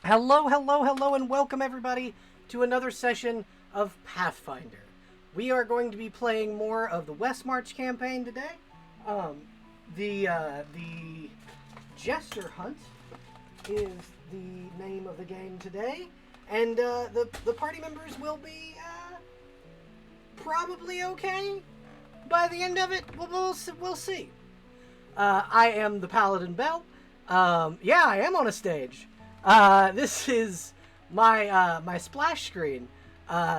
Hello, hello, hello, and welcome everybody to another session of Pathfinder. We are going to be playing more of the Westmarch campaign today. Um, the Jester Hunt is the name of the game today, and the party members will be probably okay by the end of it. We'll see. I am the ThePaladinBelle. Yeah, I am on a stage. This is my splash screen,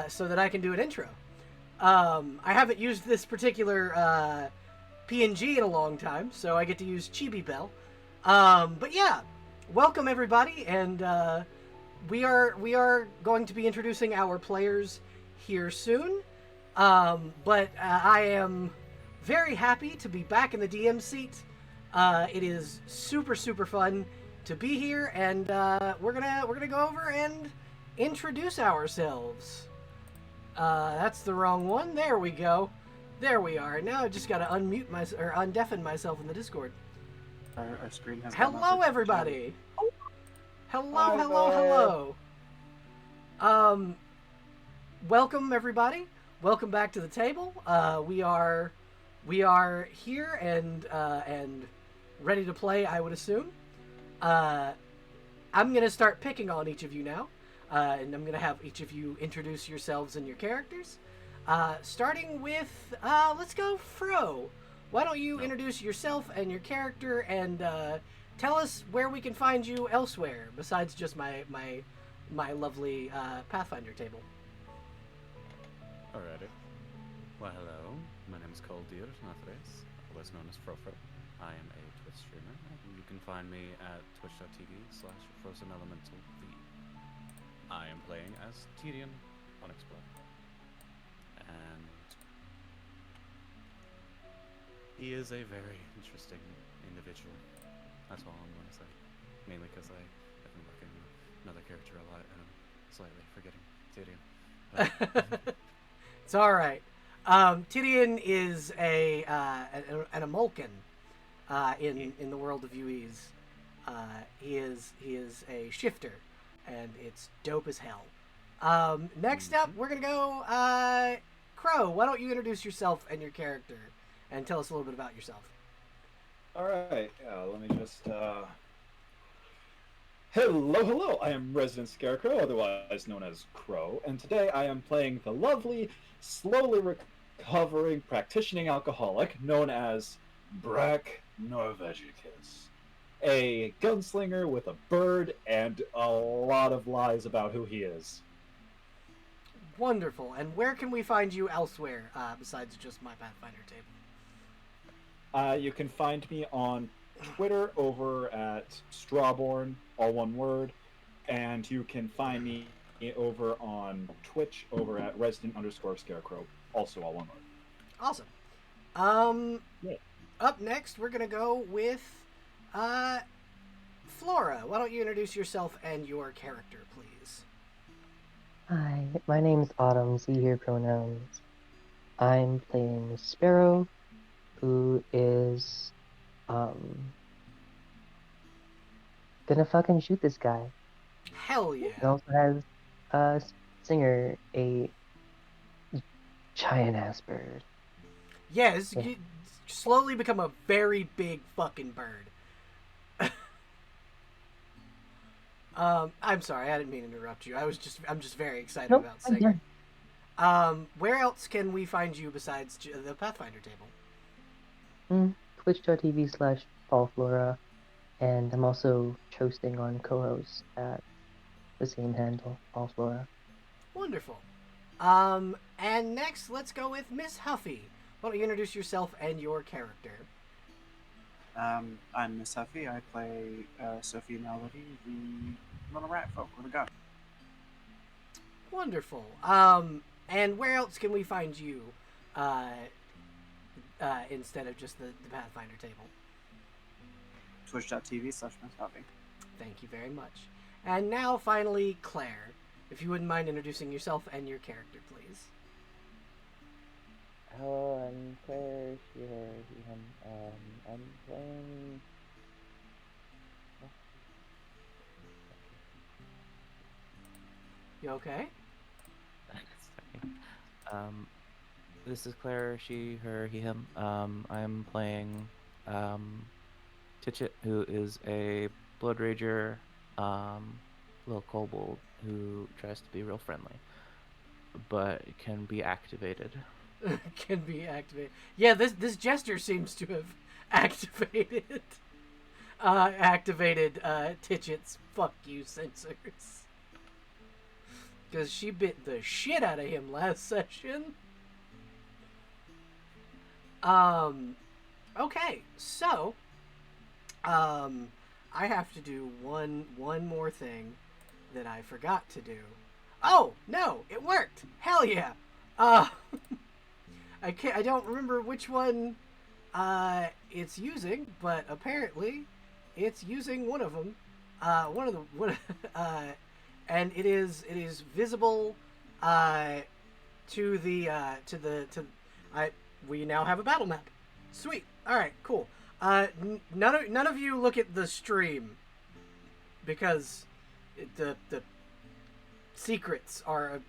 so that I can do an intro. I haven't used this particular PNG in a long time, so I get to use Chibi Bell. But yeah, welcome everybody, and we are going to be introducing our players here soon. But I am very happy to be back in the DM seat. It is super fun to be here, and we're gonna go over and introduce ourselves. That's the wrong one. There we go. There we are. Now I just gotta unmute or undeafen myself in the Discord. Our screen has gone Hello, over. everybody. Hello, Hi hello, there. hello. Um, welcome everybody. Welcome back to the table. We are here and ready to play, I would assume. I'm gonna start picking on each of you now, and I'm gonna have each of you introduce yourselves and your characters. Starting with, let's go Fro. Why don't you introduce yourself and your character, and tell us where we can find you elsewhere besides just my lovely Pathfinder table. Alrighty. Well, hello. My name is Coldir Nathres, otherwise known as Frofro. I am a Twitch streamer. You can find me at twitch.tv/FrozenElementalV. I am playing as Tyrion Unexplored. And he is a very interesting individual. That's all I'm going to say. Mainly because I have been working with another character a lot, and I'm slightly forgetting Tyrion. It's all right. Tyrion is an Amulcan in the world of Uiese. He is a shifter, and it's dope as hell. Next up, we're gonna go Crow. Why don't you introduce yourself and your character, and tell us a little bit about yourself? Alright, let me just, Hello! I am Resident Scarecrow, otherwise known as Crow, and today I am playing the lovely, slowly recovering practicing alcoholic known as Brack Norvegicus. A gunslinger with a bird and a lot of lies about who he is. Wonderful. And where can we find you elsewhere besides just my Pathfinder table? You can find me on Twitter over at Strawborn, all one word, and you can find me over on Twitch over at Resident_Scarecrow, also all one word. Awesome. Yeah. Up next, we're gonna go with Flora. Why don't you introduce yourself and your character, please? Hi, my name's Autumn, see here pronouns. I'm playing Sparrow, who is, gonna fucking shoot this guy. Hell yeah. He also has a singer, a giant-ass bird. Yes, you slowly become a very big fucking bird. I'm sorry, I didn't mean to interrupt you. I'm just very excited Nope, about I'm singing. done. Where else can we find you besides the Pathfinder table? Twitch.tv/PaulFlora, and I'm also hosting on co-host at the same handle, PaulFlora. Wonderful. And next, let's go with Miss Huffy. Why don't you introduce yourself and your character? I'm Miss Huffy. I play Sophie Melody, the little rat folk with a gun. Wonderful. And where else can we find you instead of just the Pathfinder table? Twitch.tv/Miss Huffy. Thank you very much. And now, finally, Claire. If you wouldn't mind introducing yourself and your character, please. Hello, I'm Claire here. I'm playing You okay? Sorry. This is Claire, she, her, he, him. I'm playing Titchit, who is a Blood Rager, little kobold who tries to be real friendly, but can be activated. Can be activated. Yeah, this jester seems to have activated Titchit's fuck you sensors. Because she bit the shit out of him last session. Okay, so I have to do one more thing that I forgot to do. Oh, no, it worked. Hell yeah. I don't remember which one it's using, but apparently it's using one of them. And it is visible we now have a battle map. Sweet. All right, cool. None of you look at the stream because the secrets are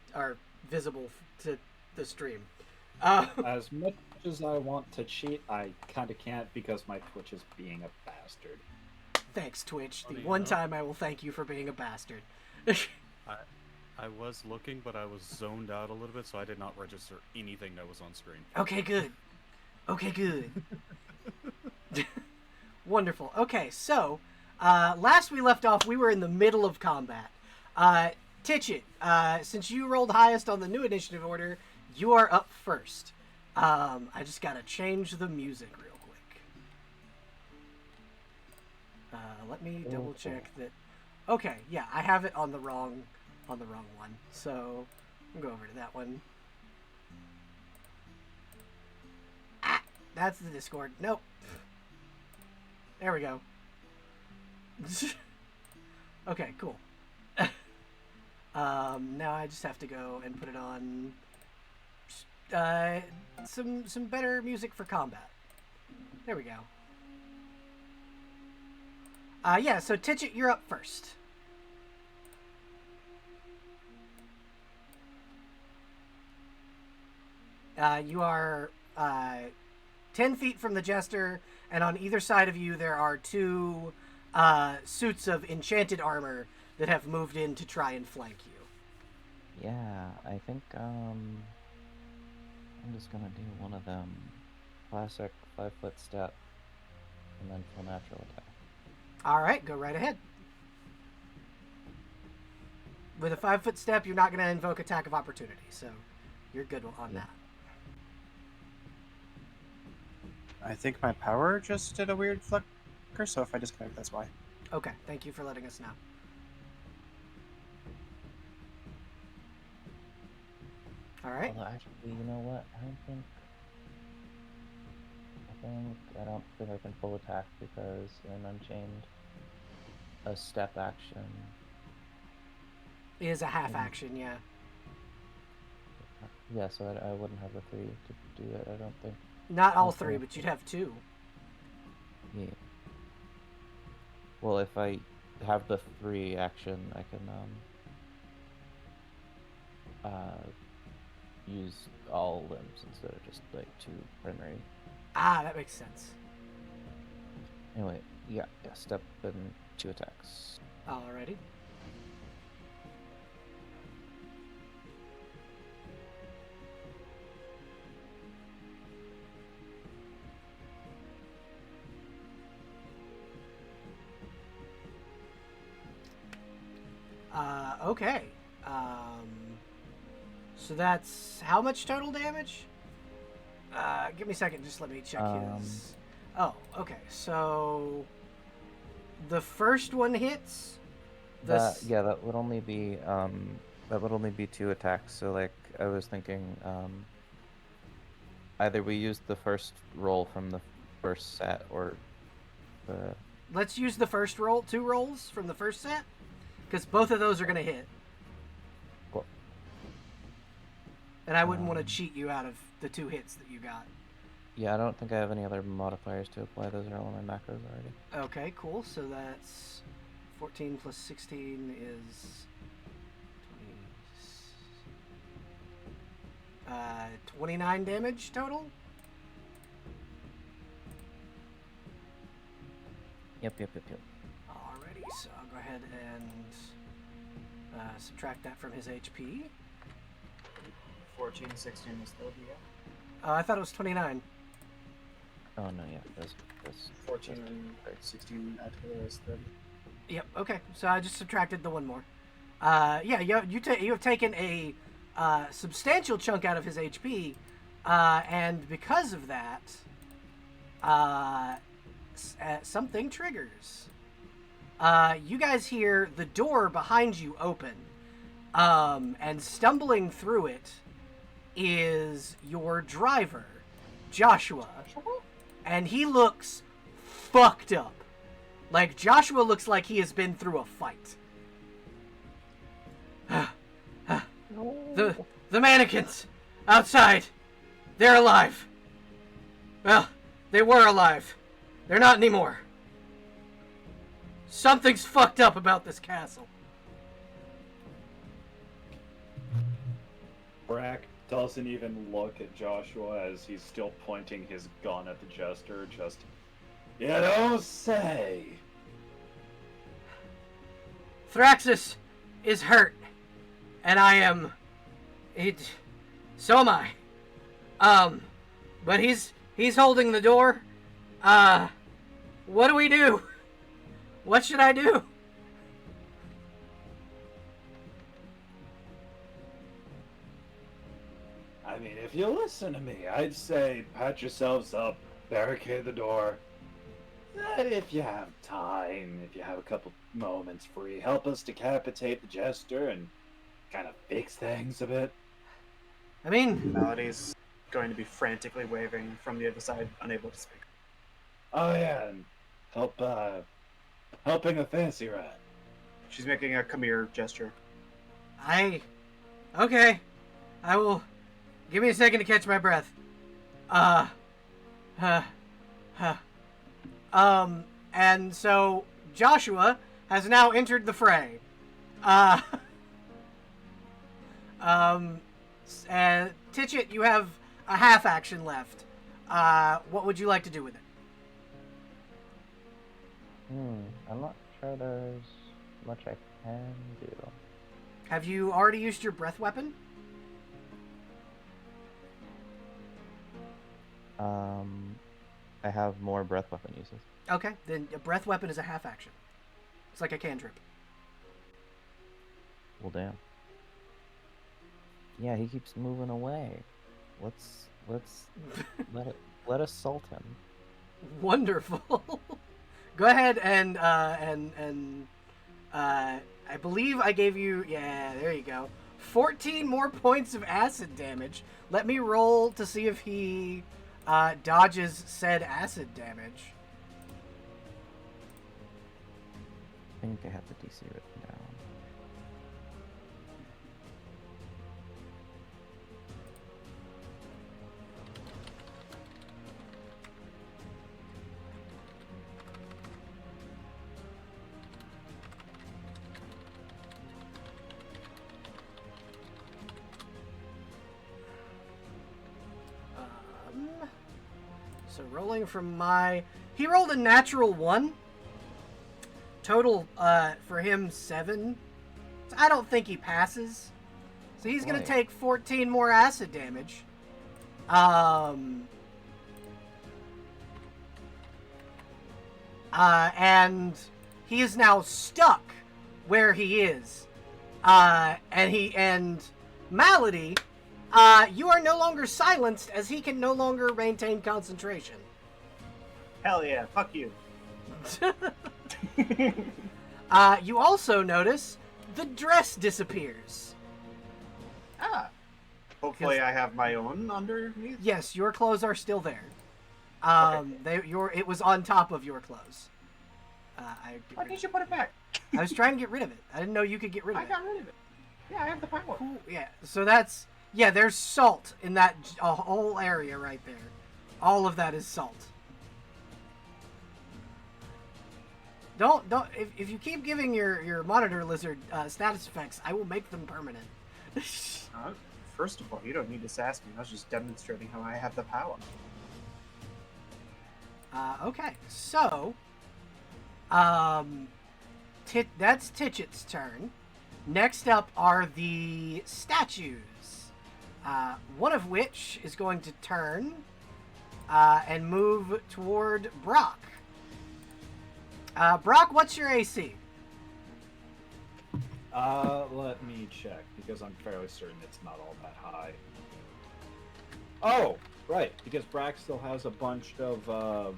visible to the stream. As much as I want to cheat, I kind of can't because my Twitch is being a bastard. Thanks, Twitch. The Funny one enough. time I will thank you for being a bastard. I was looking, but I was zoned out a little bit, so I did not register anything that was on screen. Okay, good. Okay, good. Wonderful. Okay, so last we left off, we were in the middle of combat. Titchit, since you rolled highest on the new initiative order, you are up first. I just gotta change the music real quick. Let me double check that. Okay, yeah, I have it on the wrong one. So I'll go over to that one. Ah, that's the Discord. Nope. There we go. Okay, cool. Now I just have to go and put it on some better music for combat. There we go. Yeah, so Titchit, you're up first. You are 10 feet from the jester, and on either side of you there are two suits of enchanted armor that have moved in to try and flank you. Yeah, I think I'm just gonna do one of them. Classic 5-foot step, and then full natural attack. Alright, go right ahead. With a 5-foot step, you're not going to invoke attack of opportunity, so you're good on that. I think my power just did a weird flicker, so if I disconnect, that's why. Okay, thank you for letting us know. Alright. Although actually, you know what? I don't think I can full attack because in Unchained, a step action. It is a half action, yeah. Yeah, so I wouldn't have the 3 to do it, I don't think. Not all Okay. 3, but you'd have 2. Yeah. Well, if I have the 3 action, I can use all limbs instead of just like 2 primary. Ah, that makes sense. Anyway, yeah, step and 2 attacks. Alrighty. Okay. So that's how much total damage? Give me a second, just let me check his... Oh, okay, so... The first one hits... That would only be 2 attacks, so like, I was thinking, either we use the first roll from the first set, or the... Let's use the first roll, 2 rolls from the first set, because both of those are going to hit. Cool. And I wouldn't want to cheat you out of the 2 hits that you got. Yeah, I don't think I have any other modifiers to apply. Those are all in my macros already. Okay, cool. So that's 14 plus 16 is 29 damage total. Yep. Alrighty, so I'll go ahead and subtract that from his HP. 14, 16 is 30, yeah. I thought it was 29. Oh no, yeah, that's 14 and 16 add together is 30. Yep. Okay. So I just subtracted the one more. Yeah. You have taken a substantial chunk out of his HP, and because of that, something triggers. You guys hear the door behind you open, and stumbling through it is your driver, Joshua, and he looks fucked up. Like, Joshua looks like he has been through a fight. The mannequins outside, they're alive. Well, they were alive. They're not anymore. Something's fucked up about this castle. Brack doesn't even look at Joshua as he's still pointing his gun at the jester, just, you don't say. Thraxis is hurt, and I am. So am I. But he's holding the door. What do we do? What should I do? I mean, if you listen to me, I'd say patch yourselves up, barricade the door. And if you have time, if you have a couple moments free, help us decapitate the jester and kind of fix things a bit. I mean, Melody's going to be frantically waving from the other side, unable to speak. Oh yeah, and helping a fancy rat. She's making a come here gesture. Okay. I will. Give me a second to catch my breath. And so Joshua has now entered the fray. Titchit, you have a half action left. What would you like to do with it? I'm not sure there's much I can do. Have you already used your breath weapon? I have more breath weapon uses. Okay, then a breath weapon is a half action. It's like a cantrip. Well, damn. Yeah, he keeps moving away. Let's let us salt him. Wonderful. Go ahead and I believe I gave you, yeah, there you go. 14 more points of acid damage. Let me roll to see if he dodges said acid damage. I think I have the DC written down. So rolling from he rolled a natural 1. Total for him 7. So I don't think he passes. So he's going to take 14 more acid damage. And he is now stuck where he is. And Malady, you are no longer silenced as he can no longer maintain concentration. Hell yeah, fuck you. You also notice the dress disappears. Hopefully I have my own underneath. Yes, your clothes are still there. Okay. It was on top of your clothes. Why didn't you put it back? I was trying to get rid of it. I didn't know you could get rid of it. I got rid of it. Yeah, I have the power. Cool. Yeah, so that's... Yeah, there's salt in that whole area right there. All of that is salt. Don't if you keep giving your monitor lizard status effects, I will make them permanent. first of all, you don't need to sass me. I was just demonstrating how I have the power. Okay, so that's Titchit's turn. Next up are the statues, one of which is going to turn and move toward Brock. Brock, what's your AC? Let me check, because I'm fairly certain it's not all that high. Oh, right, because Brack still has a bunch of,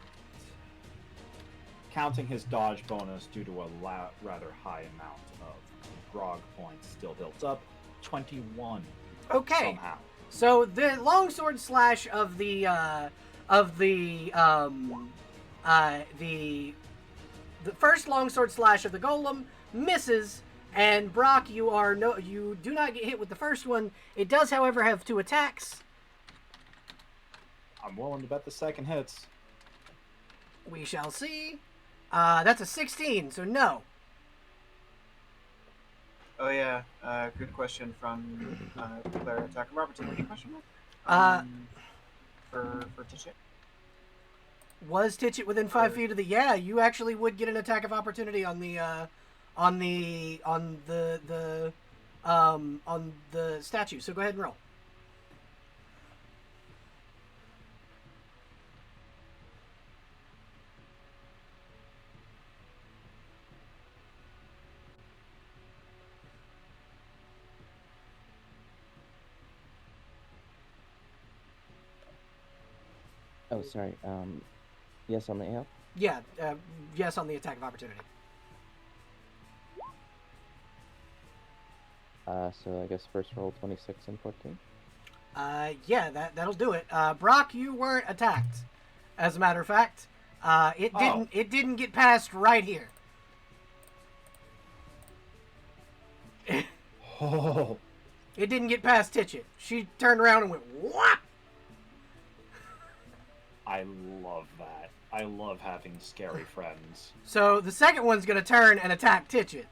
counting his dodge bonus due to a rather high amount of grog points still built up, 21. Okay. Somehow. So the longsword slash of the first longsword slash of the golem misses, and Brock, you do not get hit with the first one. It does, however, have 2 attacks. I'm willing to bet the second hits. We shall see. That's a 16, so no. Oh yeah, good question from Claire. Attack of opportunity question for Titchit. Was Titchit within 5 feet of the? Yeah, you actually would get an attack of opportunity on the statue. So go ahead and roll. Oh, sorry. Yes on the AL? Yeah, yes on the attack of opportunity. So I guess first roll 26 and 14. Yeah, that'll do it. Brock, you weren't attacked. As a matter of fact, it didn't get past right here. Oh. It didn't get past Titchit. She turned around and went whap. I love that. I love having scary friends. So the second one's gonna turn and attack Titchit.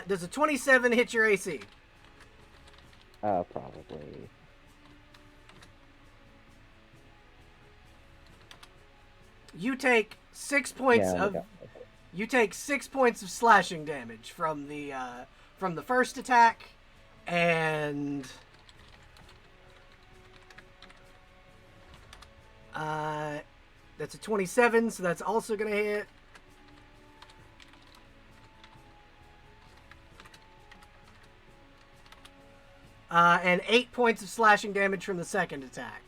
Does a 27 hit your AC? Probably. You take 6 points of. Yeah. You take 6 points of slashing damage from the first attack, and that's a 27, so that's also gonna hit. And 8 points of slashing damage from the second attack.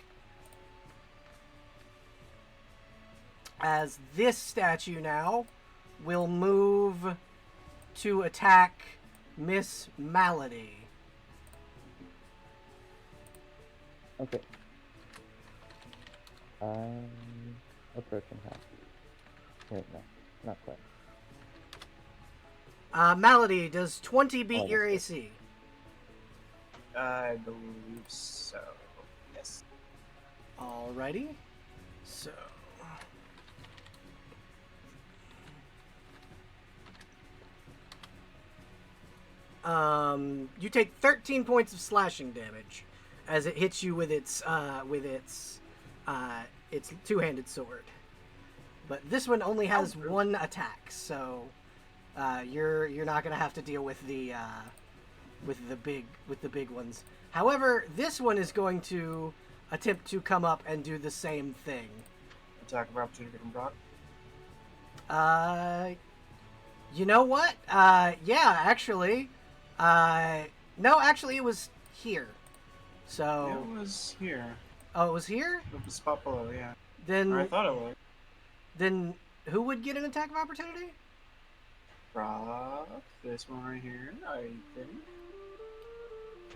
As this statue now will move to attack Miss Malady. Okay. Approaching half. Wait, no, not quite. Malady, does 20 beat your AC? I believe so. Yes. Alrighty. So. You take 13 points of slashing damage as it hits you with its two-handed sword. But this one only has one attack, so you're not gonna have to deal with the big ones. However, this one is going to attempt to come up and do the same thing. Attack of opportunity from Brock. You know what? Yeah, actually. No, actually, it was here. So. It was here. Oh, it was here? It was spot below, yeah. Then. Or I thought it was. Then who would get an attack of opportunity? Brock. This one right here, I think.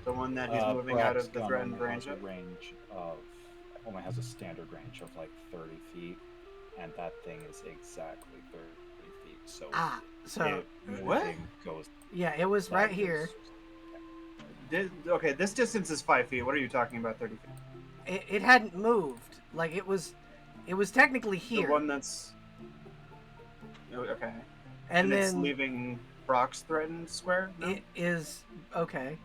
The one that he's moving Brock's out of the gun threatened only range has a of. range of only has a standard range of like 30 feet, and that thing is exactly 30 feet. So So what? Goes yeah, it was right here. Okay, this distance is 5 feet. What are you talking about? 30 feet. It hadn't moved. Like it was technically here. The one that's. Oh, okay. And it's then leaving Brock's threatened square? No? it is okay.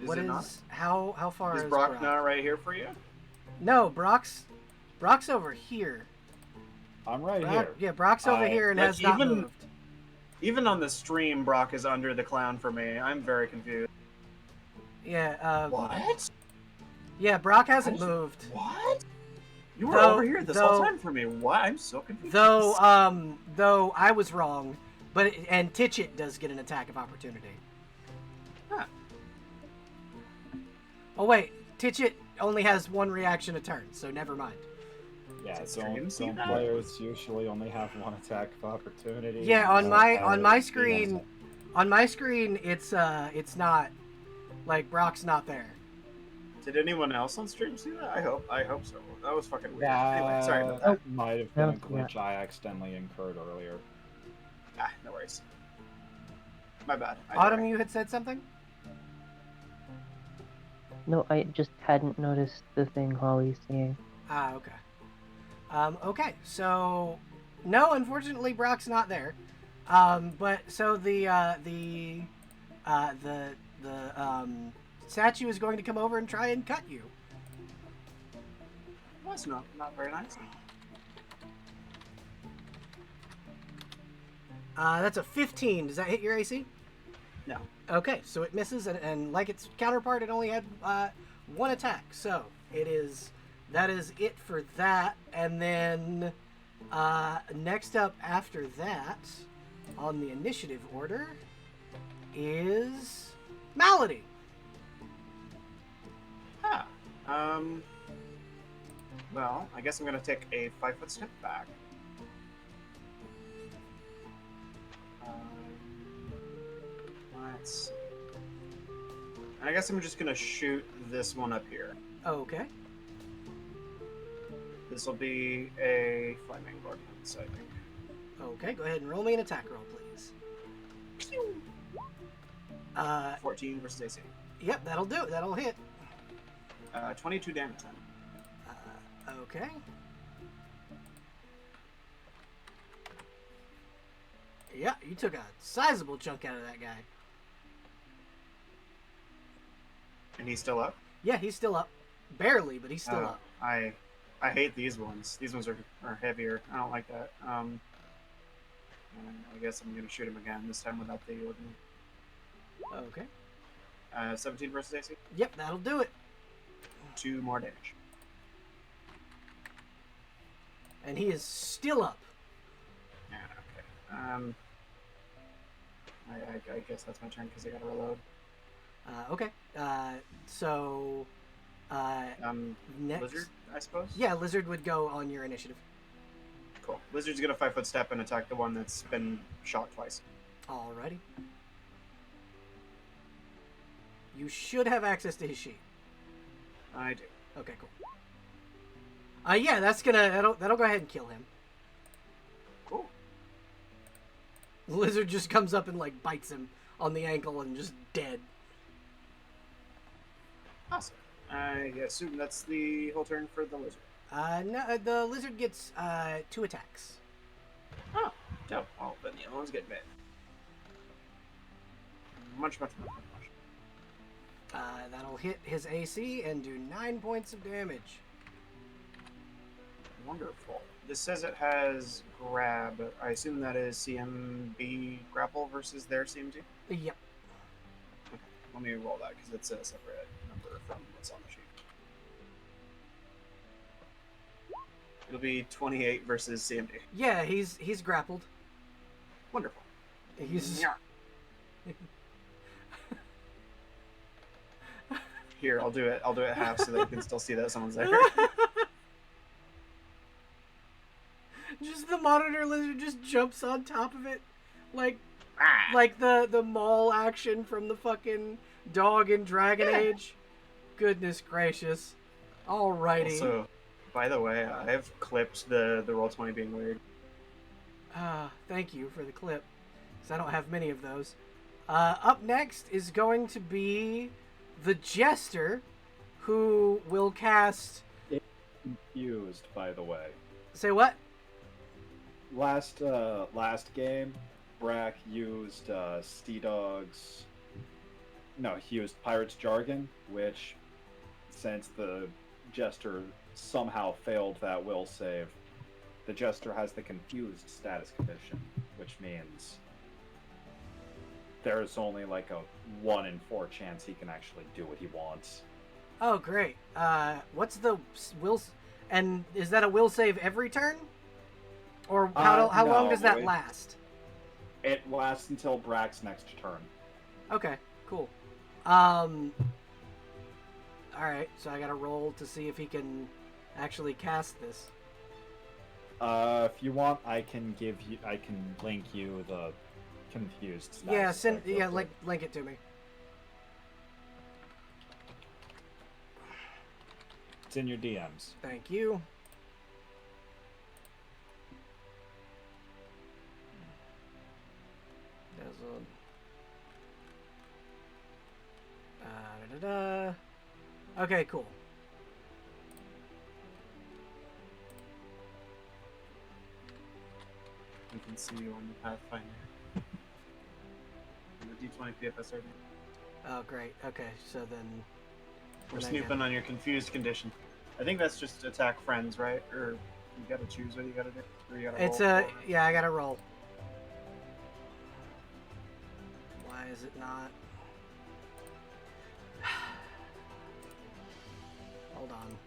Is What it not? is how far Is is Brock not right here for you? No, Brock's over here. I'm right Brock, here. yeah, Brock's over here and like, has not even- moved. Even on the stream, Brock is under the clown for me. I'm very confused. Yeah, What? yeah, Brock hasn't How did you- moved. What? You were Though- over here this whole though- time for me. What? I'm so confused. Though I was wrong, and Titchit does get an attack of opportunity. Huh. Oh wait, Titchit only has one reaction a turn, so never mind. Yeah, Does Dream see some that? players usually only have one attack of opportunity. Yeah, on my Yeah. screen, it's not like Brock's not there. Did anyone else on stream see that? I hope so. That was fucking weird. That Anyway, sorry about that. might have been a No, glitch I accidentally incurred earlier. Ah, no worries. My bad. Autumn, you had said something? No, I just hadn't noticed the thing Holly's seeing. Ah, okay. Okay, so no, unfortunately, Brock's not there. But so the statue is going to come over and try and cut you. That's not very nice. That's a 15. Does that hit your AC? No. Okay, so it misses, and like its counterpart, it only had one attack. So that is it for that. And then next up after that, on the initiative order, is Malady. Huh. Well, I guess I'm gonna take a 5-foot step back. Let's see. And I guess I'm just gonna shoot this one up here. Okay. This will be a flaming ordnance, I think. Okay, go ahead and roll me an attack roll, please. 14 versus AC. Yep, that'll do it. That'll hit. 22 damage then. Okay. Yeah, you took a sizable chunk out of that guy. And he's still up? Yeah, he's still up. Barely, but he's still Oh, up. I hate these ones. These ones are heavier. I don't like that. I guess I'm gonna shoot him again, this time without the ordnance. Okay. 17 versus AC. Yep, that'll do it. 2 more damage. And he is still up. Yeah, okay. I guess that's my turn because I gotta reload. Okay. So next. Lizard, I suppose? Yeah, Lizard would go on your initiative. Cool. Lizard's gonna 5-foot step and attack the one that's been shot twice. Alrighty. You should have access to his sheet. I do. Okay, cool. Yeah, that'll go ahead and kill him. Cool. The lizard just comes up and like bites him on the ankle and just dead. Awesome. I assume that's the whole turn for the lizard. No, the lizard gets 2 attacks. Oh, dope. Oh, then the other ones get bit. Much. That'll hit his AC and do 9 points of damage. Wonderful. This says it has grab. I assume that is CMB grapple versus their CMG? Yep. Okay, let me roll that because it's a separate number from what's on the sheet. It'll be 28 versus CMD. Yeah, he's grappled. Wonderful. He's Yeah. Here, I'll do it half so that you can still see that someone's there. just the monitor lizard just jumps on top of it, like Ah! like the mall action from the fucking dog in Dragon Yeah. Age. Goodness gracious. Alrighty. Also, by the way, I've clipped the Roll20 being weird. Thank you for the clip, because I don't have many of those. Up next is going to be the Jester, who will cast... Confused, by the way. Say what? last game, Brack used Sea Dog's. No, he used Pirate's Jargon, which, since the Jester somehow failed that will save, the Jester has the confused status condition, which means there's only like a 1 in 4 chance he can actually do what he wants. Oh, great. What's the will? And is that a will save every turn? Or how long No, does that last? It lasts until Brack's next turn. Okay, cool. All right, so I gotta roll to see if he can actually cast this. If you want, I can link you the confused status. Link it to me. It's in your DMs. Thank you. Okay, cool. We can see you on the Pathfinder. On the D20 PFSRD. Oh, great. Okay, so then We're snooping on your confused condition. I think that's just attack friends, right? Or you gotta choose what you gotta do. Or you gotta roll. Yeah, I gotta roll. Why is it not? Hold on.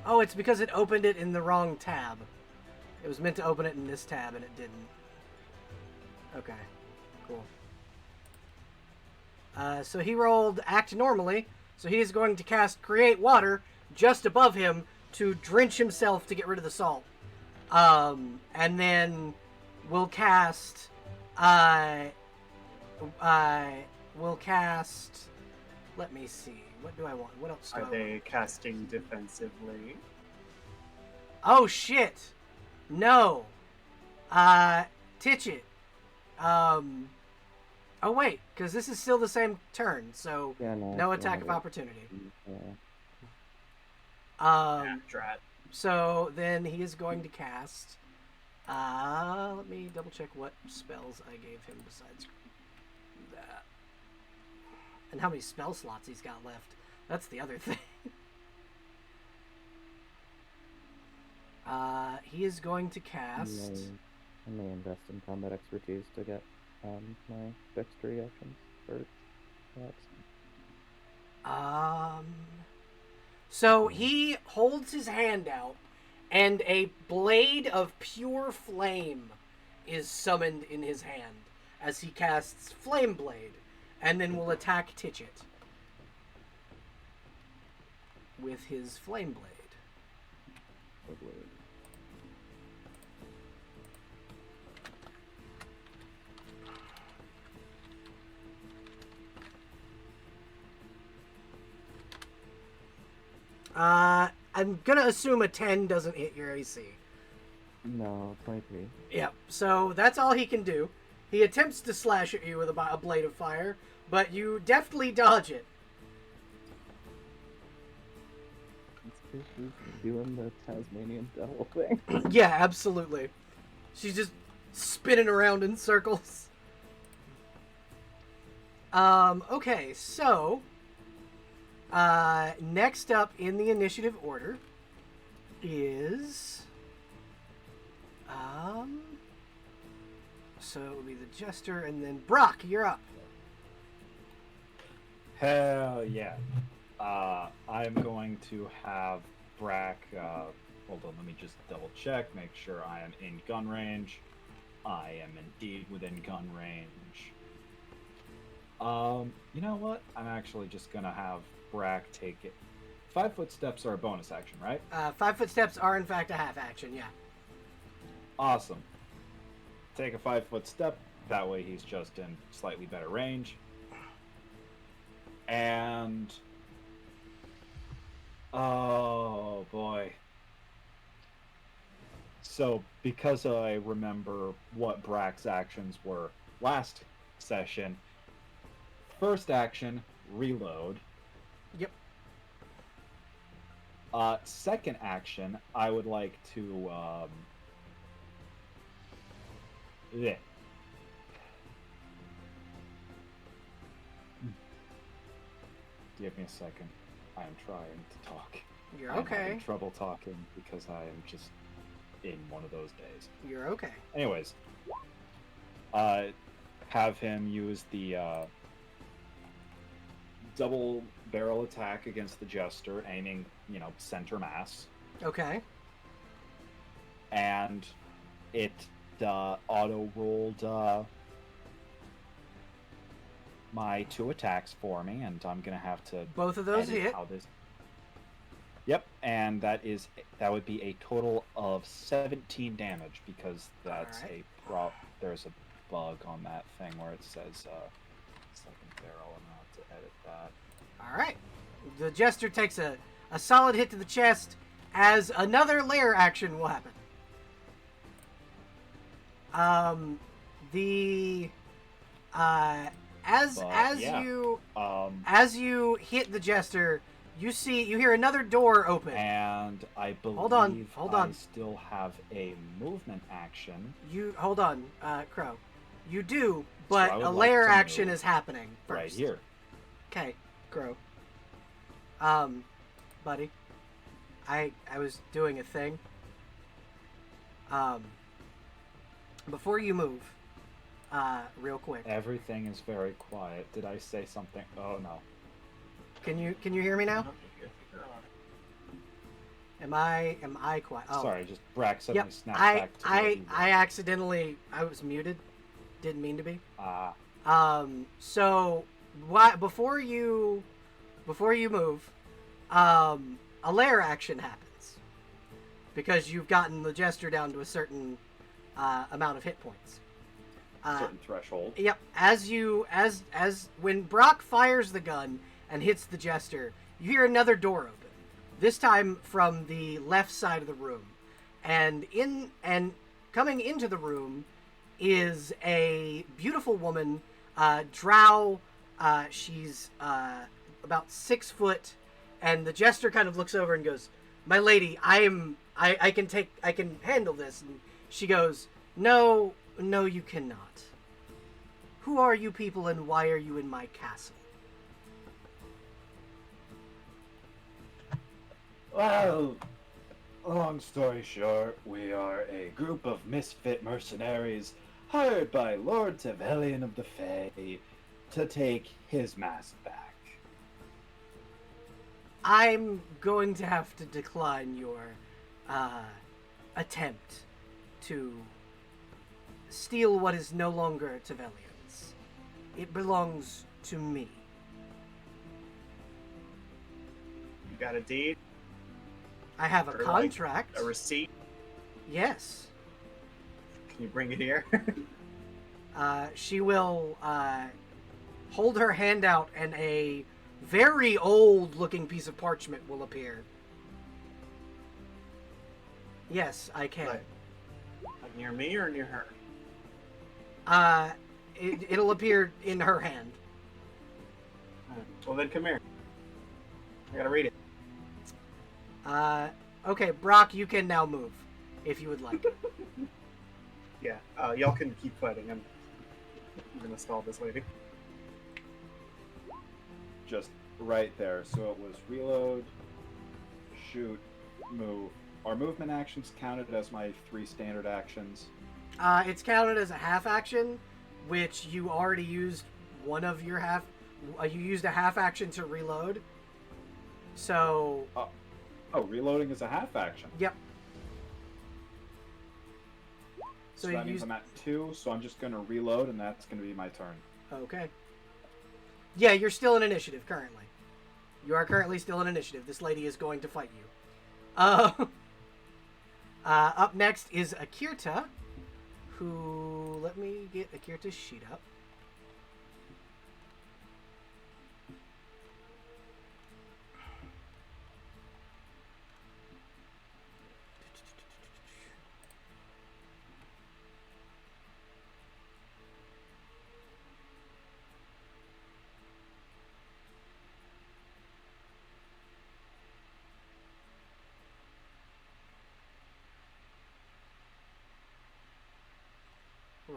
Oh, it's because it opened it in the wrong tab. It was meant to open it in this tab and it didn't. Okay, cool. So he rolled act normally, so he is going to cast Create Water just above him to drench himself to get rid of the salt. And then we'll cast, let me see, what do I want? What else do I Are want? they casting defensively? Oh, shit! No! Titch it. Oh wait, because this is still the same turn, so Yeah, no attack of opportunity. Yeah. Drat. So then he is going to cast. Let me double check what spells I gave him besides that, and how many spell slots he's got left. That's the other thing. He is going to cast. I may invest in combat expertise to get my dexterity actions for that. So he holds his hand out, and a blade of pure flame is summoned in his hand as he casts Flame Blade, and then will attack Titchit with his Flame Blade. I'm gonna assume a 10 doesn't hit your AC. No, 23. Yep, so that's all he can do. He attempts to slash at you with a blade of fire, but you deftly dodge it. She's doing the Tasmanian devil thing. Yeah, absolutely. She's just spinning around in circles. Okay, so next up in the initiative order is so it would be the Jester, and then Brock, you're up. Hell yeah. I'm going to have Brack, hold on, let me just double check, make sure I am in gun range. I am indeed within gun range. You know what? I'm actually just gonna have Brack take it. 5 foot steps are a bonus action, right? 5 foot steps are in fact a half action, yeah. Awesome. Take a 5 foot step, that way he's just in slightly better range. And oh boy. So because I remember what Brack's actions were last session, first action, reload. Yep. Second action, I would like to. Yeah. Give me a second. I am trying to talk. You're I'm having okay. trouble talking because I am just in one of those days. You're okay. Anyways, have him use the double barrel attack against the jester, aiming, center mass, Okay. and it auto rolled my 2 attacks for me, and I'm gonna have to Both of those edit hit. how this. Yep, and that would be a total of 17 damage because that's Alright. there's a bug on that thing where it says second barrel, and I'll have to edit that. All right. The jester takes a solid hit to the chest as another lair action will happen. As you hit the jester, you hear another door open. And I believe Hold on. I still have a movement action. Hold on, Crow. You do, but I would a like lair to action move is happening first. Right here. Okay, Crow. Buddy, I was doing a thing. Before you move, real quick. Everything is very quiet. Did I say something? Oh no. Can you hear me now? Am I quiet? Oh. Sorry, just Brack suddenly Yep. snapped back to where he was. I accidentally was muted. Didn't mean to be. Ah. So before you move, a lair action happens because you've gotten the jester down to a certain amount of hit points. Certain threshold. Yep. As when Brock fires the gun and hits the jester, you hear another door open. This time from the left side of the room, and coming into the room is a beautiful woman, drow. She's about 6 foot, and the jester kind of looks over and goes, "My lady, I can handle this." And she goes, "No, you cannot. Who are you people, and why are you in my castle?" Well, long story short, we are a group of misfit mercenaries hired by Lord Tevelian of the Fae to take his mask back. I'm going to have to decline your attempt to steal what is no longer Tevelian's. It belongs to me. You got a deed? I have a Or, like, contract. A receipt? Yes. Can you bring it here? She will hold her hand out, and a very old-looking piece of parchment will appear. Yes, I can. Like near me or near her? It'll appear in her hand. Well, then come here. I gotta read it. Okay, Brock, you can now move, if you would like. Yeah, y'all can keep fighting. I'm gonna stall this lady. Just right there. So it was reload, shoot, move. Are movement actions counted as my 3 standard actions? It's counted as a half action, which you already used one of your half. You used a half action to reload. So. Oh, reloading is a half action. Yep. So that means I'm at 2, so I'm just going to reload, and that's going to be my turn. Okay. Yeah, you're still in initiative currently. You are currently still in initiative. This lady is going to fight you. Up next is Akirta, who... Let me get Akirta's sheet up.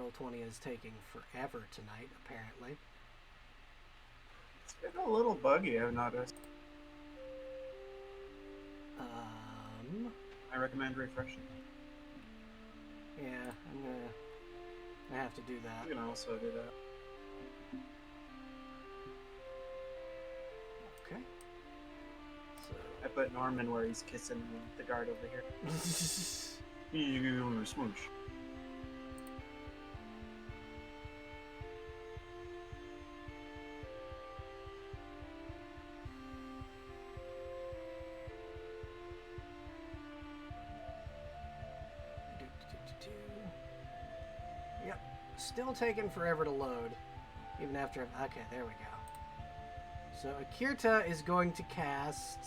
Roll20 is taking forever tonight, apparently. It's been a little buggy, I've noticed. I recommend refreshing. Yeah, I have to do that. You can also do that. Okay. So. I put Norman where he's kissing the guard over here. You give him a smooch. Yep, still taking forever to load, even after. Okay, there we go. So Akirta is going to cast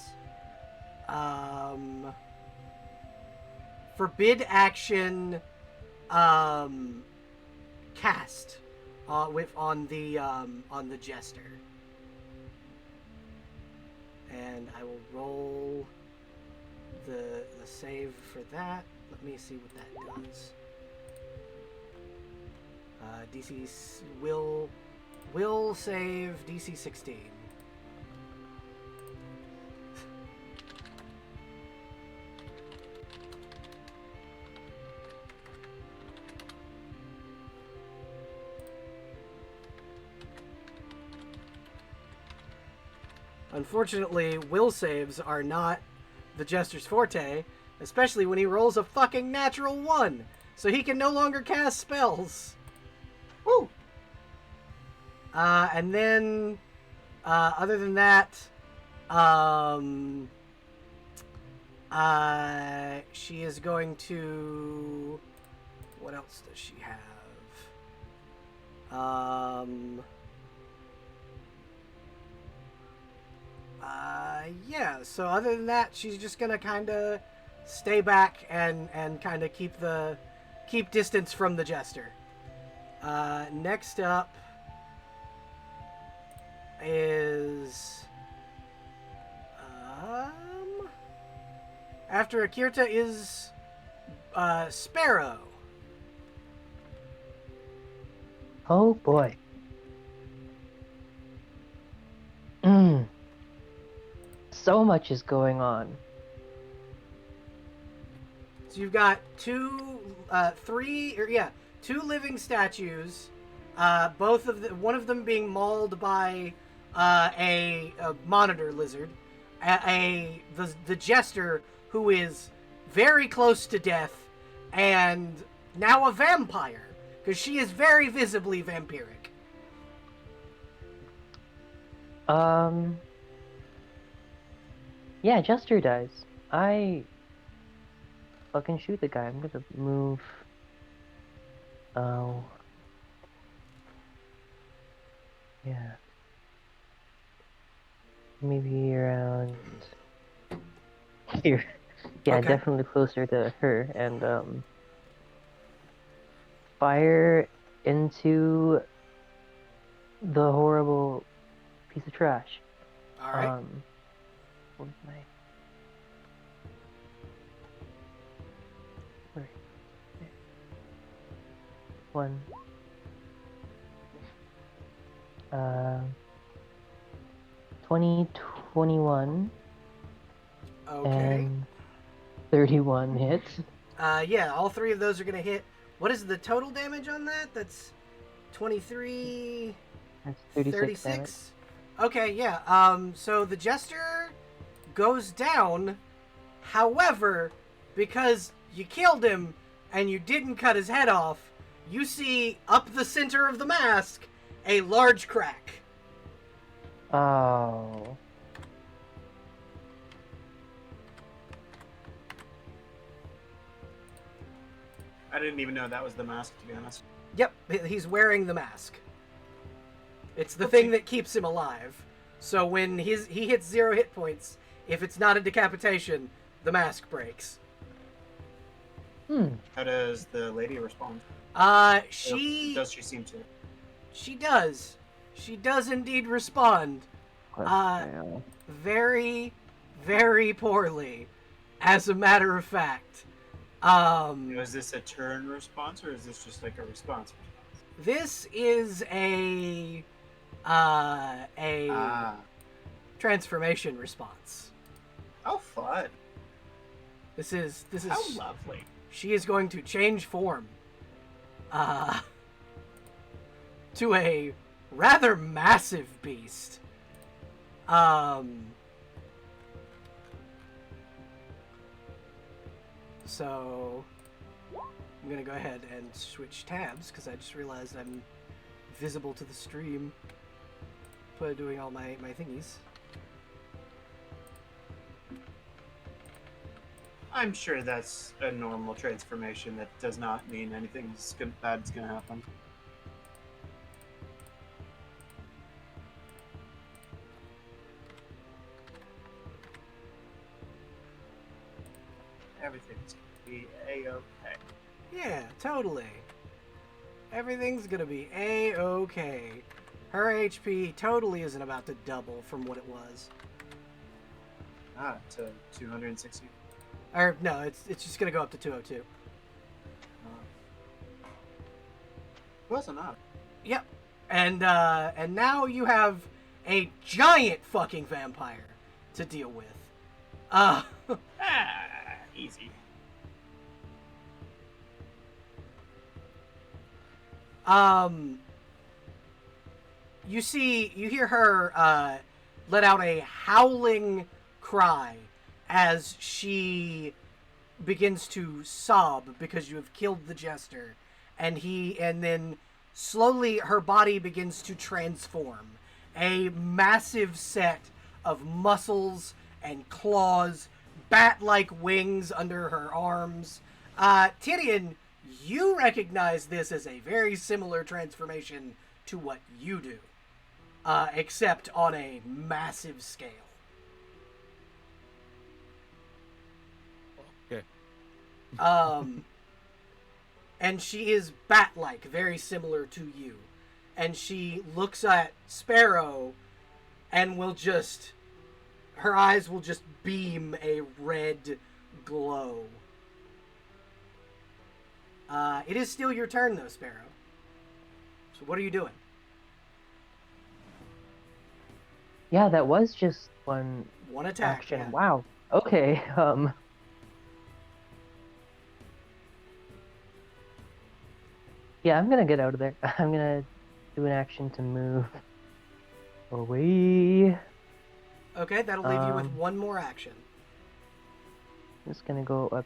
forbid action cast on the jester, and I will roll the save for that. Let me see what that does. DC will save DC 16. Unfortunately, will saves are not the Jester's forte, especially when he rolls a fucking natural 1, so he can no longer cast spells. Woo! And then, other than that, she is going to... What else does she have? Yeah, so other than that, she's just gonna kind of stay back and kind of keep distance from the Jester. Next up is after Akirta is Sparrow. Oh boy. So much is going on. So you've got two living statues, one of them being mauled by a monitor lizard, the Jester, who is very close to death, and now a vampire, because she is very visibly vampiric. Yeah, Jester dies. I fucking shoot the guy. I'm gonna move. Oh. Yeah. Maybe around here. Yeah, Okay. definitely closer to her, and fire into the horrible piece of trash. All right. What was my... Where? There. 1. 20, 21. Okay. And 31 hits. Yeah, all three of those are going to hit. What is the total damage on that? That's 23... That's 36 damage. Okay, yeah. So the Jester goes down. However, because you killed him and you didn't cut his head off, you see up the center of the mask a large crack. Oh. I didn't even know that was the mask, to be honest. Yep, he's wearing the mask. It's the thing that keeps him alive. So when he hits 0 hit points, if it's not a decapitation, the mask breaks. How does the lady respond? Does she seem to? She does. She does indeed respond. Very, very poorly, as a matter of fact. Is this a turn response, or is this just like a response? This is a transformation response. How fun. This is How lovely. She is going to change form to a rather massive beast. So I'm gonna go ahead and switch tabs because I just realized I'm visible to the stream by doing all my thingies. I'm sure that's a normal transformation that does not mean anything bad's gonna happen. Everything's gonna be A-okay. Yeah, totally. Everything's gonna be A-okay. Her HP totally isn't about to double from what it was. To 260. Or no, it's just gonna go up to 202. Close enough. Yep. And now you have a giant fucking vampire to deal with. Easy. You hear her let out a howling cry as she begins to sob because you have killed the jester, and then slowly her body begins to transform. A massive set of muscles and claws, bat-like wings under her arms. Tyrion, you recognize this as a very similar transformation to what you do, except on a massive scale. Okay. And she is bat-like, very similar to you. And she looks at Sparrow and her eyes will just beam a red glow. It is still your turn, though, Sparrow. So what are you doing? Yeah, that was just one attack. action. Yeah. Wow. Okay. Yeah, I'm gonna get out of there. I'm gonna do an action to move away. Okay, that'll leave you with one more action. I'm just gonna go up.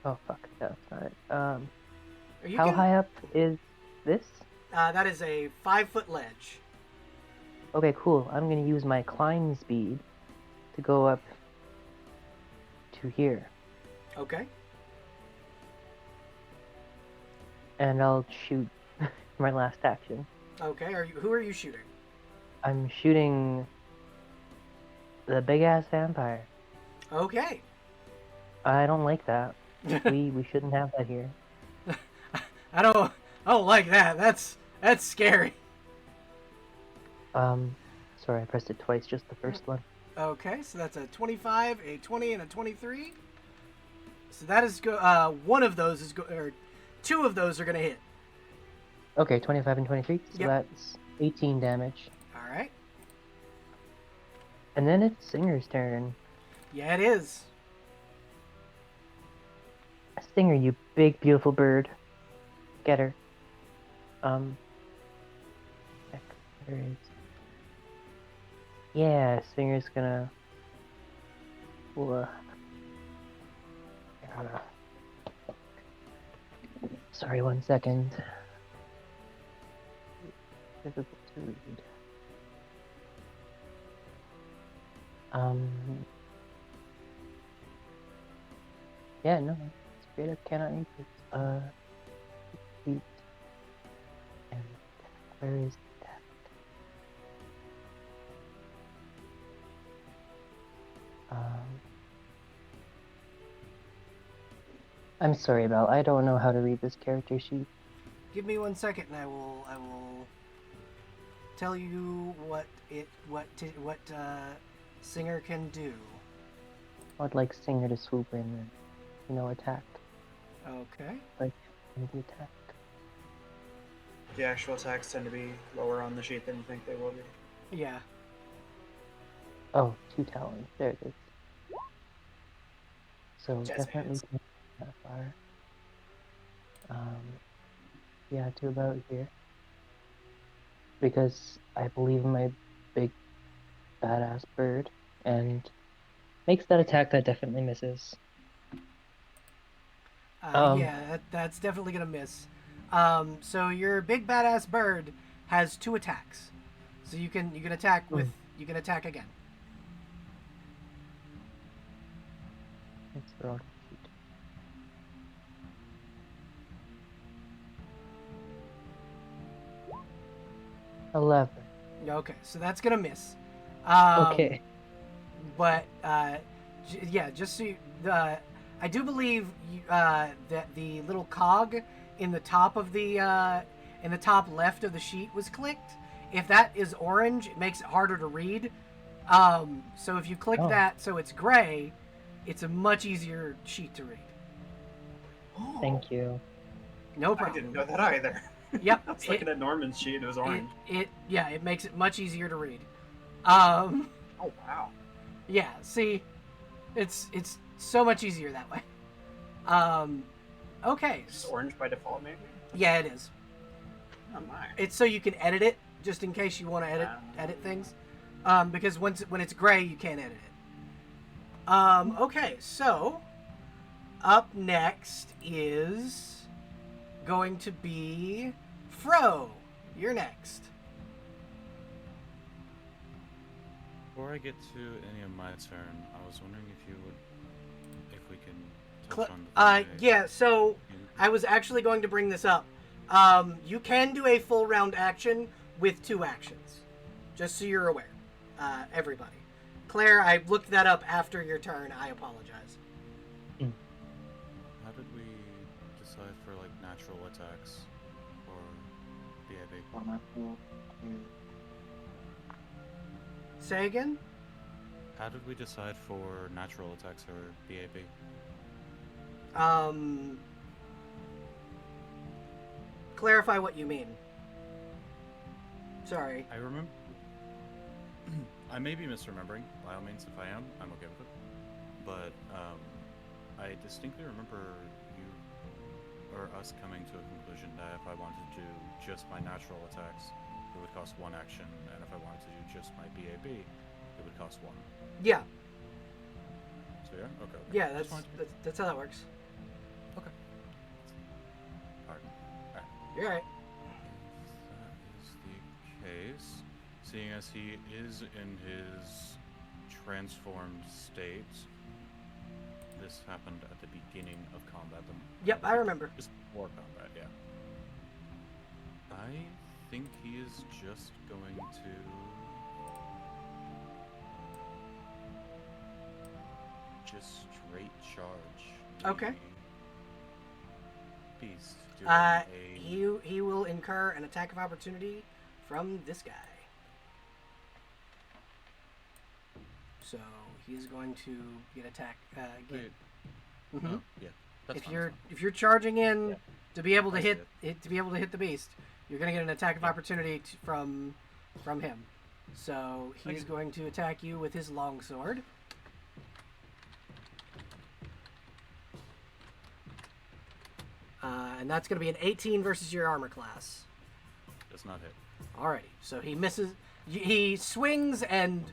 Oh fuck, that's not it. How high up is this? That is a 5-foot ledge. Okay, cool. I'm gonna use my climb speed to go up to here. Okay. And I'll shoot my last action. Okay, who are you shooting? I'm shooting the big ass vampire. Okay. I don't like that. we shouldn't have that here. I don't like that. That's scary. Sorry, I pressed it twice, just the first one. Okay, so that's a 25, a 20, and a 23. So that is one of those is or two of those are gonna hit. Okay, 25 and 23, so Yep. that's 18 damage. All right. And then it's Singer's turn. Yeah, it is. Singer, you big beautiful bird. Get her. Heck, there is. Yeah, Singer's gonna. Sorry, 1 second. Difficult to read. Yeah, no. Straight up cannot read this. Feet. And where is that? I'm sorry, Belle. I don't know how to read this character sheet. Give me 1 second, and I will tell you what Singer can do. I'd like Singer to swoop in and, attack. Okay. like in the attack. The actual attacks tend to be lower on the sheet than you think they will be. Yeah. Oh, 2 talons. There it is. So Jazz definitely hands. that far. Yeah, to about here. Because I believe in my big badass bird and makes that attack that definitely misses. Yeah, that's definitely gonna miss. So your big badass bird has 2 attacks, so you can attack with you can attack again. It's the wrong sheet. $11. Okay, so that's gonna miss. Okay. But yeah, just so you, I do believe that the little cog in the top of the in the top left of the sheet was clicked. If that is orange, it makes it harder to read. So if you click that so it's gray, it's a much easier sheet to read. Oh, Thank you. No I problem. didn't know that either. Yep. I was looking at Norman's sheet. It was orange. It makes it much easier to read. Oh wow. Yeah. See, it's so much easier that way. Okay. It's orange by default, maybe. Yeah, it is. Oh my. It's so you can edit it, just in case you want to edit things. Because when it's gray, you can't edit it. Okay, so up next is going to be Fro. You're next. Before I get to any of my turn, I was wondering if we can touch on the Yeah. So I was actually going to bring this up. You can do a full round action with 2 actions, just so you're aware, everybody. Claire, I looked that up after your turn. I apologize. How did we decide for like natural attacks or BAB? Say again? How did we decide for natural attacks or BAB? Clarify what you mean. Sorry. I remember. I may be misremembering. By all means, if I am, I'm okay with it. But I distinctly remember you or us coming to a conclusion that if I wanted to do just my natural attacks, it would cost 1 action, and if I wanted to do just my BAB, it would cost 1. Yeah. So yeah, okay. Yeah, that's how that works. Okay. Pardon. Alright. You're right. If that is the case, seeing as he is in his transformed state, this happened at the beginning of combat. Yep, I remember. Just before combat, yeah. I think he is just going to just straight charge. Okay. the Beast. Doing He will incur an attack of opportunity from this guy. So he's going to get attack. Wait. Mhm. Oh, yeah. That's fine, If you're charging in Yeah. to be able to I see hit the beast, you're gonna get an attack of opportunity from him. So he's going to attack you with his longsword. And that's going to be an 18 versus your armor class. Does not hit. Alrighty, so he misses. He swings, and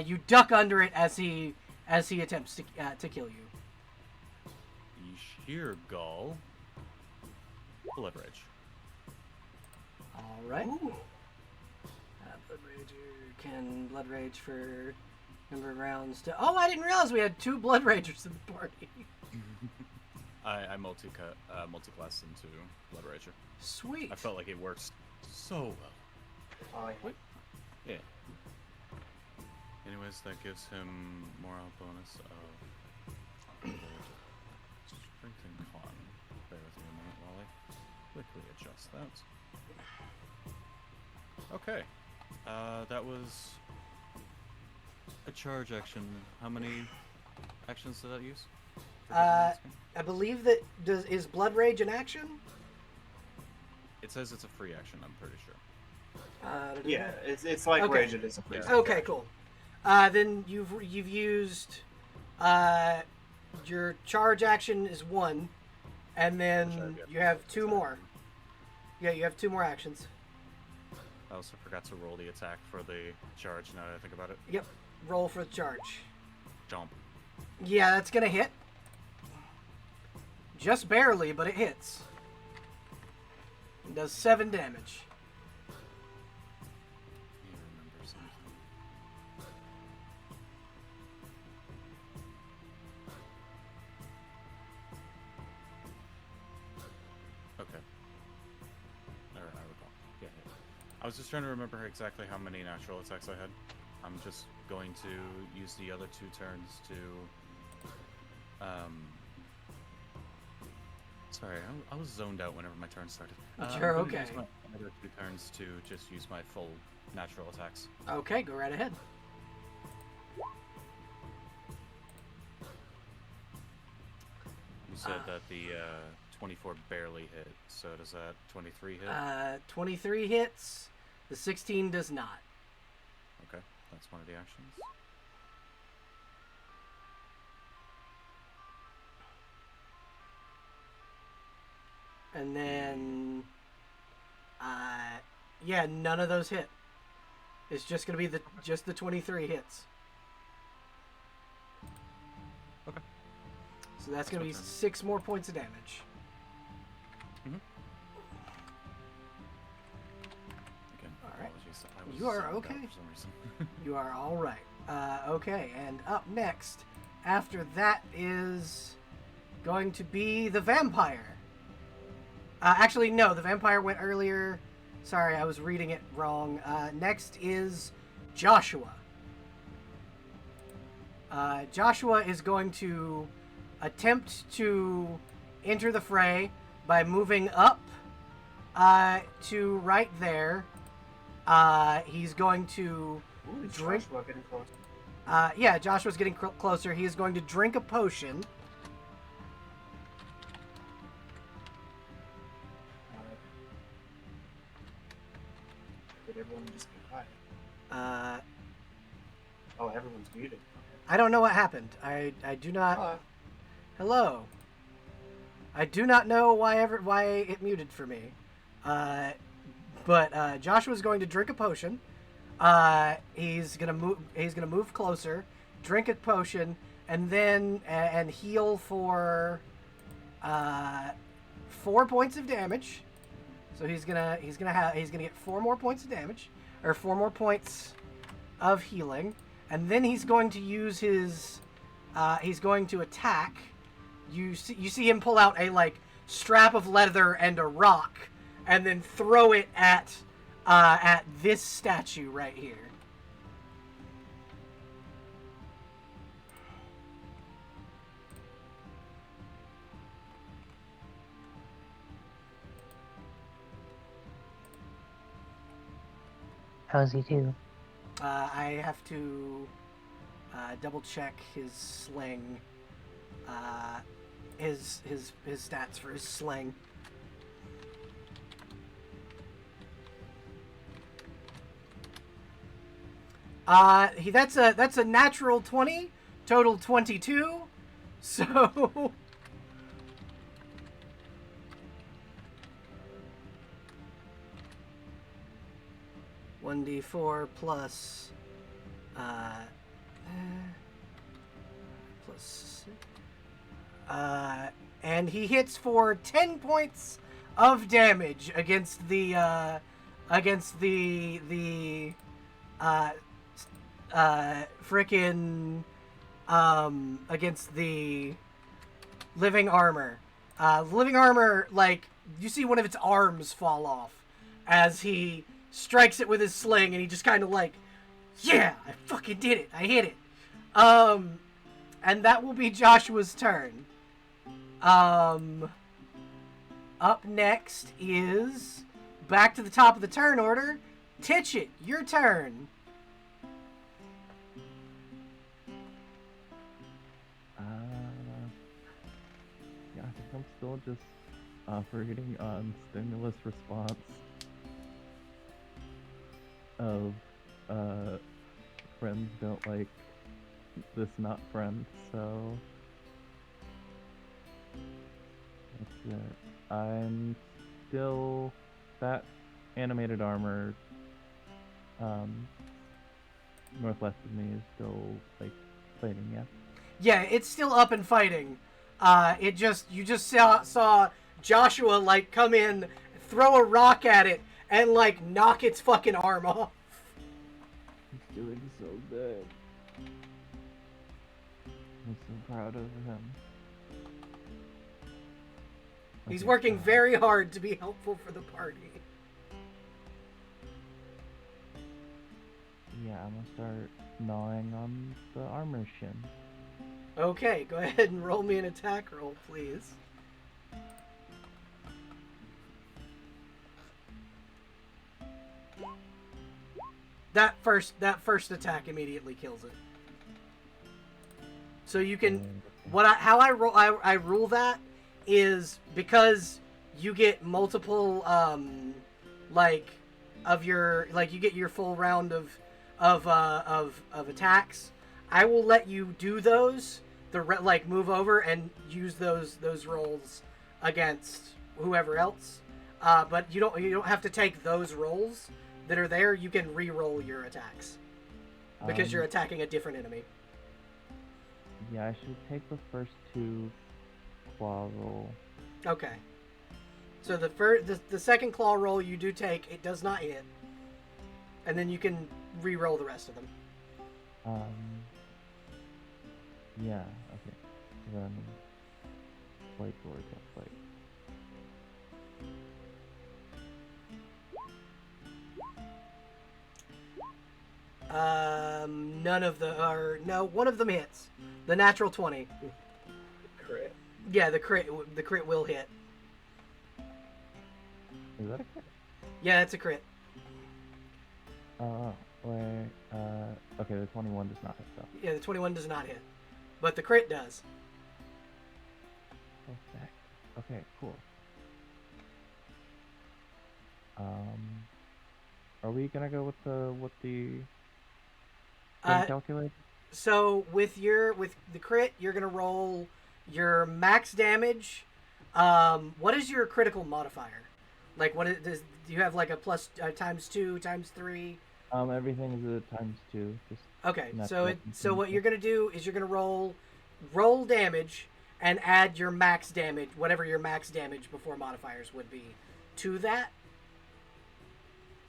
you duck under it as he attempts to kill you. Yeesh, here, Gull. Blood Rage. All right. Blood Rager can Blood Rage for number of rounds to. Oh, I didn't realize we had 2 Blood Ragers in the party. I multi-classed into Blood Rager. Sweet. I felt like it works so well. Oh, yeah. Yeah. Anyways, that gives him morale bonus of strength and con. Bear with me a minute while I quickly adjust that. Okay. That was a charge action. How many actions did that use? I believe that is Blood Rage an action? It says it's a free action, I'm pretty sure. Yeah, it's like Okay. Rage. It is a free action. Okay, cool. Then you've used your charge action is 1, and then you have 2 more. Yeah, you have 2 more actions. I also forgot to roll the attack for the charge now that I think about it. Yep. Roll for the charge. Jump. Yeah, that's gonna hit. Just barely, but it hits. It does 7 damage. You remember something. Okay. I recall. Yeah. I was just trying to remember exactly how many natural attacks I had. I'm just going to use the other 2 turns to... Sorry, I was zoned out whenever my turn started. Sure, I'm gonna okay. use my other 2 turns to just use my full natural attacks. Okay, go right ahead. You said that the 24 barely hit, so does that 23 hit? 23 hits. The 16 does not. Okay, that's one of the actions. And then, yeah, none of those hit. It's just gonna be just the 23 hits. Okay. So that's gonna be my turn. 6 more points of damage. Again, All right. apologies. I was You are zoned out okay. for some reason. You are all right. Okay, and up next, after that, is going to be the vampire. Actually, no, the vampire went earlier. Sorry, I was reading it wrong. Next is Joshua. Joshua is going to attempt to enter the fray by moving up to right there. He's going to Ooh, is drink. Joshua getting close? Yeah, Joshua's getting closer. He is going to drink a potion. Did everyone just be quiet? Uh, Oh, everyone's muted. I don't know what happened. I do not. Hello. Hello. I do not know why it muted for me. But Joshua's going to drink a potion. He's gonna move closer, drink a potion, and then and heal for 4 points of damage. So he's gonna get 4 more points of damage, or 4 more points of healing, and then he's going to use his he's going to attack. You see him pull out a strap of leather and a rock, and then throw it at this statue right here. How's he do? I have to double check his sling. His stats for his sling. That's a natural 20, total 22. So 1d4 plus plus and he hits for 10 points of damage against the frickin' against the living armor. Living armor, you see one of its arms fall off as he strikes it with his sling, and he just kind of yeah, I fucking did it. I hit it. And that will be Joshua's turn. Up next is back to the top of the turn order. Titchit, your turn. think I'm still just operating on stimulus response of friends don't like this not friend, so that's it. I'm still that animated armor northwest of me is still like fighting, yeah. Yeah, it's still up and fighting. You just saw Joshua like come in, throw a rock at it, and like knock its fucking arm off. He's doing so good. I'm so proud of him. He's Okay, working very hard to be helpful for the party. Yeah, I'm gonna start gnawing on the armor shin. Okay, go ahead and roll me an attack roll, please. That first attack immediately kills it. So you can how I rule that is because you get multiple you get your full round of attacks. I will let you do those, move over and use those rolls against whoever else. But you don't have to take those rolls that are there. You can re-roll your attacks because you're attacking a different enemy. Yeah, I should take the first two claw roll. Okay. So the second claw roll you do take, it does not hit, and then you can re-roll the rest of them. Yeah, okay. Then fight or can't fight. None of no, one of them hits. The natural 20. Crit. Yeah, the crit will hit. Is that a crit? Yeah, it's a crit. Wait, okay, the 21 does not hit though. Yeah, the 21 does not hit, but the crit does. Perfect. Okay, cool. Are we gonna go with the calculate? So with the crit, you're gonna roll your max damage. What is your critical modifier? Like, do you have like a plus ×2, ×3? Everything is a ×2. Just okay. natural So what you're gonna do is you're gonna roll damage and add your max damage, whatever your max damage before modifiers would be, to that.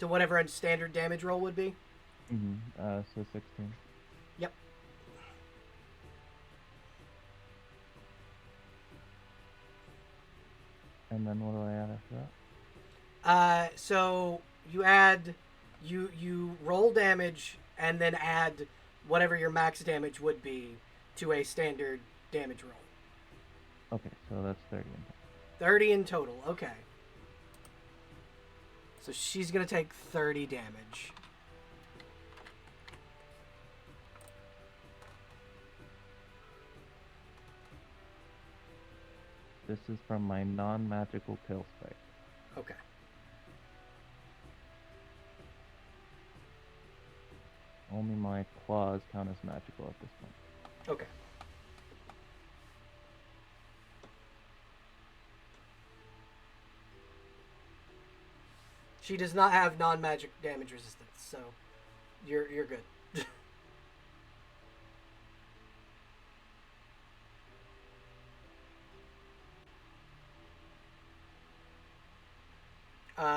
To whatever a standard damage roll would be. So 16. Yep. And then what do I add after that? So you add, you roll damage and then add whatever your max damage would be to a standard damage roll. Okay, so that's 30 in total. 30 in total, okay. So she's gonna take 30 damage. This is from my non-magical tail spike. Okay. Only my claws count as magical at this point. Okay. She does not have non-magic damage resistance, so you're good.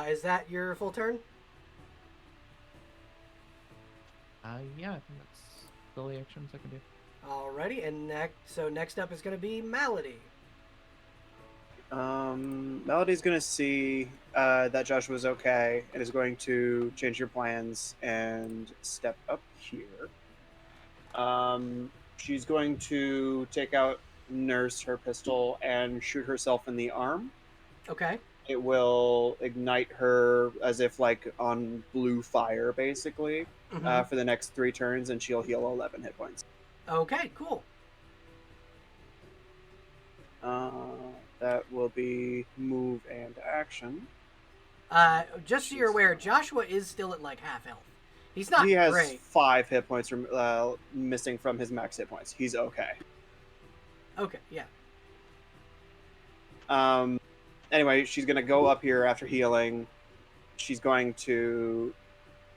Is that your full turn? Yeah, I think that's the only actions I can do. Alrighty, and next up is going to be Malady. Melody's gonna see that Joshua's okay and is going to change your plans and step up here. She's going to take out Nurse, her pistol, and shoot herself in the arm. Okay. It will ignite her as if like on blue fire, basically, for the next 3 turns, and she'll heal 11 hit points. Okay, cool. That will be move and action. Just so you're aware, Joshua is still at like half health. He's not He has great. 5 hit points from missing from his max hit points. He's okay. Okay, yeah. Anyway, she's gonna go up here after healing. She's going to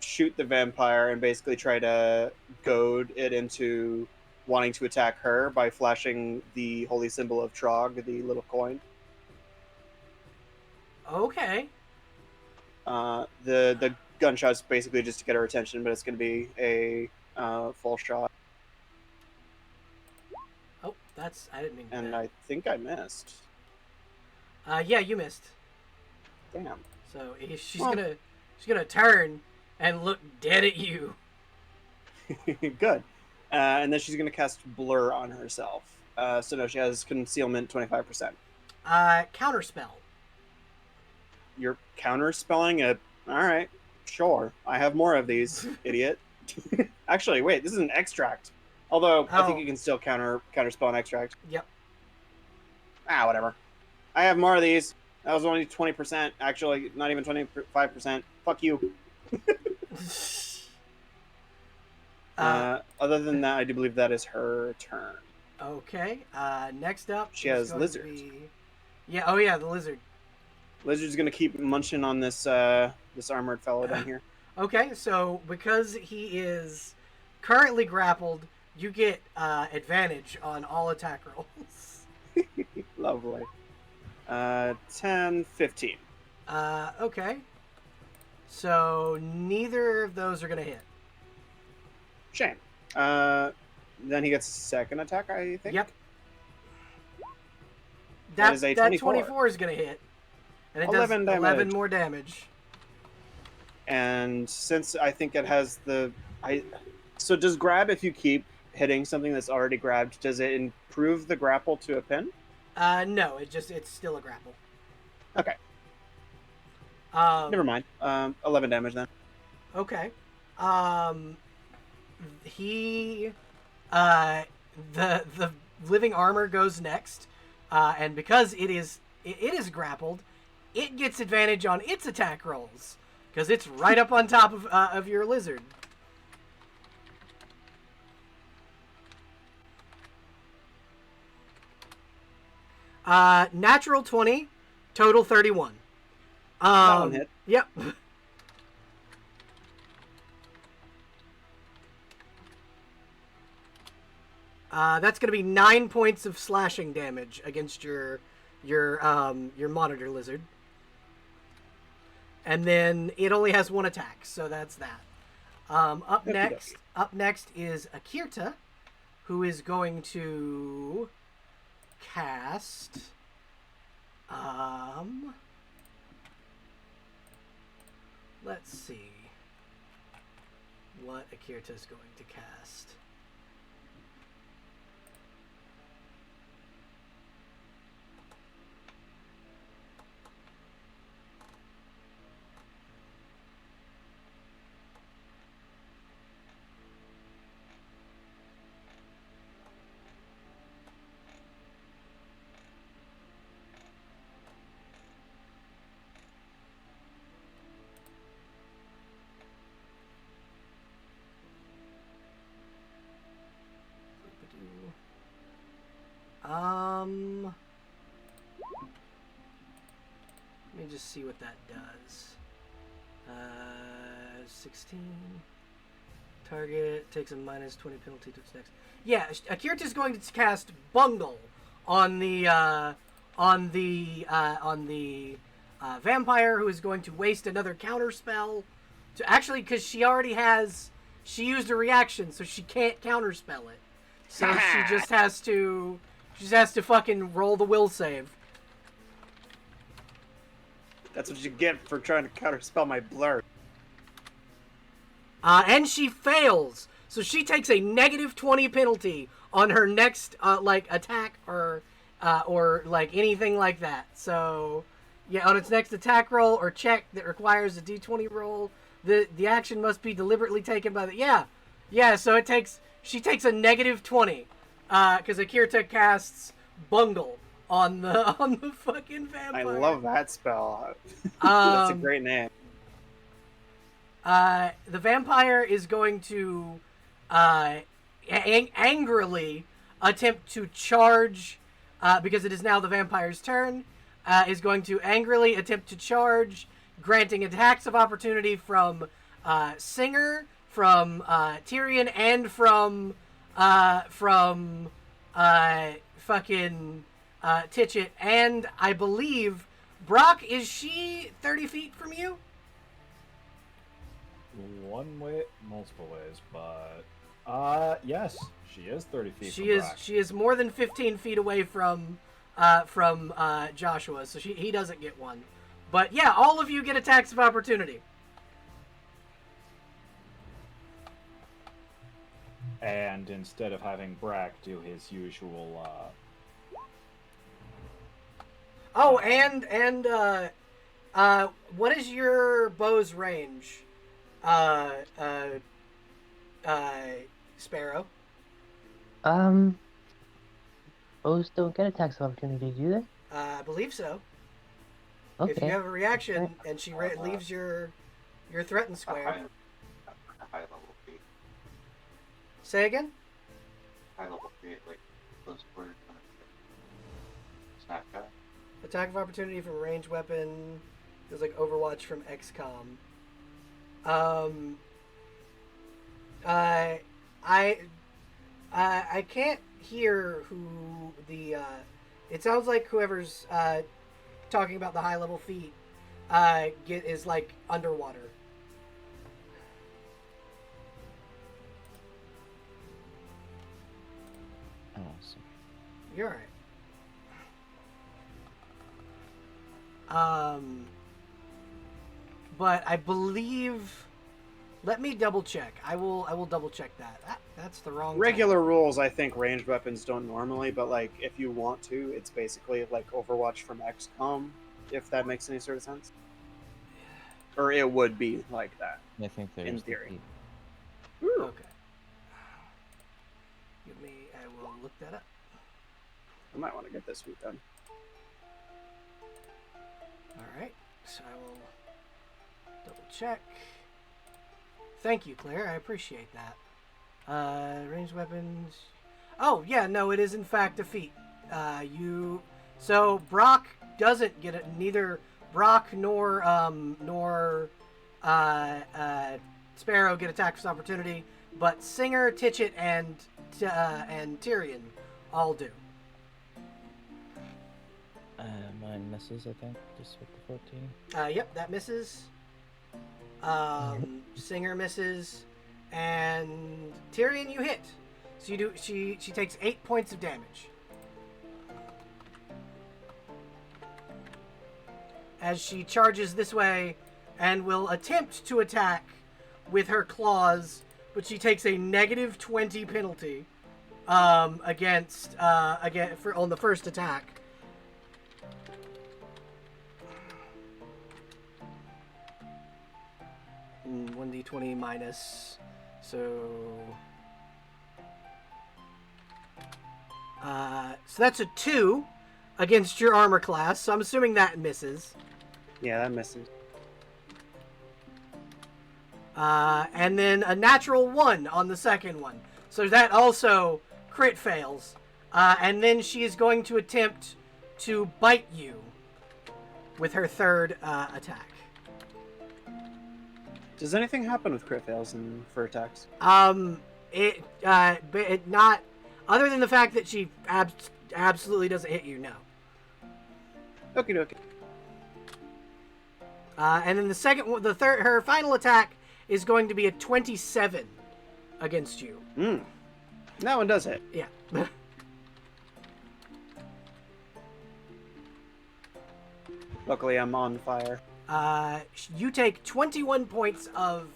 shoot the vampire and basically try to goad it into wanting to attack her by flashing the holy symbol of Trog, the little coin. Okay. The gunshot's basically just to get her attention, but it's going to be a full shot. Oh, I didn't mean to do And that. I think I missed. Yeah, you missed. Damn. So she's gonna turn and look dead at you. Good. And then she's going to cast Blur on herself. So no, she has concealment 25%. Counterspell. You're counterspelling it. All right, sure. I have more of these, idiot. Actually, wait, this is an extract. Although I think Oh. you can still counterspell an extract. Yep. Whatever. I have more of these. That was only 20%. Actually, not even 25%. Fuck you. Other than that, I do believe that is her turn. Okay. Next up, She is has going to lizards. be- Yeah. Oh yeah, the lizard. Lizard's gonna keep munching on this this armored fellow down here. Okay, so because he is currently grappled, you get advantage on all attack rolls. Lovely. 10, 15. Okay. So neither of those are gonna hit. Shame. Then he gets a second attack, I think. Yep. That is a 24. 24 is gonna hit, and it 11 does 11 damage. more damage. And since I think it has so does grab, if you keep hitting something that's already grabbed, does it improve the grapple to a pin? No, it's still a grapple. Okay. Never mind. 11 damage then. Okay. He the living armor goes next, and because it is grappled, it gets advantage on its attack rolls because it's right up on top of your lizard. Natural 20, total 31. That one hit. Yep. That's going to be 9 points of slashing damage against your monitor lizard. And then it only has one attack, so that's that. Up next is Akirta, who is going to cast let's see what Akirta is going to cast. Let me just see what that does. 16. Target takes a minus 20 penalty to its next. Yeah, Akirta's going to cast Bungle on the vampire, who is going to waste another counter spell to actually, because she used a reaction, so she can't counterspell it. So she just has to fucking roll the will save. That's what you get for trying to counterspell my blur. And she fails, so she takes a negative 20 penalty on her next attack or anything like that. So yeah, on its next attack roll or check that requires a d20 roll, the action must be deliberately taken by the So she takes a negative 20 because Akirta casts Bungle on the fucking I vampire. love that spell. That's a great name. The vampire is going to angrily attempt to charge, because it is now the vampire's turn, is going to angrily attempt to charge, granting attacks of opportunity from Singer, from Tyrion, and from fucking Titchett, and I believe Brock, is she 30 feet from you? One way, multiple ways, but yes, she is 30 feet. She is more than 15 feet away from Joshua, so he doesn't get one. But yeah, all of you get attacks of opportunity. And instead of having Brack do his usual Oh, and what is your bow's range? Sparrow. Bows don't get attacks of opportunity, do they? I believe so. Okay. If you have a reaction and she leaves your threatened square. High level feat. Say again? High level feat, like close quarters. Snapshot. Attack of opportunity from a ranged weapon. It's like Overwatch from XCOM. I can't hear who the. It sounds like whoever's talking about the high level feat is like underwater. Awesome. You're alright. But I believe. Let me double check. I will double check that. That's the wrong. Regular rules, I think ranged weapons don't normally, but like if you want to, it's basically like Overwatch from XCOM, if that makes any sort of sense. Or it would be like that. I think there's in theory. Okay. Give me. I will look that up. I might want to get this week done. All right. So I will double check. Thank you, Claire. I appreciate that. Ranged weapons. Oh, yeah, no, it is in fact a feat. So Brock doesn't get it. Neither Brock nor Sparrow get attacks of opportunity, but Singer, Titchett, and Tyrion all do. Mine misses, I think, just with the 14. Yep, that misses. Singer misses, and Tyrion, you hit. So you do. She takes 8 points of damage as she charges this way and will attempt to attack with her claws, but she takes a negative 20 penalty on the first attack. And 1d20 minus, so that's a 2 against your armor class, so I'm assuming that misses. Yeah, that misses. And then a natural 1 on the second one, so that also crit fails. And then she is going to attempt to bite you with her third attack. Does anything happen with crit fails for attacks? It not other than the fact that she absolutely doesn't hit you. No. Okie dokie. And then her final attack is going to be a 27 against you. That one does hit. Yeah. Luckily, I'm on fire. You take 21 points of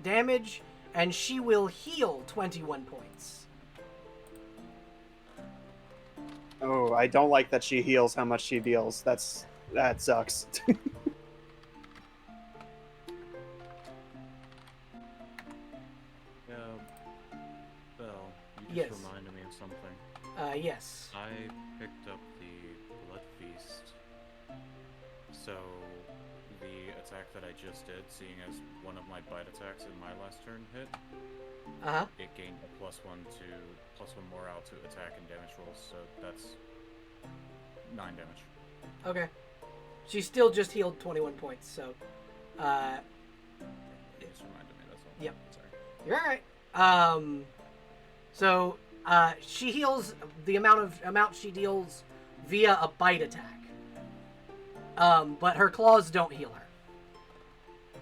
damage, and she will heal 21 points. Oh, I don't like that she heals how much she deals. That sucks. Belle, you just Yes. reminded me of something. Yes. I picked up the Blood Feast. So the attack that I just did, seeing as one of my bite attacks in my last turn hit, Uh-huh. it gained a +1 morale to attack and damage rolls, so that's 9 damage. Okay. She still just healed 21 points, so It just reminded me, that's all. Yep. Sorry. you're all right. So she heals the amount she deals via a bite attack. But her claws don't heal her.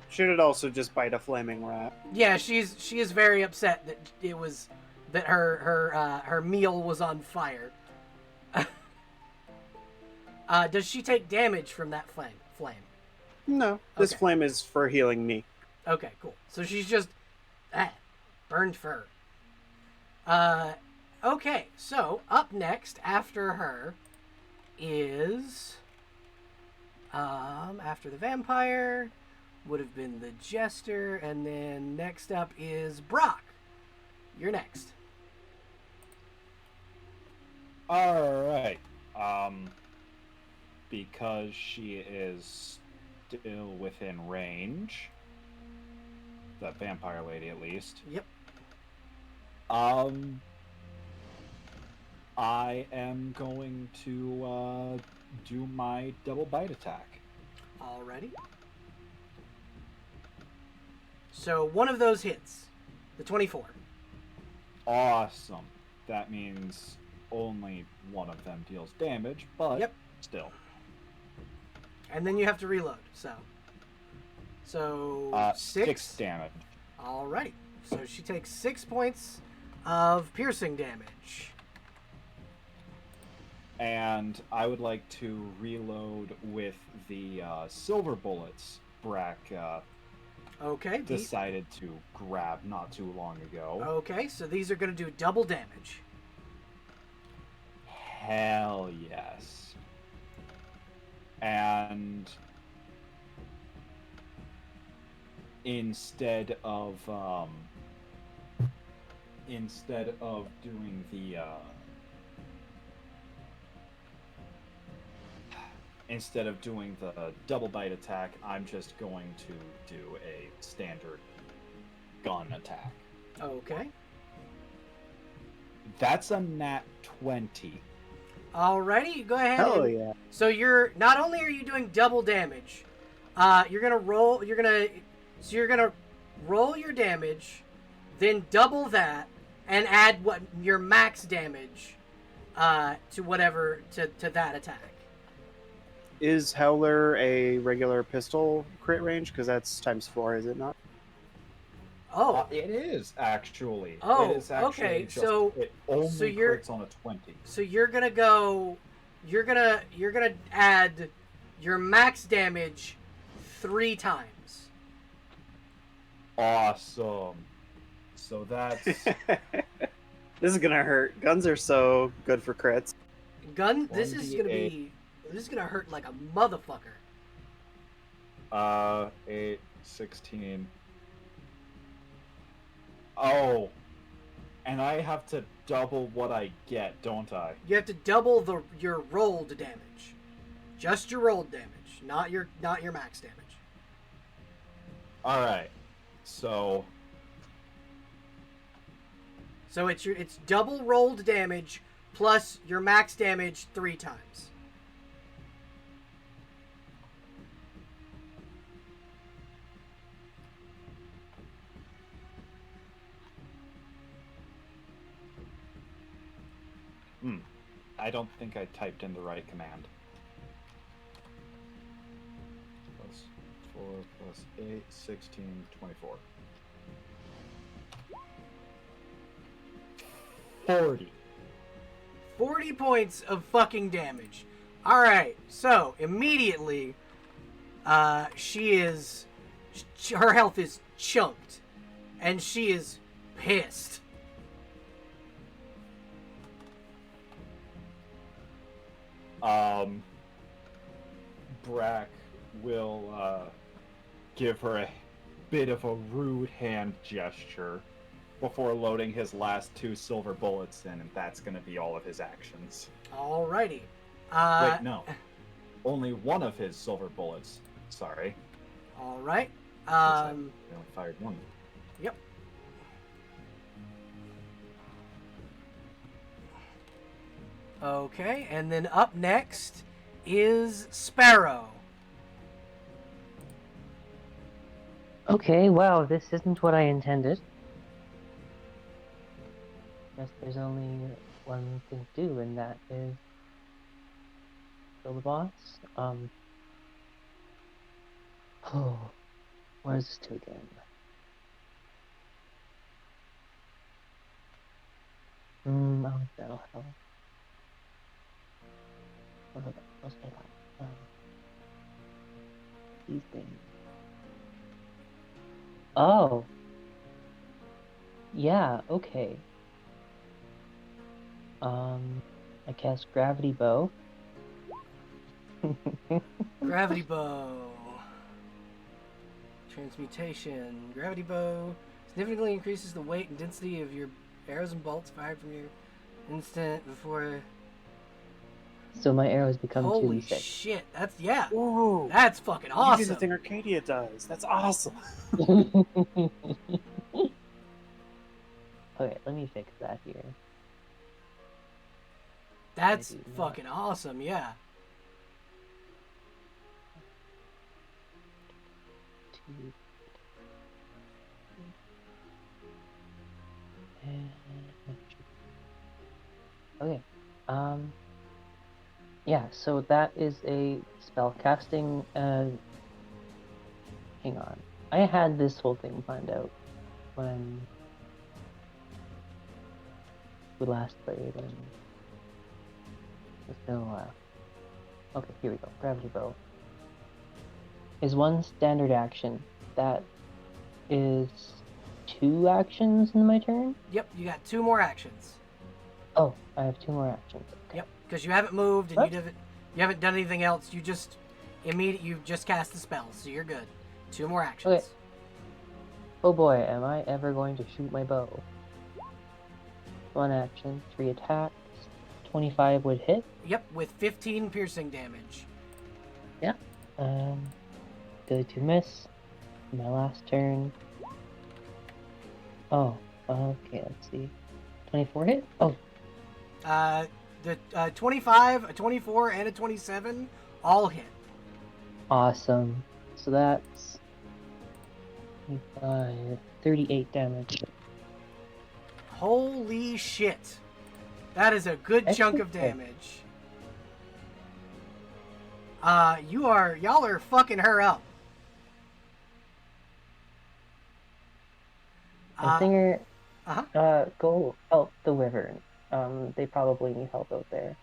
Should it also just bite a flaming rat? Yeah, she is very upset that her meal was on fire. Does she take damage from that flame? No, this Okay. flame is for healing me. Okay, cool. So she's just burned fur. Okay, so up next after her is after the vampire would have been the jester, and then next up is Brock. You're next. Alright. Because she is still within range, the vampire lady at least, Yep. I am going to do my double bite attack. Alrighty. So one of those hits. The 24. Awesome. That means only one of them deals damage, but Yep. still. And then you have to reload, so 6 damage. Alrighty. So she takes 6 points of piercing damage. And I would like to reload with the silver bullets Brack Okay. decided to grab not too long ago. Okay, so these are going to do double damage. Hell yes. And instead of doing the double bite attack, I'm just going to do a standard gun attack. Okay. That's a nat 20. Alrighty, go ahead. Hell and- yeah. So you're not only are you doing double damage, you're gonna roll your damage, then double that, and add what your max damage to that attack. Is Howler a regular pistol crit range? Because that's ×4, is it not? Oh, It is actually. Oh, it is actually okay, just- so- it only so you're- crits on a 20. so you're gonna add your max damage 3 times. Awesome. So that's This is gonna hurt. Guns are so good for crits. This is gonna hurt like a motherfucker. 8, 16. Oh, and I have to double what I get, don't I? You have to double your rolled damage. Just your rolled damage, not your max damage. All right. So it's double rolled damage plus your max damage 3 times. I don't think I typed in the right command. +4 + 8, 16, 24. 40. 40 points of fucking damage. Alright, so immediately, her health is chunked, and she is pissed. Brack will give her a bit of a rude hand gesture, before loading his last 2 silver bullets in, and that's going to be all of his actions. Alrighty. Wait, no. Only one of his silver bullets. Sorry. Alright. I only fired one. Yep. Okay, and then up next is Sparrow. Okay, wow, this isn't what I intended. Guess there's only one thing to do, and that is kill the boss. Oh, what does this do again? Oh, that'll help. What else do I like? These things. Oh. Yeah, okay. I cast Gravity Bow. Gravity Bow. Transmutation. Gravity Bow significantly increases the weight and density of your arrows and bolts fired from your instant before... So my arrows become Holy 2d6. shit, that's, yeah. Whoa! That's fucking You do awesome. the thing Arcadia does. That's awesome. Okay, let me fix that here. That's I do not. fucking awesome, yeah. Okay, yeah, so that is a spell casting, hang on. I had this whole thing planned out when we last played, and it's been a while. Okay, here we go. Gravity Bow is one standard action. That is 2 actions in my turn? Yep, you got 2 more actions. Oh, I have 2 more actions. Okay. Yep, because you haven't moved and What? you haven't done anything else. You just you just cast the spell, so you're good. 2 more actions. Okay. Oh boy, am I ever going to shoot my bow. 1 action, 3 attacks, 25 would hit. Yep, with 15 piercing damage. Yeah. Ability to miss. My last turn. Oh, okay, let's see. 24 hit? Oh, The 25, a 24, and a 27 all hit. awesome. So that's 25, 38 damage. Holy shit. That is a good chunk of Excellent. damage. Y'all are fucking her up. And Singer, uh-huh. go help the wyvern. They probably need help out there.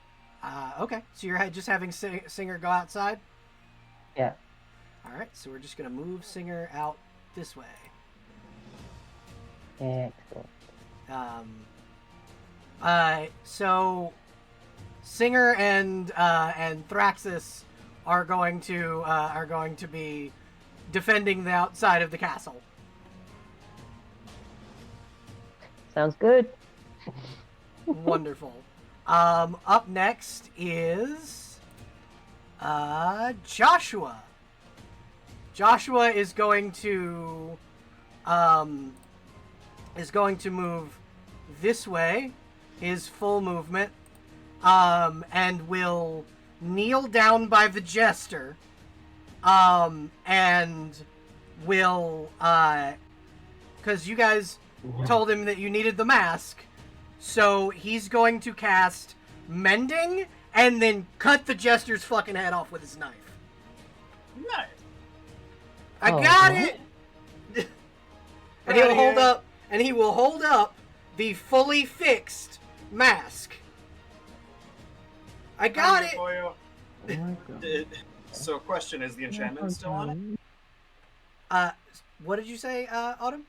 Okay, so you're just having Singer go outside? Yeah. Alright, so we're just going to move Singer out this way. Excellent. So Singer and Thraxis are going to be defending the outside of the castle. Sounds good. Wonderful. Up next is Joshua. Joshua is going to move this way, his full movement, and will kneel down by the jester, and will, because you guys told him that you needed the mask, so he's going to cast Mending and then cut the jester's fucking head off with his knife. Nice. I Oh, got what? it! And he will hold up the fully fixed mask. I got it! Oh my god. So, question: is the enchantment still on it? What did you say, Autumn?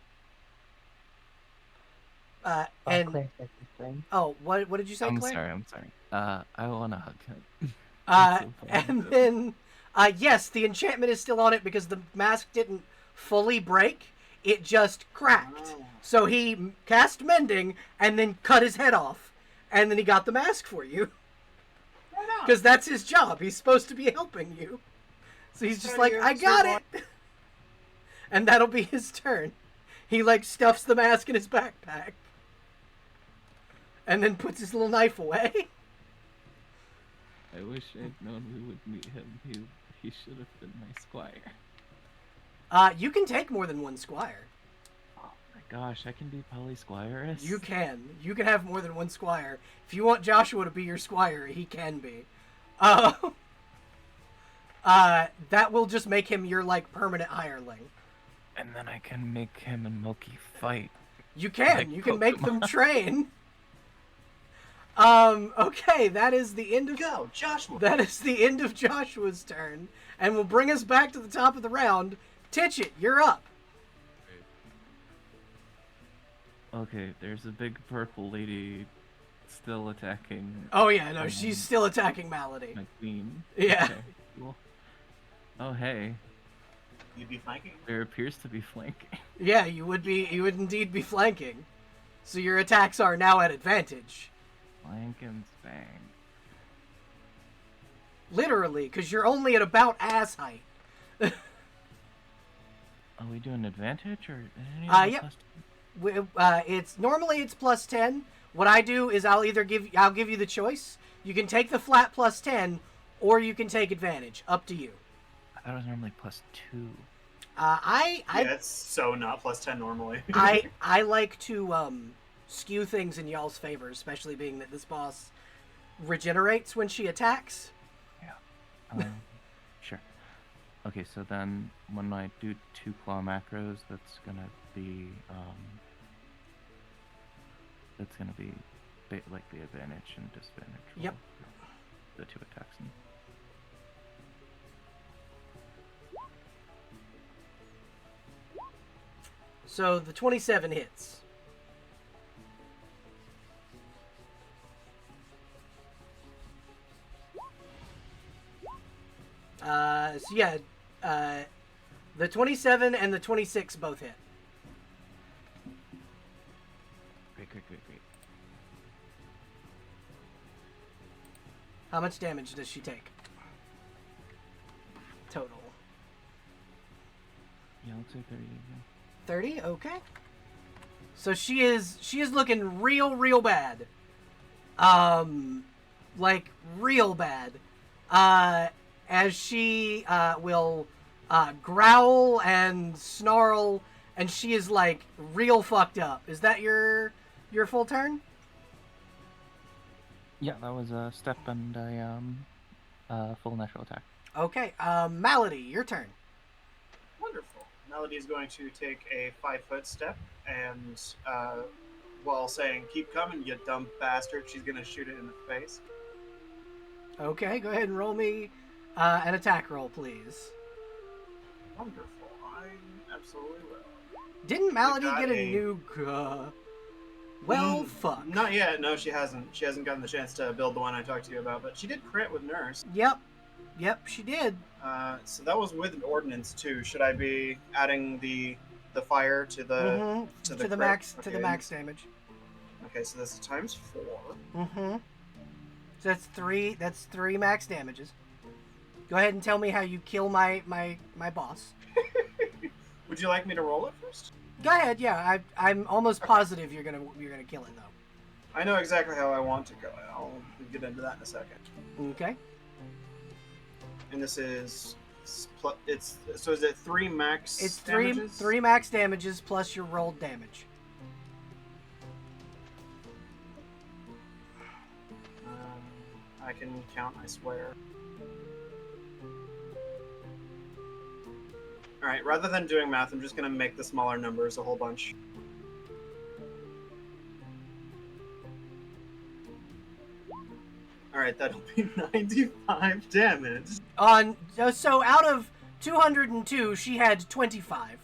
Claire said this thing. What did you say, Claire? I'm sorry. I want to hug him. And then, yes, the enchantment is still on it because the mask didn't fully break. It just cracked. So he cast mending and then cut his head off, and then he got the mask for you. Because that's his job. He's supposed to be helping you. So he's just like, I got it! And that'll be his turn. He, like, stuffs the mask in his backpack. And then puts his little knife away. I wish I'd known we would meet him. He should have been my squire. You can take more than one squire. Oh my gosh, I can be polysquirist? You can. You can have more than one squire. If you want Joshua to be your squire, he can be. That will just make him your, like, permanent hireling. And then I can make him and Moki fight. You can. Like You can make them Pokemon. train. Okay, that is the end of... Go, Joshua! That is the end of Joshua's turn. And will bring us back to the top of the round. Titchit, you're up. Okay, there's a big purple lady still attacking Oh, yeah, no, she's still attacking Malady. my queen. Yeah. Okay, cool. Oh, hey. You'd be flanking? There appears to be flanking. Yeah, you would indeed be flanking. So your attacks are now at advantage. Flank and bang. Literally, because you're only at about ass height. Are we doing advantage or? Yep. It's normally it's plus 10. What I do is I'll give you the choice. You can take the flat plus 10, or you can take advantage. Up to you. I thought it was normally plus 2. Yeah, it's so not plus 10 normally. I like to skew things in y'all's favor, especially being that this boss regenerates when she attacks. Yeah. Sure. Okay, so then when I do 2 claw macros, that's gonna be like the advantage and disadvantage. Yep. For the 2 attacks. So the 27 hits. So yeah, the 27 and the 26 both hit. Great. How much damage does she take? Total. Yeah, looks like 30. 30? Okay. So she is looking real bad. Like real bad. As she will growl and snarl, and she is like real fucked up. Is that your full turn? Yeah, that was a step and a full natural attack. Okay, Malady, your turn. Wonderful. Melody is going to take a 5-foot step, and while saying, "Keep coming, you dumb bastard," she's going to shoot it in the face. Okay, go ahead and roll me an attack roll, please. Wonderful. I absolutely will. Didn't Malady got get a a- new... well, fuck. Not yet. No, she hasn't. She hasn't gotten the chance to build the one I talked to you about, but she did crit with Nurse. Yep, she did. So that was with an ordnance too. Should I be adding the fire to the To the crit? max Okay. to the max damage. Okay, so this is times 4. So that's 3 max damages. Go ahead and tell me how you kill my boss. Would you like me to roll it first? Go ahead, yeah. I'm almost positive you're gonna kill it though. I know exactly how I want to go. I'll get into that in a second. Okay. And this is so is it 3 max? It's damages? three max damages plus your rolled damage. I can count, I swear. Alright, rather than doing math, I'm just going to make the smaller numbers a whole bunch. Alright, that'll be 95 damage. So out of 202, she had 25.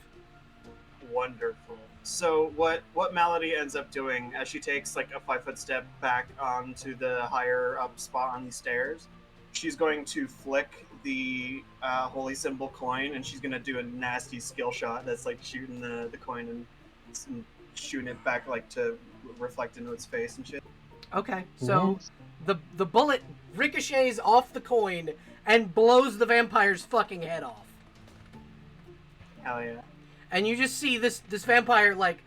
Wonderful. So what Malady ends up doing as she takes like a 5-foot step back onto the higher up spot on the stairs, she's going to flick the holy symbol coin, and she's going to do a nasty skill shot that's like shooting the coin and shooting it back like to reflect into its face and shit. Okay, so Yes. the bullet ricochets off the coin and blows the vampire's fucking head off. Hell yeah. And you just see this vampire, like,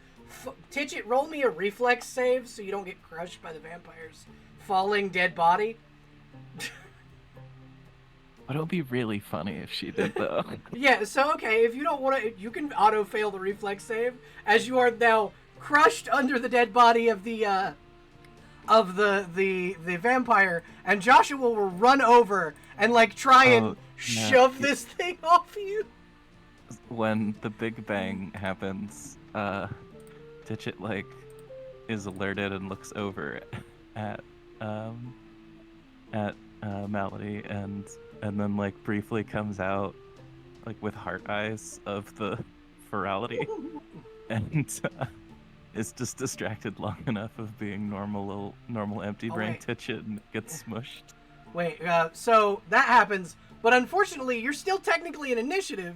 Titchit, roll me a reflex save so you don't get crushed by the vampire's falling dead body. But it would be really funny if she did, though. Yeah, so, okay, if you don't want to, you can auto-fail the reflex save, as you are now crushed under the dead body of the vampire, and Joshua will run over and, like, try and shove this thing off you. When the Big Bang happens, Ditchit, like, is alerted and looks over at Malady, and then, like, briefly comes out, like, with heart eyes of the virality, and is just distracted long enough of being normal empty brain Ditchit and gets smushed. Wait, so that happens, but unfortunately, you're still technically in initiative,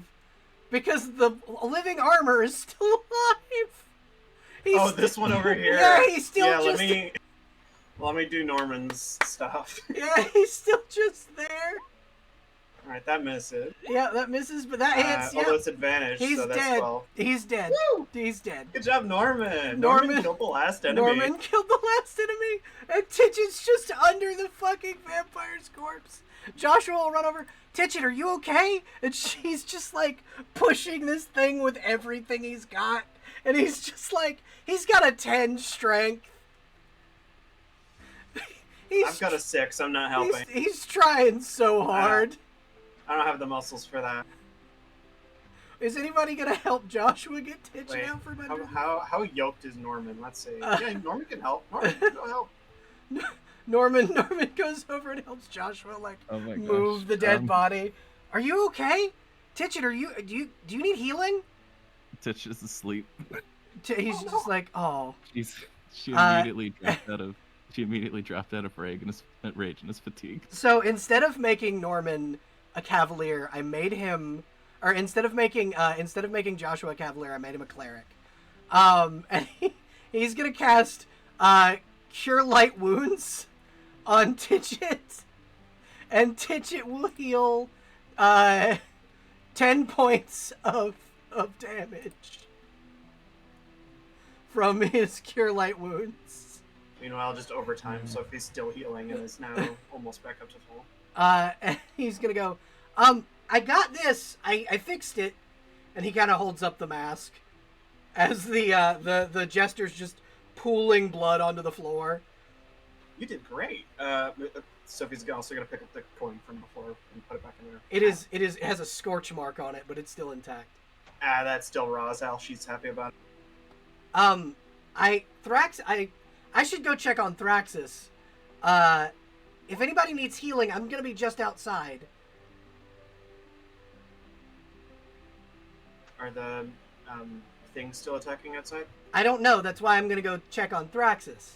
because the living armor is still alive. This one over here. Yeah, he's still yeah, just... Let me do Norman's stuff. Yeah, he's still just there. Alright, that misses. Yeah, that misses, but that hits. Although it's advantage, He's so that's dead. 12. He's dead. Woo! He's dead. Good job, Norman. Norman killed the last enemy. Norman killed the last enemy, and Titchit's just under the fucking vampire's corpse. Joshua will run over. Titchit, are you okay? And she's just, like, pushing this thing with everything he's got. And he's just, like, he's got a 10 strength. I've got a 6. I'm not helping. He's trying so hard. I don't have the muscles for that. Is anybody gonna help Joshua get Titchit out from under? How yoked is Norman? Let's see. Yeah, Norman can help. Norman, go help. Norman goes over and helps Joshua, like, move the dead body. Are you okay? Titchit, do you need healing? Titchit is asleep. He's just like, oh. She immediately dropped out of rage and is fatigued. So instead of making Norman a cavalier, I made him, or instead of making Joshua a cavalier, I made him a cleric. And he's gonna cast Cure Light Wounds on Titchit, and Titchit will heal 10 points of damage from his Cure Light Wounds. Meanwhile, just overtime, so if he's still healing and is now almost back up to full. And he's gonna go, I got this, I fixed it, and he kind of holds up the mask as the jester's just pooling blood onto the floor. You did great. Sophie's also gonna pick up the coin from before and put it back in there. It has a scorch mark on it, but it's still intact. That's still Rozal. She's happy about it. I should go check on Thraxis. If anybody needs healing, I'm gonna be just outside. Are the things still attacking outside? I don't know. That's why I'm gonna go check on Thraxis.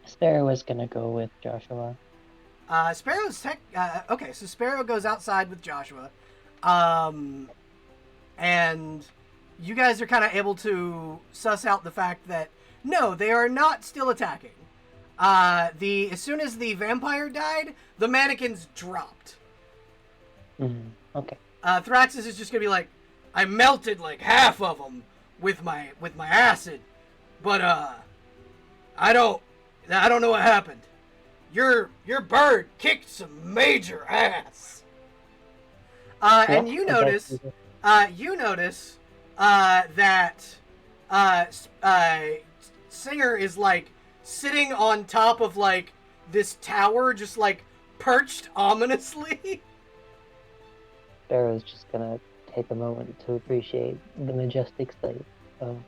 Sparrow was gonna go with Joshua. Sparrow's okay, so Sparrow goes outside with Joshua. And you guys are kind of able to suss out the fact that no, they are not still attacking. As soon as the vampire died, the mannequins dropped. Okay. Thraxis is just gonna be like, I melted like half of them with my acid, but I don't know what happened. Your bird kicked some major ass. And you notice that Singer is like sitting on top of like this tower, just like perched ominously. Sparrow's just gonna take a moment to appreciate the majestic sight of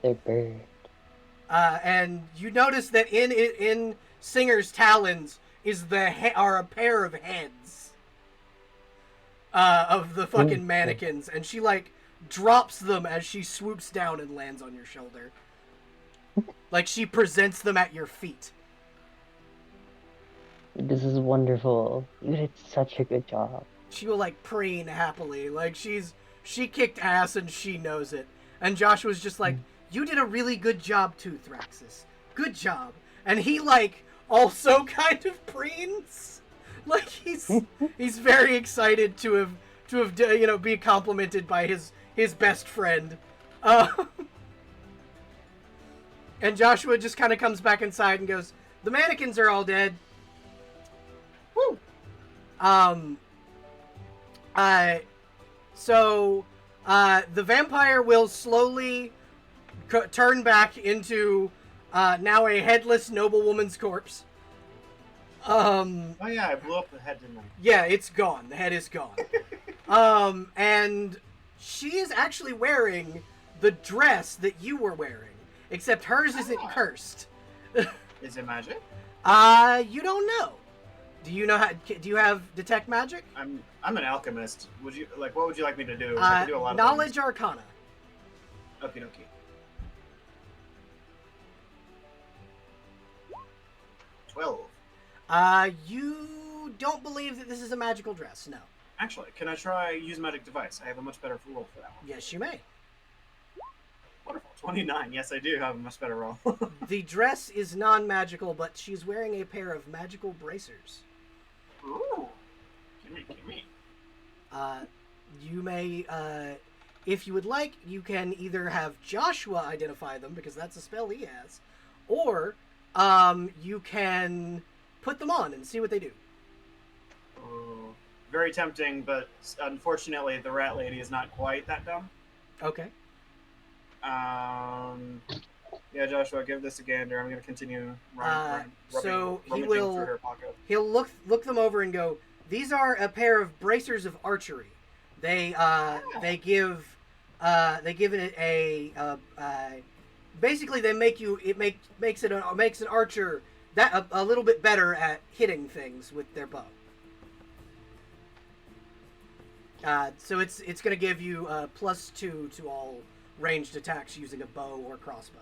their bird. And you notice that in Singer's talons are a pair of heads of the fucking mannequins, and she like drops them as she swoops down and lands on your shoulder. Like she presents them at your feet. This is wonderful. You did such a good job. She will like preen happily, like she kicked ass and she knows it. And Joshua's just like, You did a really good job too, Thraxis. Good job. And he, like, also kind of preens. Like, he's very excited to have be complimented by his best friend. And Joshua just kind of comes back inside and goes, "The mannequins are all dead." Woo! So, the vampire will slowly turn back into now a headless noblewoman's corpse. Oh yeah, I blew up the head, didn't I? Yeah, it's gone. The head is gone. And she is actually wearing the dress that you were wearing, except hers isn't cursed. Is it magic? You don't know. Do you know how? Do you have detect magic? I'm an alchemist. Would you like? What would you like me to do? I can do a lot of knowledge things. arcana. Okie dokie. 12. You don't believe that this is a magical dress, no. Actually, can I try use magic device? I have a much better roll for that one. Yes, you may. Wonderful. 29. Yes, I do have a much better roll. The dress is non-magical, but she's wearing a pair of magical bracers. Ooh. Gimme. You may, if you would like, you can either have Joshua identify them, because that's a spell he has, or you can put them on and see what they do. Ooh. Very tempting, but unfortunately the rat lady is not quite that dumb. Okay. Yeah, Joshua, give this a gander. I'm going to continue rummaging so he through will. her pocket. He'll look them over and go, "These are a pair of bracers of archery. They give it a basically they make you makes an archer that a little bit better at hitting things with their bow. So it's going to give you +2 to all ranged attacks using a bow or crossbow."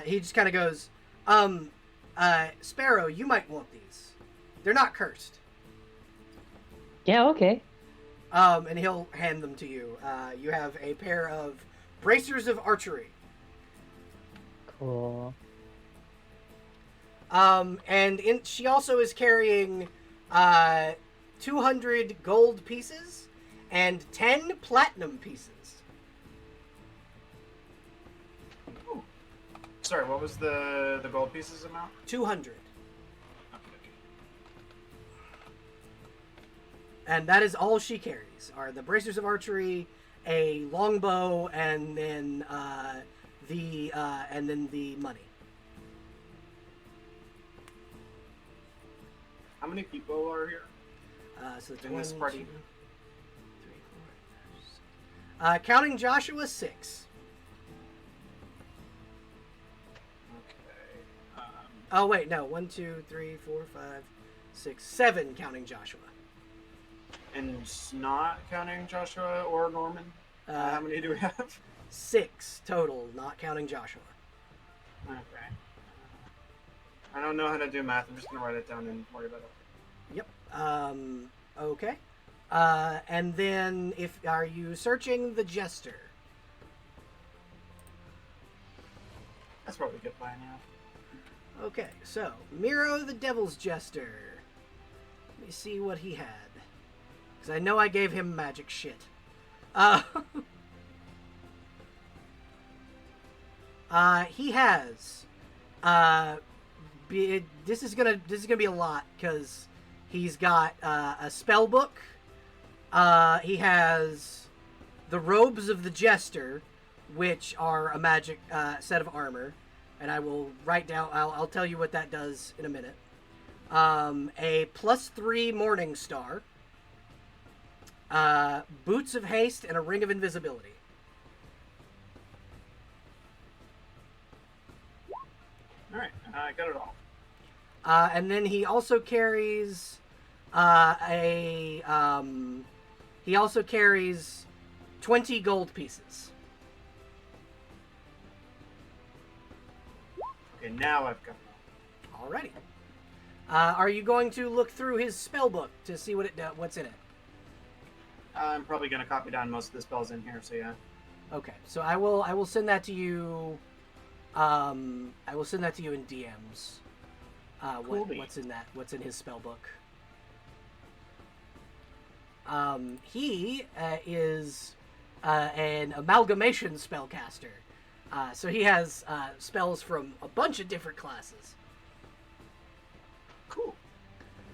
He just kind of goes, "Sparrow, you might want these. They're not cursed." Yeah, okay. And he'll hand them to you. You have a pair of bracers of archery. Cool. And she also is carrying 200 gold pieces and 10 platinum pieces. Ooh. Sorry, what was the gold pieces amount? 200. Okay. And that is all she carries, are the bracers of archery, a longbow, and then the money. How many people are here? So it's In this 1, party? 2, 3, 4, 5, 6. Counting Joshua, 6. Okay. Oh wait, no, 1, 2, 3, 4, 5, 6, 7. Counting Joshua. And not counting Joshua or Norman? How many do we have? 6 total, not counting Joshua. Okay. I don't know how to do math. I'm just going to write it down and worry about it. Yep. Okay. And then, are you searching the Jester? That's probably good by now. Okay, so Miro the Devil's Jester. Let me see what he had, because I know I gave him magic shit. He has. This is gonna be a lot, because he's got a spell book. He has the robes of the Jester, which are a magic set of armor, and I will write down. I'll tell you what that does in a minute. A +3 Morning Star, boots of haste, and a ring of invisibility. All right, I got it all. And then he also carries he also carries 20 gold pieces. Okay, now I've got it all. Alrighty. Are you going to look through his spell book to see what's in it? I'm probably going to copy down most of the spells in here, so yeah. Okay, so I will send that to you. I will send that to you in DMs. Cool. What's in that? What's in his spell book? He is an amalgamation spellcaster. So he has spells from a bunch of different classes. Cool.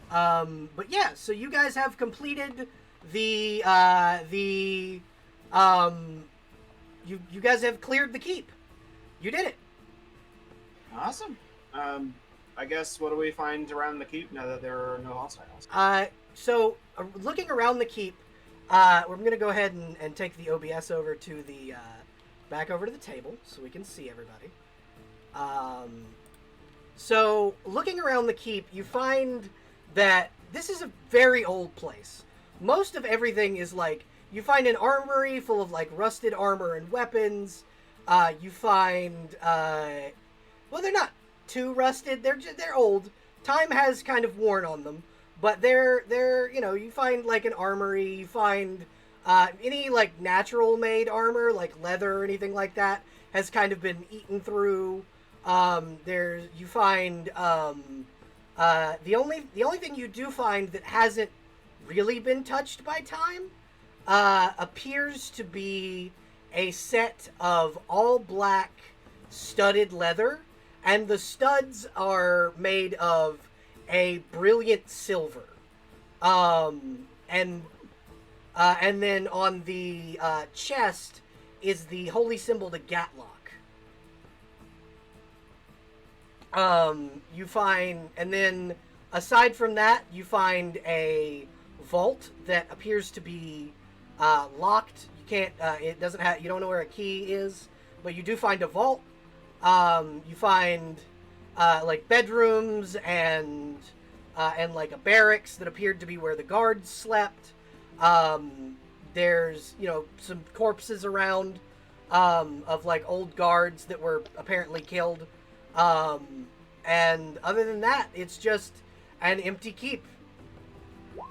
But yeah, so you guys have completed you guys have cleared the keep. You did it. Awesome. I guess what do we find around the keep now that there are no hostiles? So looking around the keep, we're going to go ahead and take the OBS over to the back over to the table so we can see everybody. So looking around the keep, you find that this is a very old place. Most of everything is like, you find an armory full of like rusted armor and weapons. You find, well, they're not too rusted. They're old. Time has kind of worn on them, but they're you find like an armory. You find any like natural made armor, like leather or anything like that, has kind of been eaten through. You find the only thing you do find that hasn't really been touched by time appears to be a set of all black studded leather, and the studs are made of a brilliant silver. And then on the chest is the holy symbol, the Gatlock. You find, and then aside from that, you find a vault that appears to be locked. You can't. It doesn't have. You don't know where a key is, but you do find a vault. You find like bedrooms and like a barracks that appeared to be where the guards slept. There's some corpses around of like old guards that were apparently killed. And other than that, it's just an empty keep. All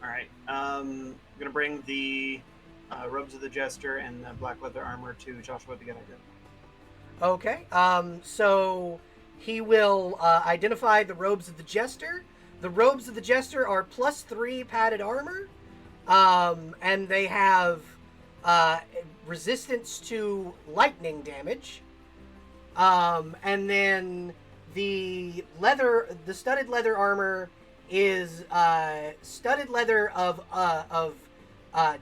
right. I'm gonna bring the robes of the jester and the black leather armor to Joshua to get identified. Okay. So he will identify the robes of the jester. The robes of the jester are +3 padded armor, and they have resistance to lightning damage. And then the studded leather armor is studded leather of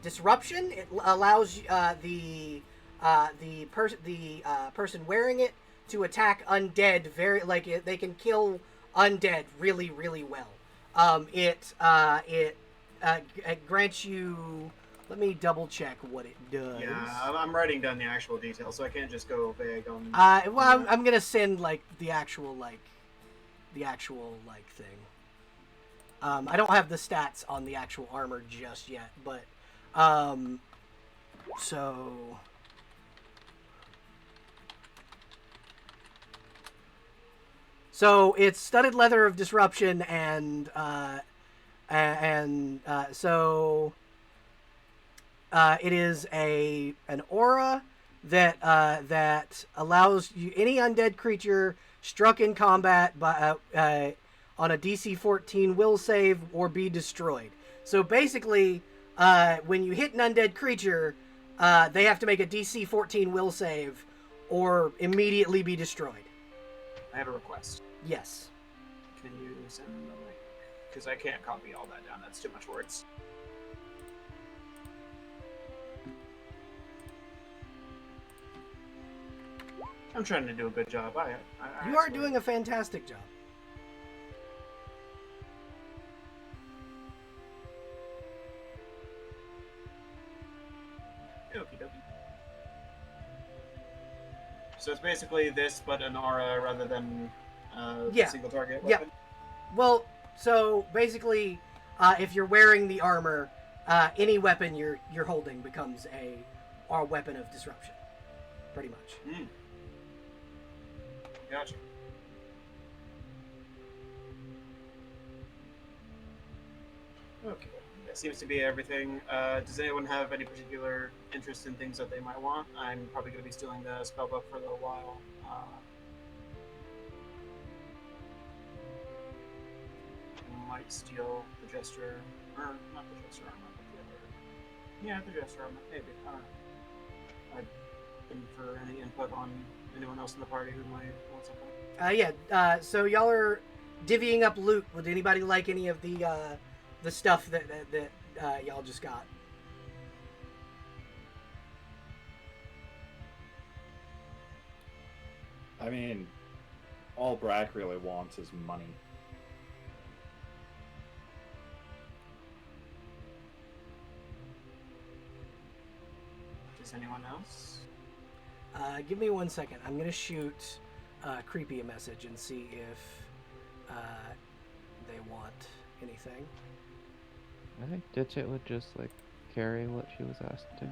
disruption. It allows the person wearing it to attack undead they can kill undead really, really well. It grants you. Let me double check what it does. Yeah, I'm writing down the actual details, so I can't just go vague on. Well, I'm gonna send like the actual thing. I don't have the stats on the actual armor just yet, but So it's studded leather of disruption, and it is an aura that allows you, any undead creature struck in combat by on a DC 14 will save or be destroyed. So basically, when you hit an undead creature, they have to make a DC 14 will save or immediately be destroyed. I have a request. Yes. Can you send the link? Because I can't copy all that down. That's too much words. I'm trying to do a good job. You are doing a fantastic job. Okie dokie. So it's basically this, but an aura rather than a single target weapon? Yeah. Well, so basically, if you're wearing the armor, any weapon you're holding becomes a weapon of disruption. Pretty much. Gotcha. Okay. that seems to be everything. Does anyone have any particular interest in things that they might want? I'm probably going to be stealing the spellbook for a little while. Might steal the Jester, or not the Jester armor, but the other. Yeah, the Jester armor, maybe. I don't know. I'd looking for any input on anyone else in the party who might want something. So y'all are divvying up loot. Would anybody like any of the stuff that y'all just got? I mean, all Brack really wants is money. Does anyone else? Give me 1 second. I'm gonna shoot Creepy a message and see if they want anything. I think Ditch It would just like carry what she was asked to.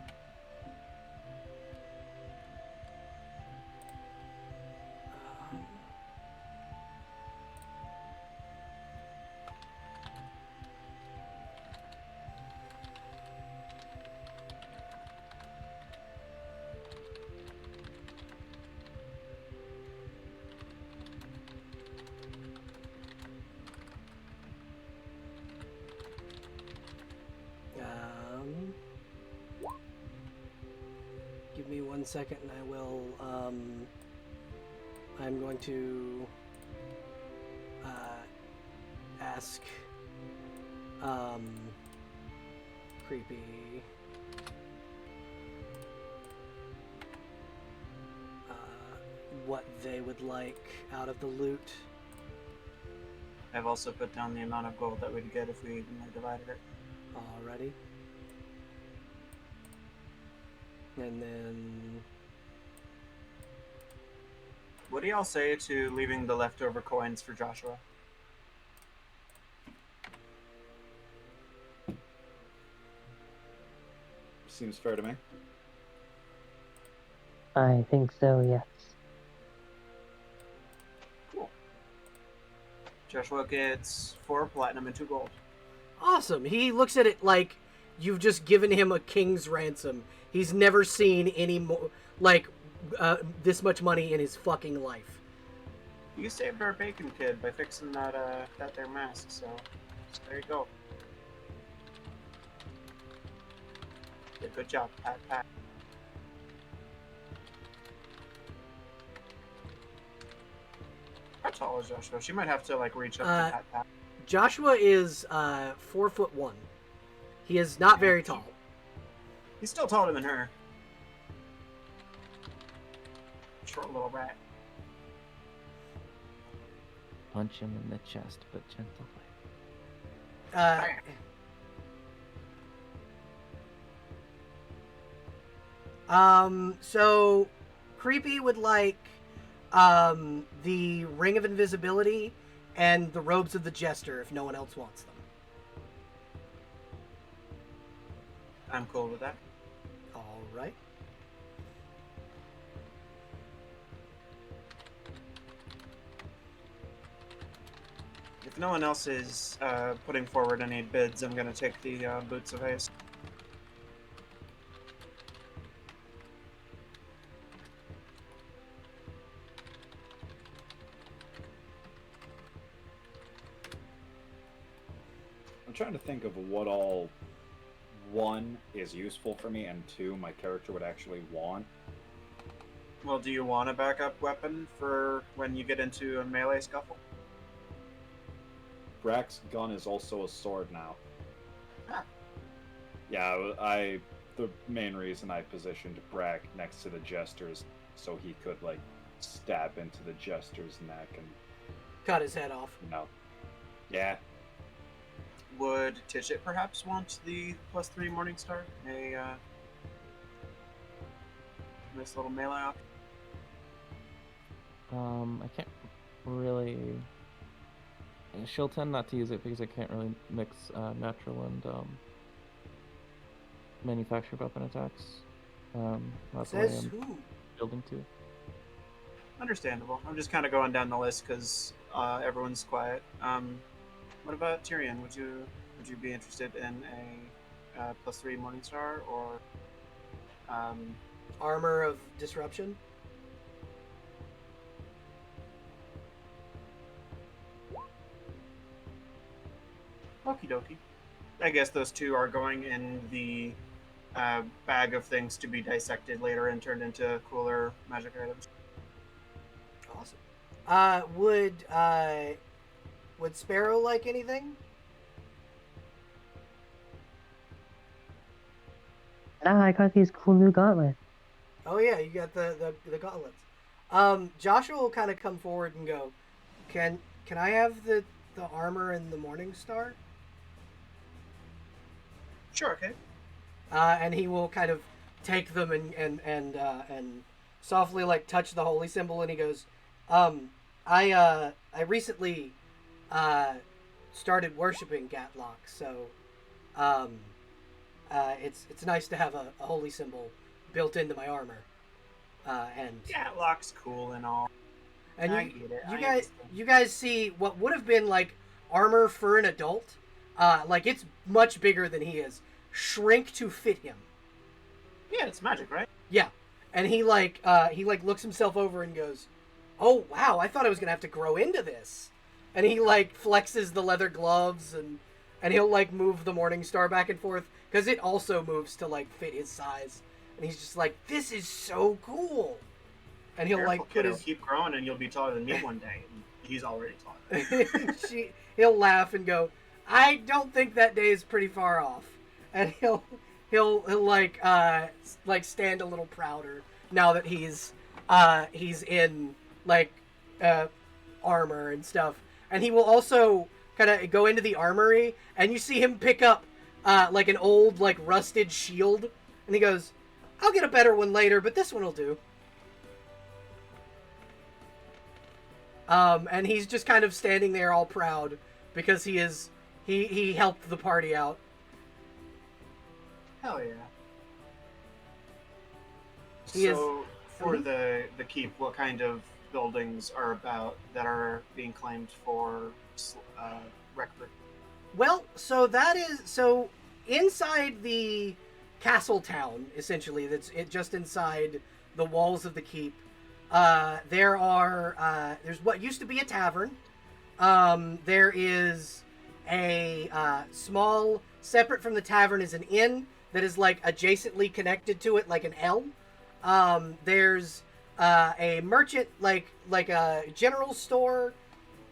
Give me 1 second and I will, I'm going to ask Creepy what they would like out of the loot. I've also put down the amount of gold that we'd get if we divided it. Alrighty. And then... What do y'all say to leaving the leftover coins for Joshua? Seems fair to me. I think so, yes. Cool. Joshua gets 4 platinum and 2 gold. Awesome. He looks at it like you've just given him a king's ransom. He's never seen any more, like, this much money in his fucking life. You saved our bacon kid by fixing that their mask, so there you go. Yeah, good job, Pat. How tall is Joshua? She might have to like reach up to Pat. Joshua is 4'1". He is not very tall. He's still taller than her. Short little rat. Punch him in the chest, but gently. So Creepy would like the Ring of Invisibility and the Robes of the Jester if no one else wants them. I'm cool with that. All right. If no one else is putting forward any bids, I'm going to take the Boots of Haste. I'm trying to think of what all, 1, is useful for me, and 2, my character would actually want. Well, do you want a backup weapon for when you get into a melee scuffle? Brack's gun is also a sword now. Huh. Yeah, the main reason I positioned Brack next to the Jester's so he could, like, stab into the Jester's neck and... Cut his head off. No. Yeah. Would Tishet perhaps want the +3 Morningstar? A nice little melee option? I can't really... She'll tend not to use it because I can't really mix natural and manufactured weapon attacks. That's the way Says I'm who? building to. Understandable. I'm just kind of going down the list because everyone's quiet. What about Tyrion? Would you would you be interested in a +3 Morningstar or Armor of disruption. okie dokie? I guess those two are going in the bag of things to be dissected later and turned into cooler magic items. Awesome. Would Sparrow like anything? Nah, I got these cool new gauntlets. Oh yeah, you got the gauntlets. Joshua will kind of come forward and go, Can I have the armor and the Morningstar? Sure, okay. And he will kind of take them and softly like touch the holy symbol, and he goes, I recently started worshiping Gatlock, so it's nice to have a holy symbol built into my armor. And Gatlock's cool and all. And I get it. you guys see what would have been like armor for an adult, like it's much bigger than he is, shrink to fit him. Yeah, it's magic, right? Yeah, and he looks himself over and goes, "Oh wow, I thought I was gonna have to grow into this." And he like flexes the leather gloves and he'll like move the Morningstar back and forth because it also moves to like fit his size. And he's just like, "This is so cool." And he'll Careful, like put kiddo. his Keep growing and you'll be taller than me one day. And he's already taller. he'll laugh and go, "I don't think that day is pretty far off." And he'll like stand a little prouder now that he's in like armor and stuff. And he will also kind of go into the armory, and you see him pick up like an old like rusted shield, and he goes, "I'll get a better one later, but this one will do." And he's just kind of standing there all proud because he helped the party out. Hell yeah. He so for the keep, what kind of buildings are about that are being claimed for Reckford? Well, so inside the castle town, essentially, just inside the walls of the keep. There's what used to be a tavern. There is a small, separate from the tavern is an inn that is like adjacently connected to it, like an L. There's a merchant, like a general store,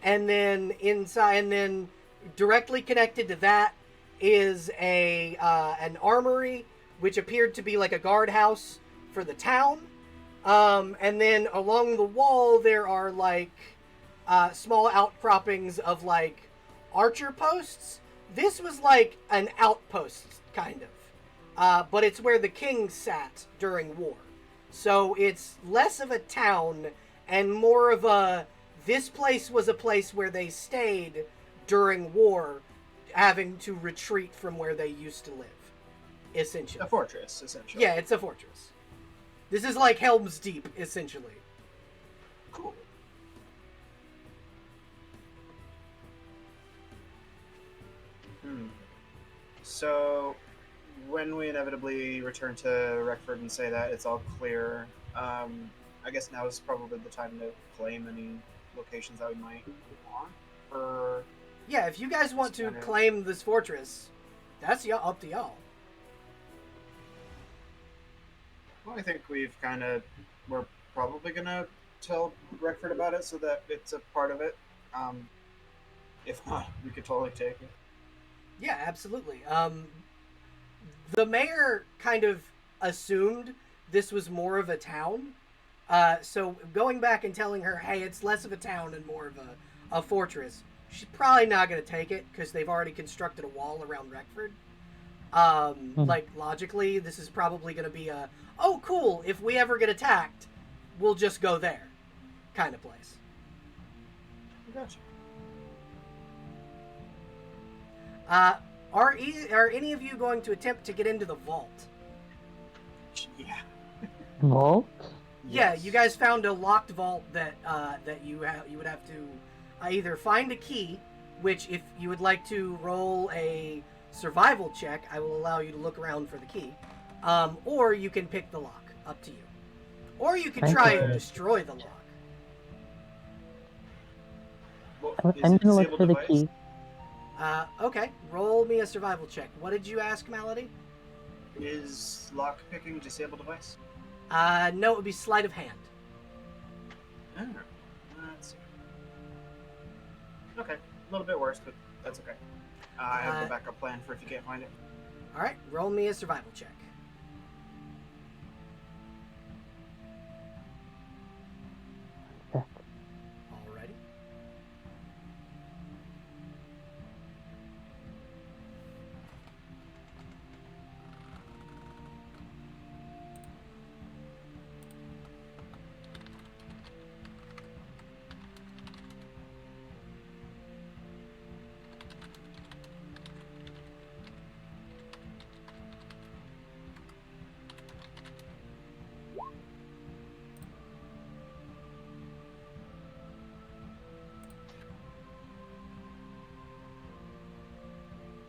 and then inside, and then directly connected to that is an armory, which appeared to be like a guardhouse for the town. And then along the wall there are like small outcroppings of like archer posts. This was like an outpost kind of, but it's where the king sat during war. So it's less of a town and more of this place was a place where they stayed during war, having to retreat from where they used to live, essentially. A fortress, essentially. Yeah, it's a fortress. This is like Helm's Deep, essentially. Cool. So, when we inevitably return to Reckford and say that it's all clear, I guess now is probably the time to claim any locations that we might want for... Yeah, if you guys want to claim this fortress, that's up to y'all. Well, I think we're probably gonna tell Reckford about it so that it's a part of it. If not, we could totally take it. Yeah, absolutely. The mayor kind of assumed this was more of a town. So going back and telling her, hey, it's less of a town and more of a fortress, she's probably not going to take it because they've already constructed a wall around Reckford. Like, logically, this is probably going to be oh, cool, if we ever get attacked, we'll just go there kind of place. Gotcha. Are any of you going to attempt to get into the vault? Yeah. Vault? Yeah, you guys found a locked vault that you would have to either find a key, which if you would like to roll a survival check, I will allow you to look around for the key. Or you can pick the lock. Up to you. Or you can try and destroy the lock. Well, I'm is it gonna look disabled for the device? key. Okay. Roll me a survival check. What did you ask, Malady? Is lock picking disabled device? No, it would be sleight of hand. Oh, let's see. Okay, a little bit worse, but that's okay. I have the backup plan for if you can't find it. All right. Roll me a survival check. Alrighty.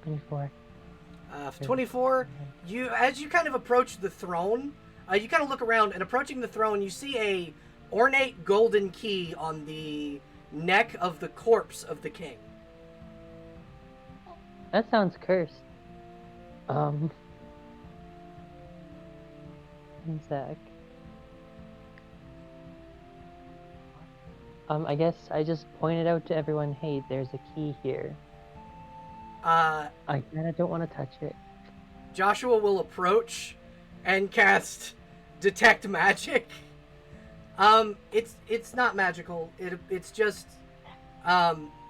Twenty-four. 24. As you kind of approach the throne, you kind of look around, and approaching the throne, you see a ornate golden key on the neck of the corpse of the king. That sounds cursed. One sec. I guess I just pointed out to everyone, hey, there's a key here. I kinda don't want to touch it. Joshua will approach and cast Detect Magic. It's not magical. It's just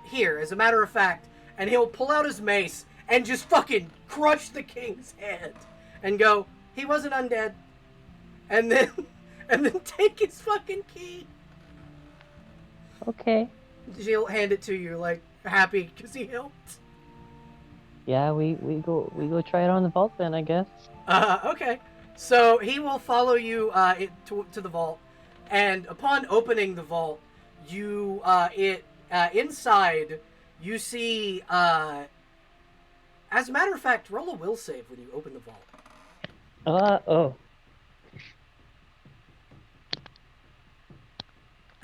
here, as a matter of fact, and he'll pull out his mace and just fucking crush the king's head and go, he wasn't undead. And then take his fucking key. Okay. She'll hand it to you, like, happy because he helped. Yeah, we go try it on the vault then, I guess. Okay. So he will follow you to the vault, and upon opening the vault, you inside you see. As a matter of fact, roll a will save when you open the vault. Oh.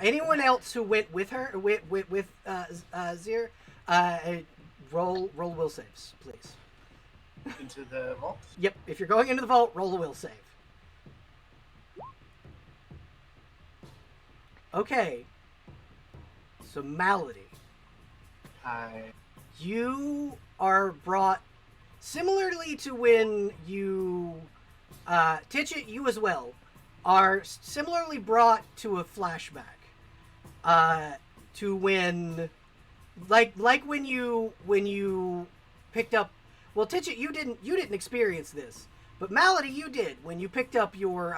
Anyone else who went with her with Zir, roll will saves, please. Into the vault? Yep. If you're going into the vault, roll a will save. Okay. So Malady, you are brought similarly to when you, Titchit, you as well, are similarly brought to a flashback. To when, like when you picked up. Well, Titchit, you didn't experience this, but Malady, you did when you picked up your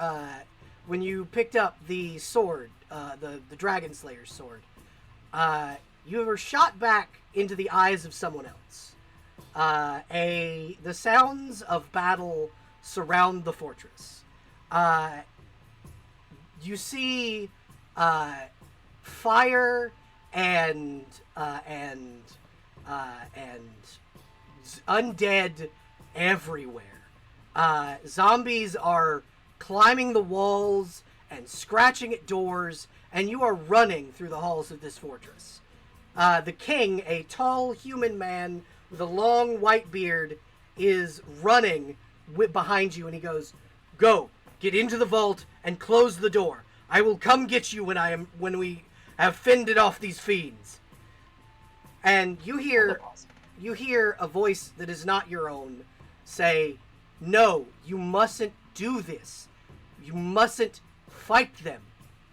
the sword, the Dragon Slayer's sword. You were shot back into the eyes of someone else. The sounds of battle surround the fortress. You see fire and undead everywhere. Zombies are climbing the walls and scratching at doors, and you are running through the halls of this fortress. The king, a tall human man with a long white beard, is running behind you, and he goes, "Go, get into the vault and close the door. I will come get you when we have fended off these fiends." And you hear a voice that is not your own say, "No, you mustn't do this. You mustn't fight them.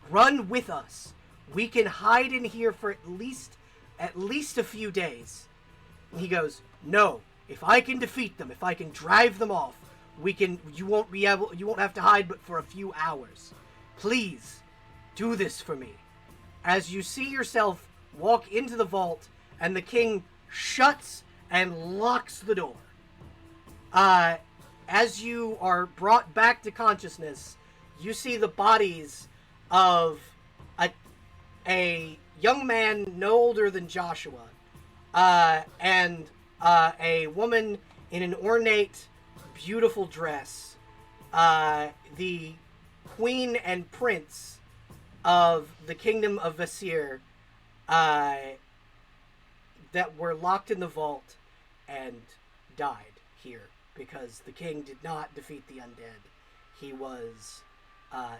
Run with us. We can hide in here for at least a few days." And he goes, "No, if I can defeat them, if I can drive them off, you won't have to hide but for a few hours. Please do this for me." As you see yourself walk into the vault, and the king shuts and locks the door. As you are brought back to consciousness, you see the bodies of a young man no older than Joshua, and a woman in an ornate, beautiful dress, the queen and prince of the kingdom of Vasir, that were locked in the vault and died here because the king did not defeat the undead. He was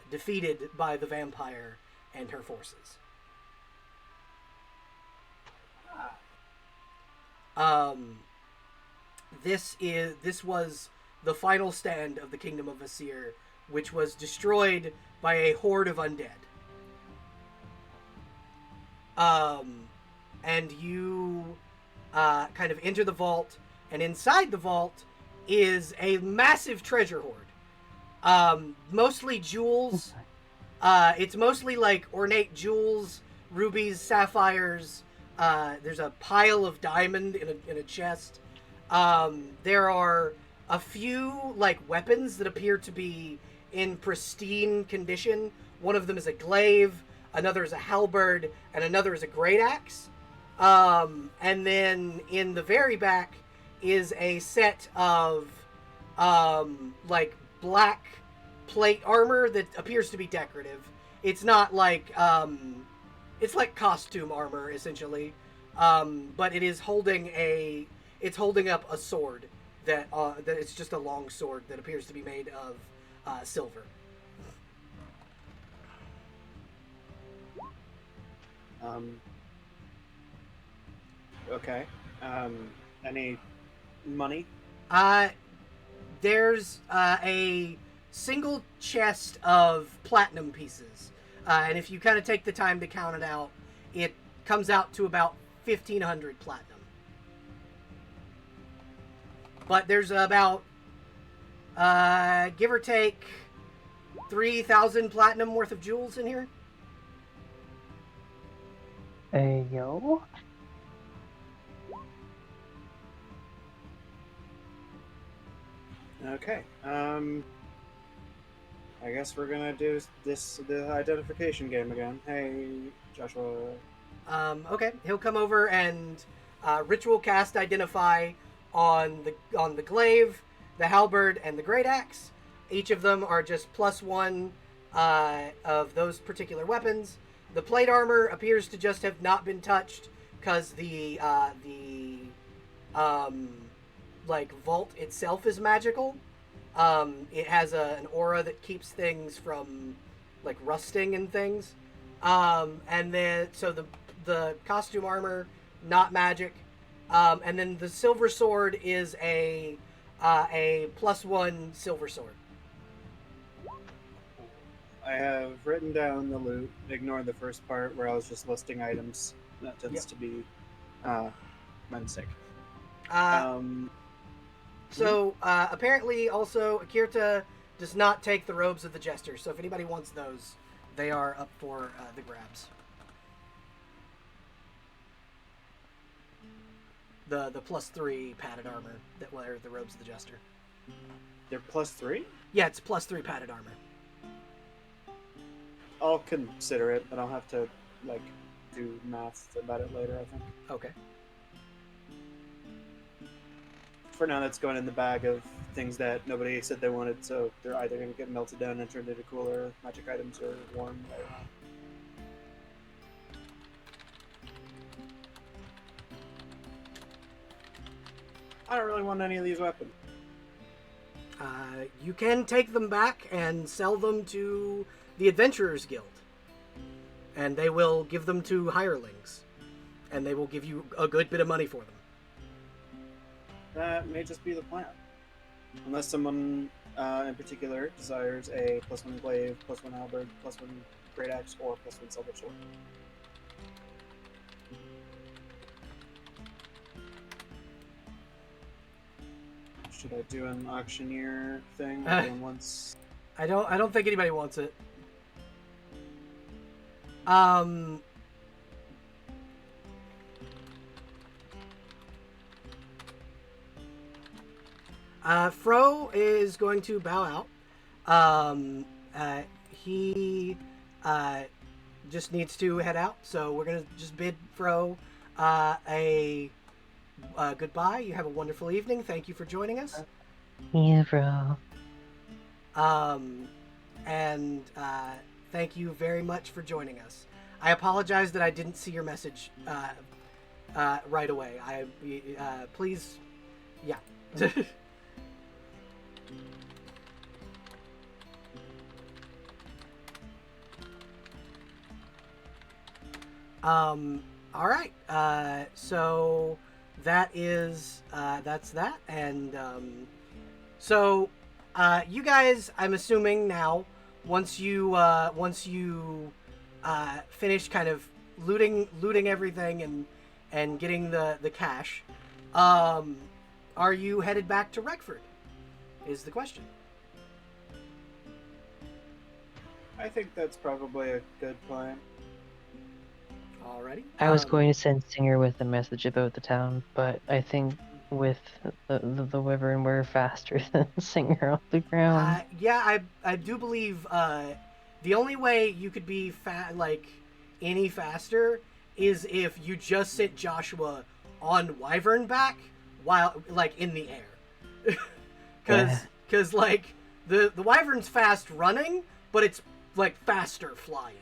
defeated by the vampire and her forces. This was the final stand of the kingdom of Vasir, which was destroyed by a horde of undead. And you kind of enter the vault, and inside the vault is a massive treasure hoard. Mostly jewels. It's mostly like ornate jewels, rubies, sapphires. There's a pile of diamond in a chest. There are a few like weapons that appear to be in pristine condition. One of them is a glaive, another is a halberd, and another is a great axe. And then in the very back is a set of like black plate armor that appears to be decorative. It's not like it's like costume armor essentially, but it is holding up a sword that it's just a long sword that appears to be made of silver. Okay. Any money? There's a single chest of platinum pieces. And if you kind of take the time to count it out, it comes out to about 1,500 platinum. But there's about, give or take, 3,000 platinum worth of jewels in here. Hey, yo. Okay. I guess we're gonna do the identification game again. Hey, Joshua. Okay. He'll come over and ritual cast identify on the glaive, the halberd, and the great axe. Each of them are just +1 of those particular weapons. The plate armor appears to just have not been touched because the like vault itself is magical. It has an aura that keeps things from like rusting and things. And then so the costume armor, not magic. And then the silver sword is a +1 silver sword. I have written down the loot. Ignore the first part where I was just listing items. That tends to be my mistake. So, apparently, also, Akirta does not take the robes of the Jester. So if anybody wants those, they are up for the grabs. The +3 padded armor that were the robes of the Jester. They're +3? Yeah, it's +3 padded armor. I'll consider it, but I'll have to, like, do math about it later, I think. Okay. For now, that's going in the bag of things that nobody said they wanted, so they're either going to get melted down and turned into cooler magic items or worn. I don't know. I don't really want any of these weapons. You can take them back and sell them to the Adventurers Guild. And they will give them to hirelings. And they will give you a good bit of money for them. That may just be the plan. Unless someone in particular desires a +1 glaive, +1 halberd, +1 great axe, or +1 silver sword. Should I do an auctioneer thing? Going once? I don't think anybody wants it. Fro is going to bow out. He just needs to head out, so we're gonna just bid Fro a goodbye. You have a wonderful evening. Thank you for joining us. Yeah, bro. And thank you very much for joining us. I apologize that I didn't see your message right away. Please, yeah. All right. So that is that's that, and so you guys, I'm assuming now, once you finish kind of looting everything and getting the cash, are you headed back to Reckford? Is the question. I think that's probably a good plan. Alrighty. I was going to send Singer with a message about the town, but I think with the wyvern, we're faster than Singer on the ground. Yeah, I do believe the only way you could be any faster is if you just sent Joshua on Wyvern back while in the air, because the Wyvern's fast running, but it's faster flying.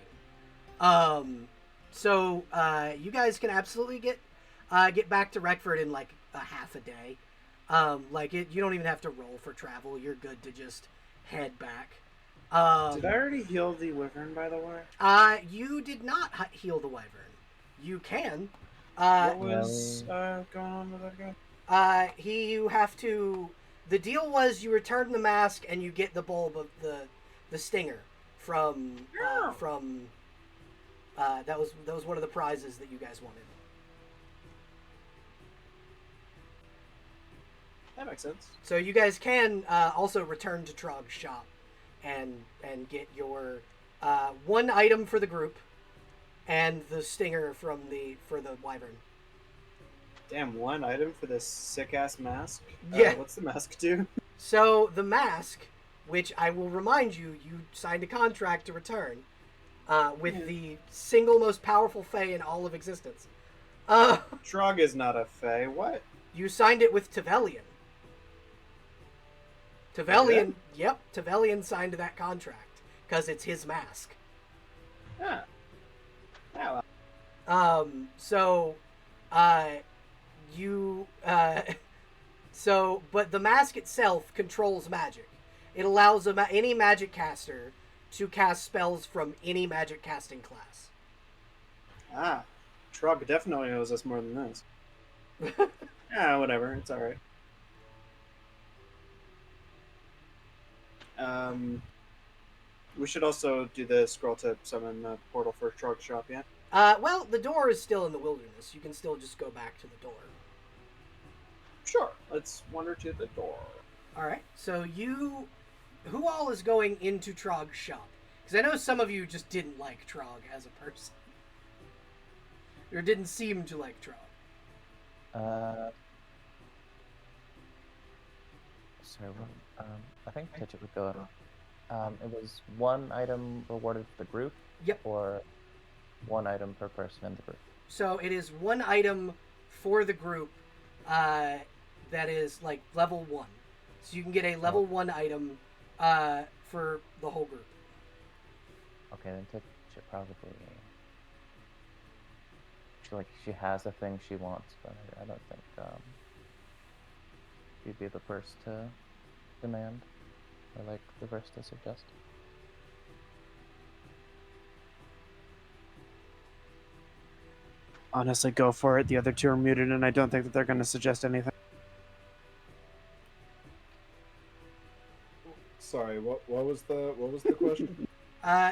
So you guys can absolutely get back to Reckford in a half a day. You don't even have to roll for travel. You're good to just head back. Did I already heal the wyvern, by the way? You did not heal the wyvern. You can. What was going on with that guy? You have to. The deal was you return the mask and you get the bulb of the stinger from. That was one of the prizes that you guys wanted. That makes sense. So you guys can also return to Trog's shop and get your one item for the group and the stinger for the wyvern. Damn, one item for this sick ass mask? Yeah. What's the mask do? So the mask, which I will remind you, you signed a contract to return with the single most powerful Fae in all of existence. Trog is not a Fae. What? You signed it with Tevelian. Tevelian, yep, Tevelian signed that contract because it's his mask. Yeah. Oh, but the mask itself controls magic. It allows any magic caster to cast spells from any magic casting class. Ah, Trog definitely knows us more than this. Yeah, whatever. It's all right. We should also do the scroll to summon the portal for Trog's shop, yeah? Well, the door is still in the wilderness. You can still just go back to the door. Sure. Let's wander to the door. Alright, so who all is going into Trog's shop? Because I know some of you just didn't like Trog as a person. Or didn't seem to like Trog. Sorry, I think Titchett would go in. It was one item rewarded for the group? Yep. Or one item per person in the group? So it is one item for the group that is level 1. So you can get a level 1 item for the whole group. Okay, then Titchett probably... She has a thing she wants, but I don't think she'd be the first to demand, or the first to suggest. Honestly, go for it. The other two are muted, and I don't think that they're going to suggest anything. Sorry, what was the question?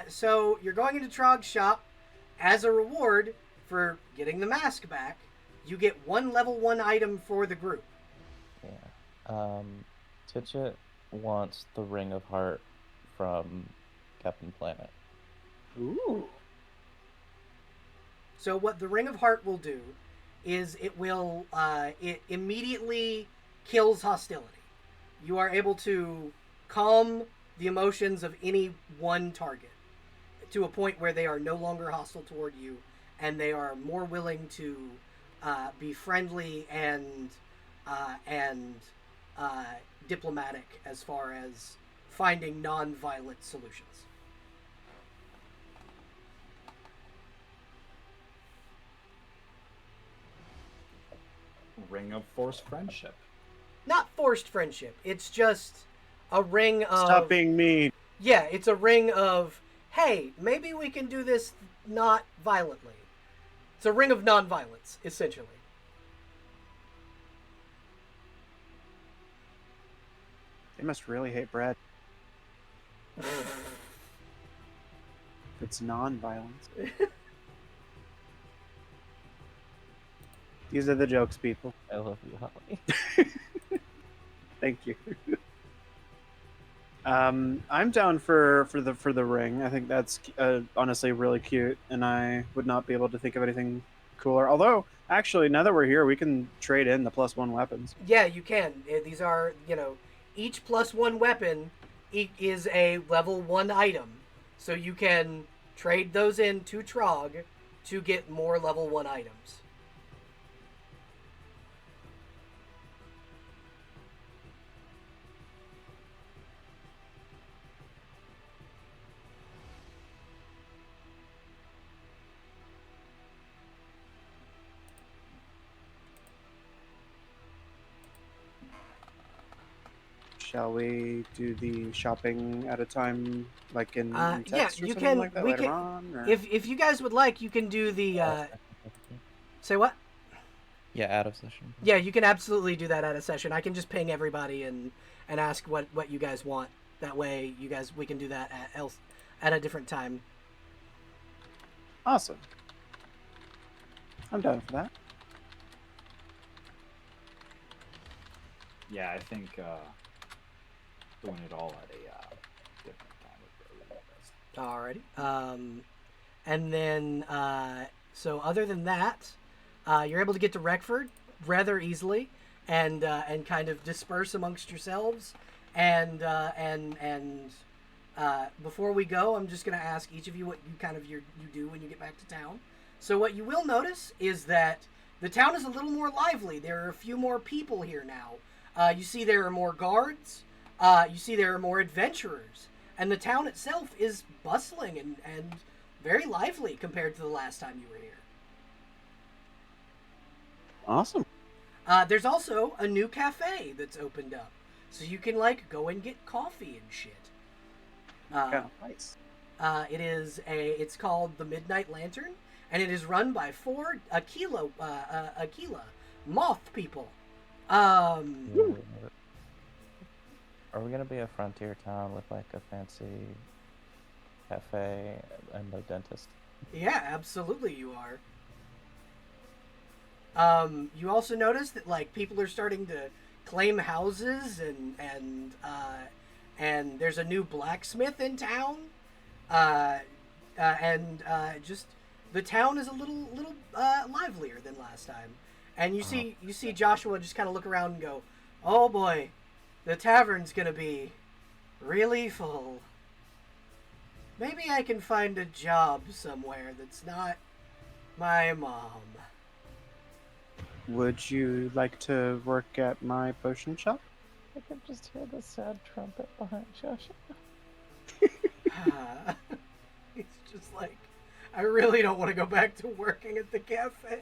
So you're going into Trog's shop. As a reward for getting the mask back, you get one level 1 item for the group. Yeah. Titchett wants the Ring of Heart from Captain Planet. Ooh. So what the Ring of Heart will do is it will it immediately kills hostility. You are able to calm the emotions of any one target to a point where they are no longer hostile toward you, and they are more willing to be friendly and diplomatic as far as finding non-violent solutions. Ring of forced friendship. Not forced friendship. It's just a ring of... Stop being mean. Yeah, it's a ring of, hey, maybe we can do this not violently. It's a ring of non-violence, essentially. They must really hate bread. It's non-violence. These are the jokes, people. I love you, Holly. Thank you. I'm down for the ring. I think that's honestly really cute, and I would not be able to think of anything cooler. Although, actually, now that we're here, we can trade in the +1 weapons. Yeah, you can. These are, each +1 weapon is a level 1 item. So you can trade those in to Trog to get more level 1 items. Shall we do the shopping at a time, like in Yeah, text or you something can. like that We later can. on? Or... If you guys would like, you can do the. Say what? Yeah, out of session. Yeah, you can absolutely do that at a session. I can just ping everybody and ask what you guys want. That way, we can do that at a different time. Awesome. I'm down for that. Yeah, I think doing it all at a different time would be really best. Alrighty. And then, so other than that, you're able to get to Reckford rather easily, and kind of disperse amongst yourselves. And before we go, I'm just going to ask each of you what you do when you get back to town. So what you will notice is that the town is a little more lively. There are a few more people here now. You see there are more guards. You see there are more adventurers. And the town itself is bustling and very lively compared to the last time you were here. Awesome. There's also a new cafe that's opened up. So you can, go and get coffee and shit. Nice. It's called the Midnight Lantern, and it is run by 4 Aquila moth people. Are we gonna be a frontier town with a fancy cafe and a dentist? Yeah, absolutely you are. You also notice that people are starting to claim houses and there's a new blacksmith in town. Just the town is a little livelier than last time. And you see Joshua just kind of look around and go, "Oh boy, the tavern's gonna be really full. Maybe I can find a job somewhere that's not my mom." Would you like to work at my potion shop? I can just hear the sad trumpet behind Joshua. He's just I really don't want to go back to working at the cafe.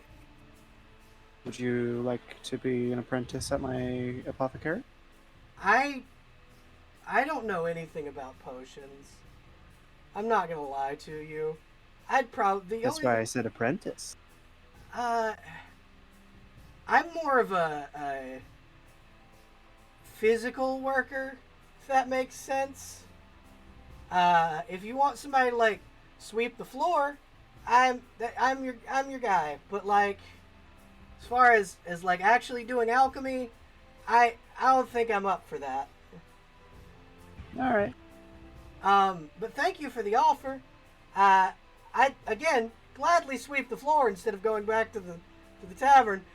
Would you like to be an apprentice at my apothecary? I don't know anything about potions. I'm not gonna lie to you. That's why I said apprentice. I'm more of a physical worker, if that makes sense. If you want somebody to sweep the floor, I'm your guy. But as far as actually doing alchemy, I don't think I'm up for that. All right. But thank you for the offer. I again gladly sweep the floor instead of going back to the tavern.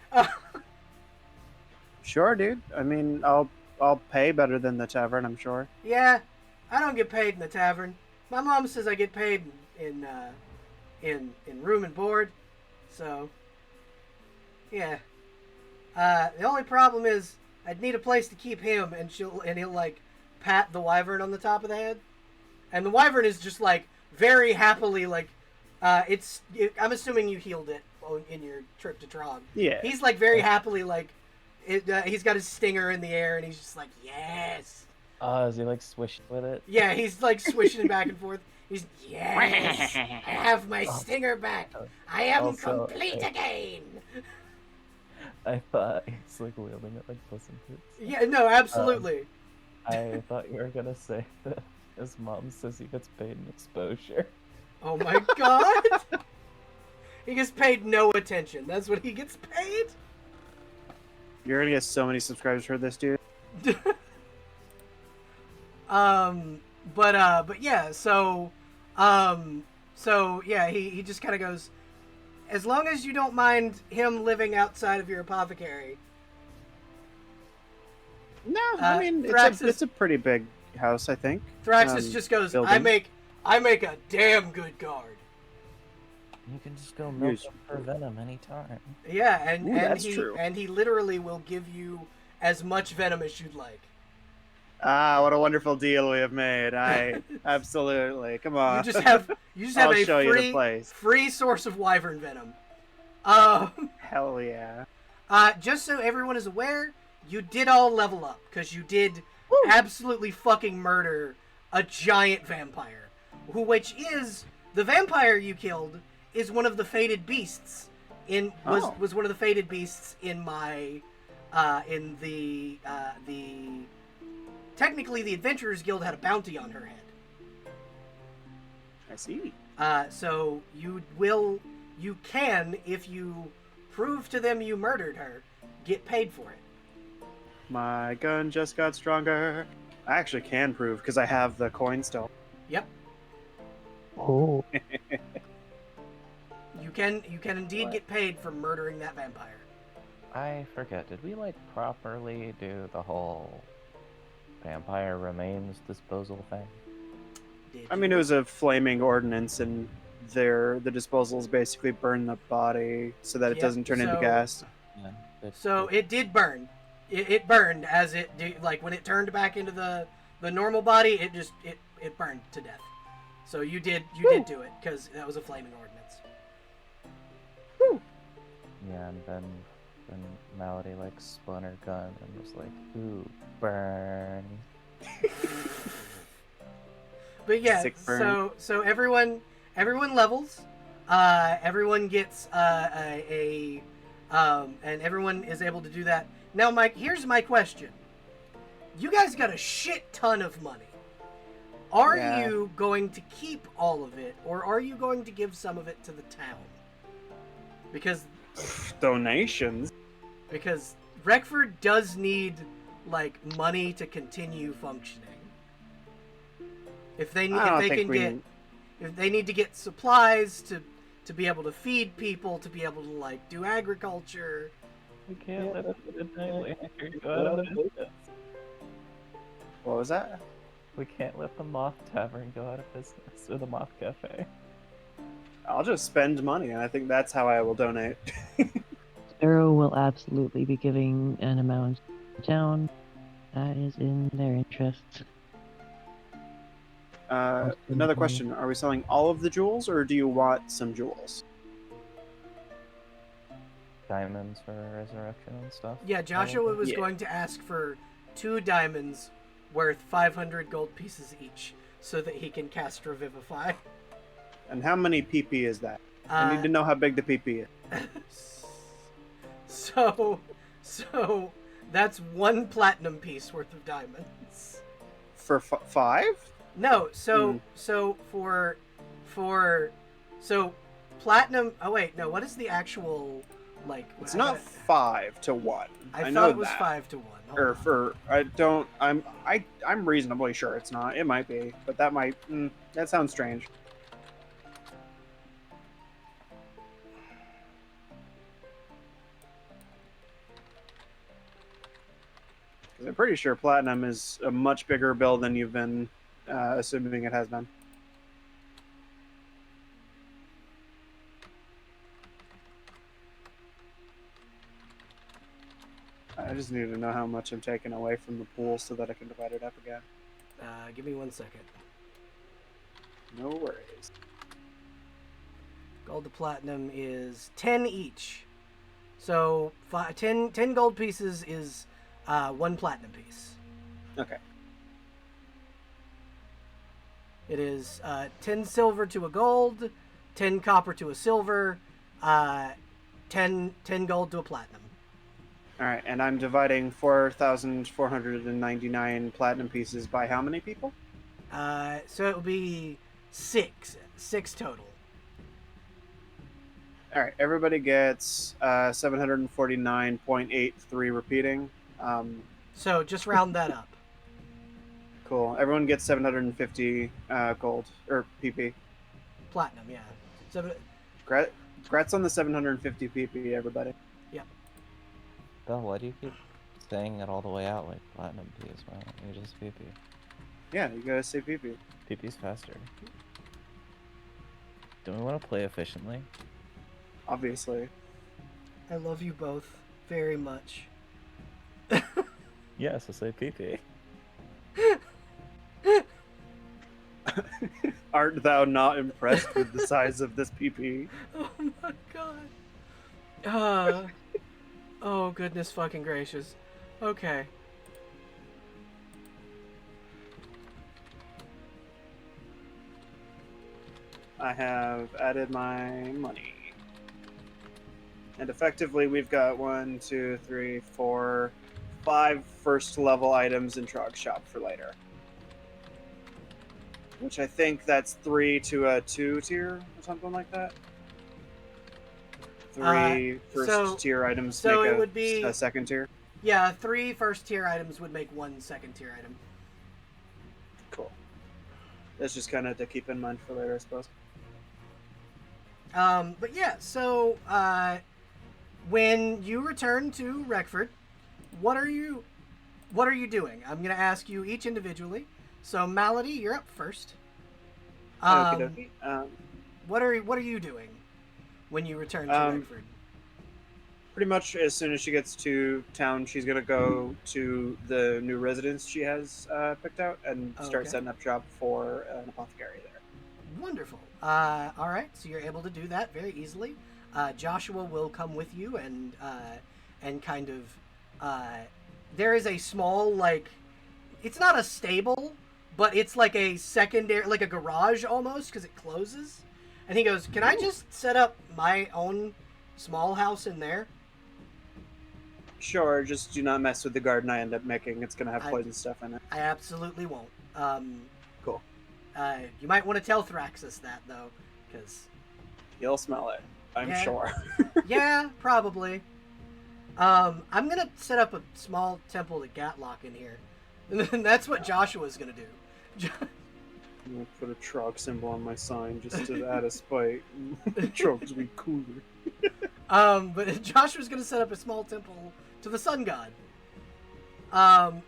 Sure, dude. I mean, I'll pay better than the tavern, I'm sure. Yeah, I don't get paid in the tavern. My mom says I get paid in room and board. So Yeah. The only problem is I'd need a place to keep him, and he'll like pat the wyvern on the top of the head, and the wyvern is just like very happily like, I'm assuming you healed it in your trip to Trog. Yeah. He's like very happily like, he's got his stinger in the air, and he's just like, yes. Is he like swishing with it? Yeah, he's like swishing it back and forth. He's yes, I have my stinger back. I am Also, complete again. I thought he's like wielding it like Puss in Boots. Yeah, no, absolutely. I thought you were gonna say that his mom says he gets paid in exposure. Oh my god! He gets paid no attention. That's what he gets paid? You're gonna get so many subscribers for this, dude. But yeah, so yeah, he just kind of goes, as long as you don't mind him living outside of your apothecary. No, I mean, it's a pretty big house, I think. Thraxis just goes, building. I make a damn good guard. You can just go milk him for venom anytime. Yeah, and that's he true. and he literally will give you as much venom as you'd like. Ah, what a wonderful deal we have made. I absolutely. Come on. You just have I'll a show you the place. free source of wyvern venom. Hell yeah. Just so everyone is aware, you did all level up because you did absolutely fucking murder a giant vampire, which is the vampire you killed is one of the fated beasts was one of the fated beasts in my in the technically the Adventurers Guild had a bounty on her head. I see. So you can, if you prove to them you murdered her, get paid for it. My gun just got stronger. I actually can prove because I have the coin still. Yep. Oh. You can indeed get paid for murdering that vampire. I forget, did we like properly do the whole vampire remains disposal thing? I mean, it was a flaming ordinance, and the disposals basically burn the body so that it doesn't turn into gas. Yeah, So it did burn. It burned as like when it turned back into the normal body. It burned to death. So you did do it because that was a flaming ordinance. Yeah, and then Malady like spun her gun and was like, "Ooh, burn." But yeah, Sick burn. so everyone levels. Everyone gets and everyone is able to do that. Now, Mike, here's my question. You guys got a shit ton of money. Are you going to keep all of it, or are you going to give some of it to the town? Because donations. Because Wreckford does need like money to continue functioning. If they need to get supplies to be able to feed people, to be able to like do agriculture. We can't let the Midnight Lantern go out of business. What was that? We can't let the Moth Tavern go out of business, or the Moth Cafe. I'll just spend money, and I think that's how I will donate. Sparrow will absolutely be giving an amount to town that is in their interest. Another question. Are we selling all of the jewels, or do you want some jewels? Diamonds for resurrection and stuff? Yeah, Joshua was going to ask for 2 diamonds worth 500 gold pieces each so that he can cast Revivify. And how many PP is that? I need to know how big the PP is. So that's 1 platinum piece worth of diamonds. For 5? No, so platinum. Oh wait, no. What is the actual like? It's not 5 to 1. I know thought it was that. 5 to 1. Or for I'm reasonably sure it's not. It might be, but that might that sounds strange. I'm pretty sure platinum is a much bigger bill than you've been assuming it has been. I just need to know how much I'm taking away from the pool so that I can divide it up again. Give me 1 second. No worries. Gold to platinum is 10 each. So 10 gold pieces is 1 platinum piece. Okay. It is 10 silver to a gold, 10 copper to a silver, 10 gold to a platinum. All right, and I'm dividing 4,499 platinum pieces by how many people? So it will be 6 total. All right, everybody gets 749.83 repeating. So just round that up. Cool. Everyone gets 750 gold or PP. Platinum, yeah. Congrats on the 750 PP, everybody. Yep. Belle, why do you keep saying it all the way out like platinum P as well? You just PP. Yeah, you gotta say PP. PP's faster. Don't we want to play efficiently? Obviously. I love you both very much. Yes, I say PP. Art thou not impressed with the size of this PP? Oh my god. Oh goodness fucking gracious. Okay. I have added my money. And effectively we've got 1, 2, 3, 4, 5 first level items in Trog Shop for later. Which I think that's 3 to a 2 tier or something like that. 3 first tier items so make it would be a second tier. Yeah, 3 first tier items would make 1 second tier item. Cool. That's just kind of to keep in mind for later, I suppose. But yeah, so when you return to Rekford, what are you doing? I'm gonna ask you each individually. So Malady, you're up first. Okie dokie. What are you doing when you return to Rekford? Pretty much as soon as she gets to town, she's gonna go to the new residence she has picked out and start Okay. setting up shop for an apothecary there. Wonderful. All right, so you're able to do that very easily. Joshua will come with you and kind of there is a small, like, it's not a stable, but it's like a secondary, like a garage almost, because it closes. And he goes, "Can I just set up my own small house in there?" Sure, just do not mess with the garden I end up making. It's gonna have poison stuff in it. I absolutely won't. Cool. You might want to tell Thraxus that, though, because... He'll smell it, I'm sure. Yeah, probably. I'm going to set up a small temple to Gatlock in here. And that's what Joshua's going to do. I'm gonna put a Trog symbol on my sign just to add a spite. Trogs be cooler. But Joshua's going to set up a small temple to the sun god.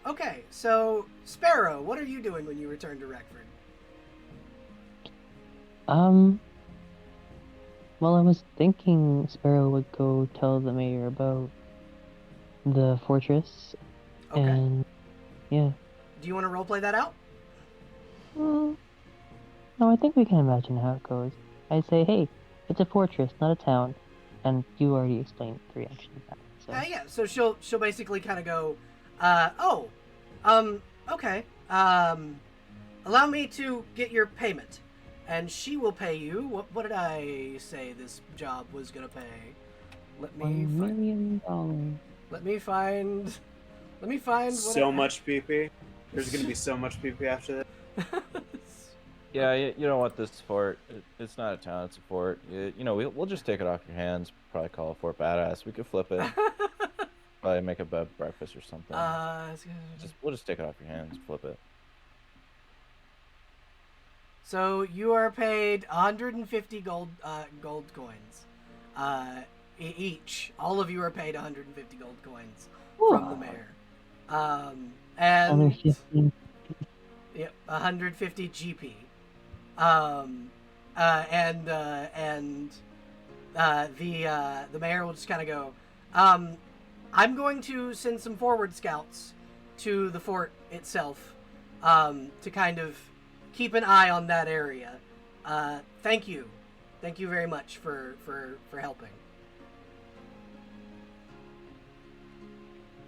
Okay, so Sparrow, what are you doing when you return to Rekford? Well, I was thinking Sparrow would go tell the mayor about the fortress, Okay. and yeah. Do you want to roleplay that out? No, I think we can imagine how it goes. I say, hey, it's a fortress, not a town, and you already explained the reaction to that. So. Yeah, so she'll basically kind of go, okay, allow me to get your payment, and she will pay you. What did I say this job was gonna pay? Let me $1 million. Let me find. What so much PP. There's gonna be so much PP after that. Yeah, you don't want this fort. It's not a town, it's a fort. We'll just take it off your hands. Probably call it Fort Badass. We could flip it. Probably make a bed breakfast or something. We'll just take it off your hands, flip it. So you are paid 150 gold coins, each. All of you are paid 150 gold coins from the mayor. And 150. Yep, 150 GP. The mayor will just kind of go, I'm going to send some forward scouts to the fort itself to kind of keep an eye on that area. Thank you. Thank you very much for helping.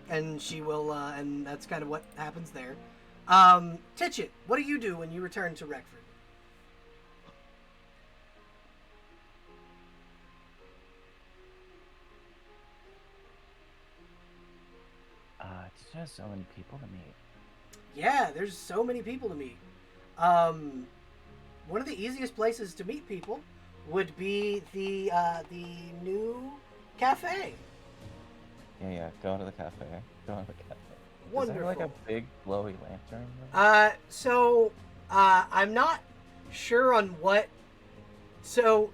And she will, and that's kind of what happens there. Titchit, what do you do when you return to Reckford? There's so many people to meet. Yeah, there's so many people to meet. One of the easiest places to meet people would be the new cafe. Yeah, go to the cafe. Wonderful. Is there like a big glowy lantern? So I'm not sure on what. So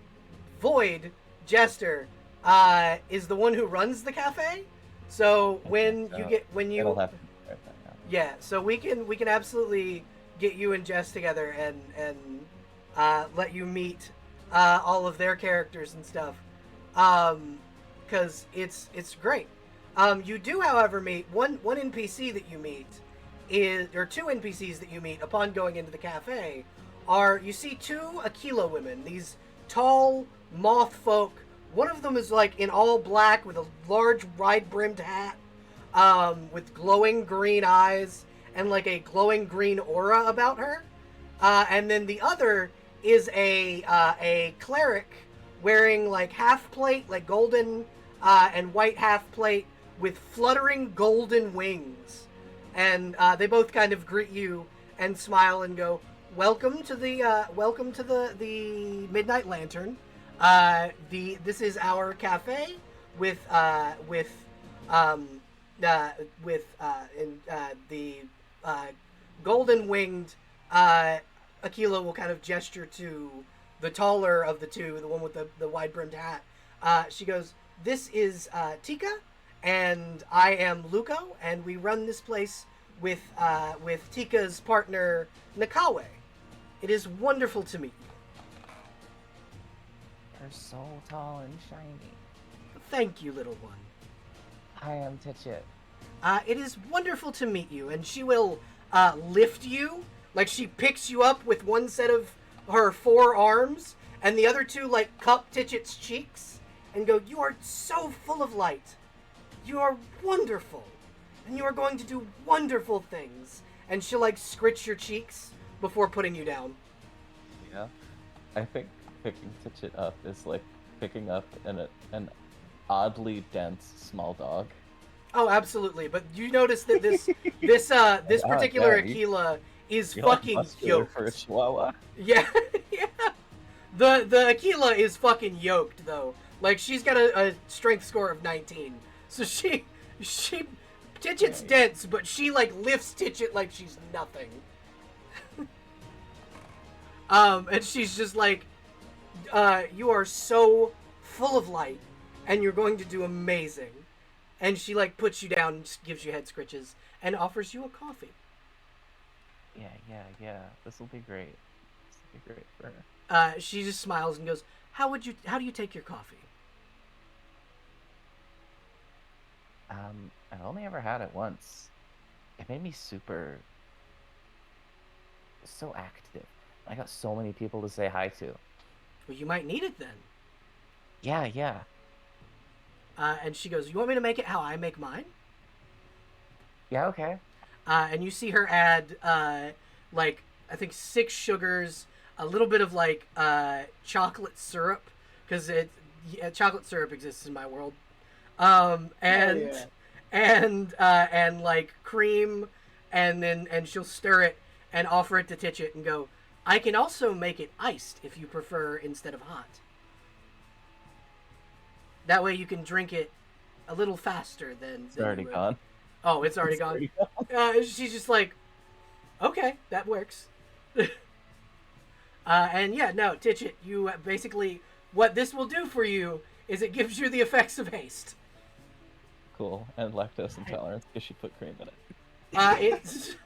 Void Jester is the one who runs the cafe. So when you It'll happen right now. yeah, so we can absolutely get you and Jess together and let you meet all of their characters and stuff, because it's great. You do, however, meet one NPC that you meet or two NPCs that you meet upon going into the cafe you see two Aquila women, these tall moth folk. One of them is like in all black with a large wide-brimmed hat, with glowing green eyes and like a glowing green aura about her. And then the other is a cleric wearing like half plate, like golden and white half plate with fluttering golden wings. And they both kind of greet you and smile and go, "Welcome to the Midnight Lantern. This is our cafe with the golden winged Aquila will kind of gesture to the taller of the two, the one with the wide brimmed hat. She goes, "This is Tika, and I am Luco, and we run this place with Tika's partner Nakawe. It is wonderful to meet you." You're so tall and shiny. Thank you, little one. I am Titchit. It is wonderful to meet you, and she will lift you. Like, she picks you up with one set of her 4 arms, and the other 2, like, cup Titchit's cheeks, and go, "You are so full of light. You are wonderful, and you are going to do wonderful things." And she'll, like, scritch your cheeks before putting you down. Yeah. I think picking Titchit up is like picking up an oddly dense small dog. Oh, absolutely. But you notice that this particular Aquila is fucking yoked. For a chihuahua. Yeah, yeah. The Aquila is fucking yoked though. Like, she's got a strength score of 19, so she Titchit's dense, but she like lifts Titchit like she's nothing. And she's just like, "You are so full of light, and you're going to do amazing." And she like puts you down, and just gives you head scritches, and offers you a coffee. Yeah. This will be great. This will be great for her. She just smiles and goes, How do you take your coffee?" I've only ever had it once. It made me so active. I got so many people to say hi to. Well, you might need it then. Yeah. And she goes, "You want me to make it how I make mine?" Yeah, okay. And you see her add, like, I think 6 sugars, a little bit of, like, chocolate syrup, because chocolate syrup exists in my world. And like cream, and she'll stir it and offer it to Titchit and go, "I can also make it iced if you prefer instead of hot. That way you can drink it a little faster than." It's already gone. Oh, it's already gone. She's just like, "Okay, that works." And yeah, no, Titchit, you basically, what this will do for you is it gives you the effects of haste. Cool. And lactose intolerance because she put cream in it. It's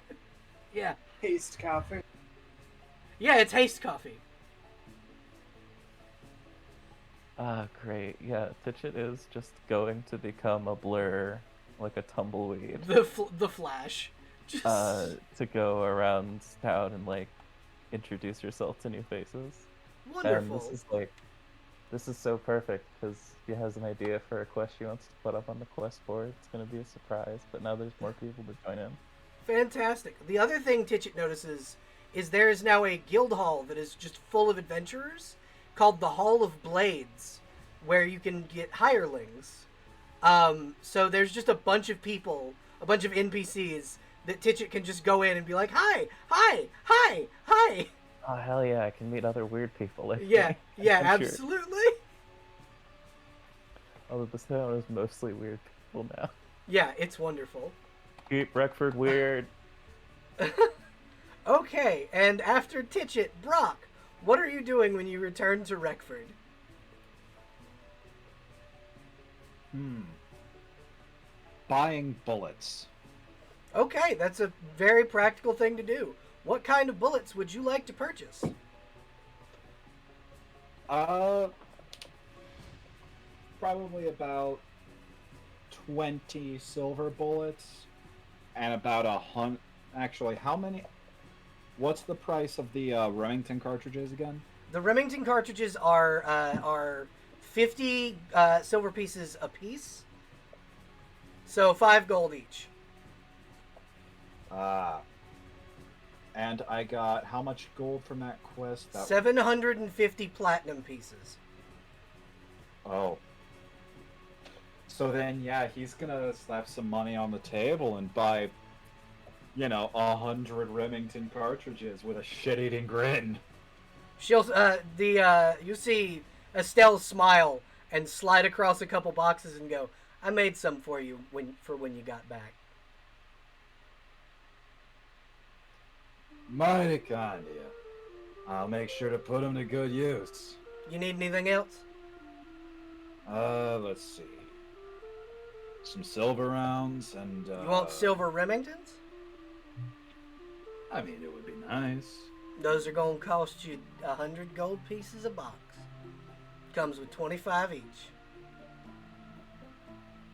yeah. Haste coffee. Yeah, it's haste coffee. Great. Yeah, Titchit is just going to become a blur like a tumbleweed, The Flash. Just... to go around town and like introduce yourself to new faces. Wonderful. And this is so perfect because he has an idea for a quest she wants to put up on the quest board. It's going to be a surprise, but now there's more people to join in. Fantastic. The other thing Titchett notices is there is now a guild hall that is just full of adventurers called the Hall of Blades, where you can get hirelings. So there's just a bunch of people, a bunch of NPCs that Titchett can just go in and be like, hi, hi, hi, hi. Oh, hell yeah, I can meet other weird people like Yeah, me. yeah, I'm sure. absolutely. Although this town is mostly weird people now. Yeah, it's wonderful. Keep Breckford weird. Okay, and after Titchett, Brock, what are you doing when you return to Reckford? Buying bullets. Okay, that's a very practical thing to do. What kind of bullets would you like to purchase? Probably about 20 silver bullets and about 100. Actually, how many? What's the price of the Remington cartridges again? The Remington cartridges are 50 silver pieces apiece, so 5 gold each. And I got how much gold from that quest? 750 platinum pieces. Oh. So then, yeah, he's gonna slap some money on the table and buy, 100 Remington cartridges with a shit-eating grin. She'll you see Estelle smile and slide across a couple boxes and go, "I made some for you when you got back." Mighty kind of you. I'll make sure to put them to good use. You need anything else? Let's see. Some silver rounds and, You want silver Remingtons? I mean, it would be nice. Those are going to cost you 100 gold pieces a box. Comes with 25 each.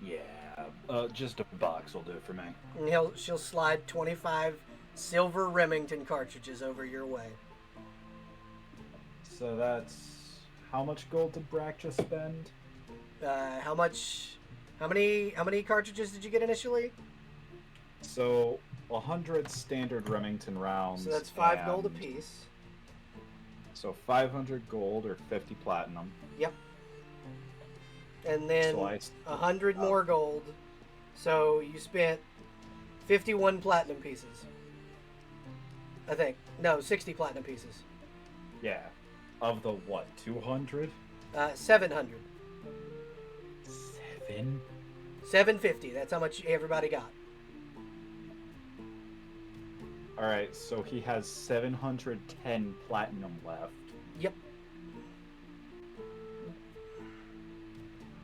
Yeah, just a box will do it for me. And she'll slide 25 silver Remington cartridges over your way. So that's... How much gold did Brack just spend? How many cartridges did you get initially? So, 100 standard Remington rounds. So that's 5 gold apiece. So 500 gold or 50 platinum. Yep. And then 100 more gold. So you spent 51 platinum pieces. I think. No, 60 platinum pieces. Yeah. Of the what, 200? 700. 7? 750. That's how much everybody got. Alright, so he has 710 platinum left. Yep.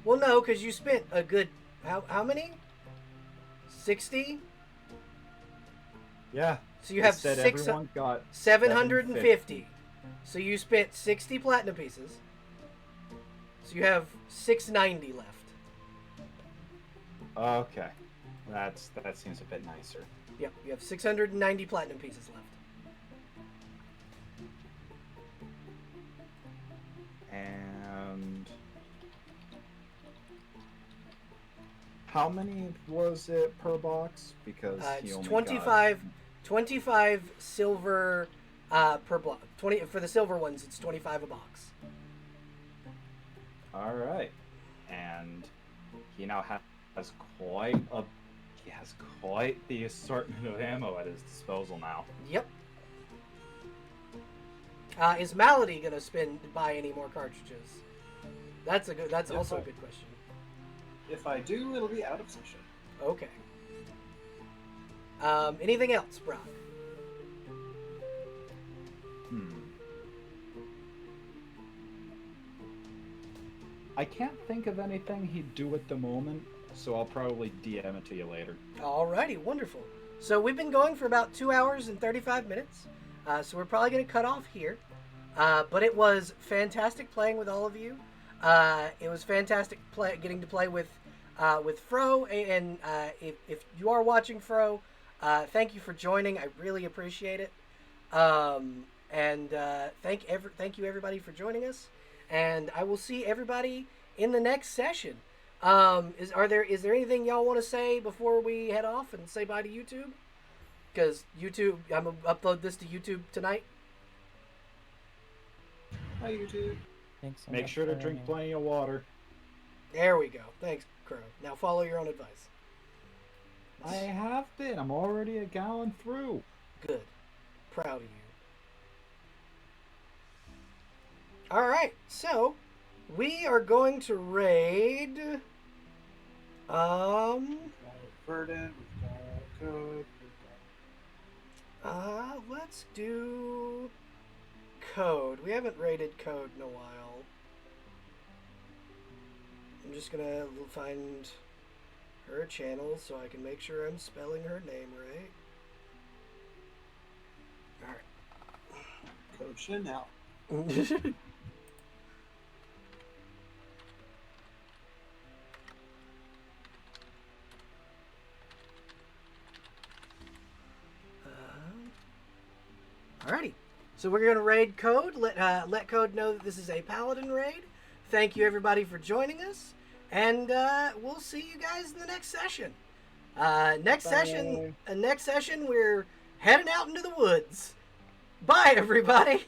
Well, no, because you spent a good... How many? 60? Yeah. So you have everyone got 750. So you spent 60 platinum pieces. So you have 690 left. Okay. That seems a bit nicer. Yep, you have 690 platinum pieces left. And how many was it per box? Because he it's only 25 silver per block. 20 for the silver ones. It's 25 a box. All right, and he now has quite the assortment of ammo at his disposal now. Yep. Is Malady gonna buy any more cartridges? That's also a good question. If I do, it'll be out of session. Okay. Anything else, Brock? I can't think of anything he'd do at the moment, so I'll probably DM it to you later. Alrighty, wonderful. So we've been going for about 2 hours and 35 minutes, so we're probably going to cut off here. But it was fantastic playing with all of you. It was fantastic getting to play with with Fro. And if you are watching Fro, thank you for joining. I really appreciate it. And thank you everybody for joining us. And I will see everybody in the next session. Is there anything y'all want to say before we head off and say bye to YouTube? Because YouTube, I'm gonna upload this to YouTube tonight. Hi, YouTube. Thanks so Make much sure to for drink having me. plenty of water. There we go. Thanks, Crow. Now follow your own advice. I have been. I'm already a gallon through. Good. Proud of you. All right, so we are going to raid. Verdant, we've got Code, Let's do Code. We haven't raided Code in a while. I'm just gonna find her channel so I can make sure I'm spelling her name right. All Code Chanel. right. Alrighty, so we're gonna raid Code. Let Code know that this is a Paladin raid. Thank you everybody for joining us, and we'll see you guys in the next session. Next session, we're heading out into the woods. Bye, everybody.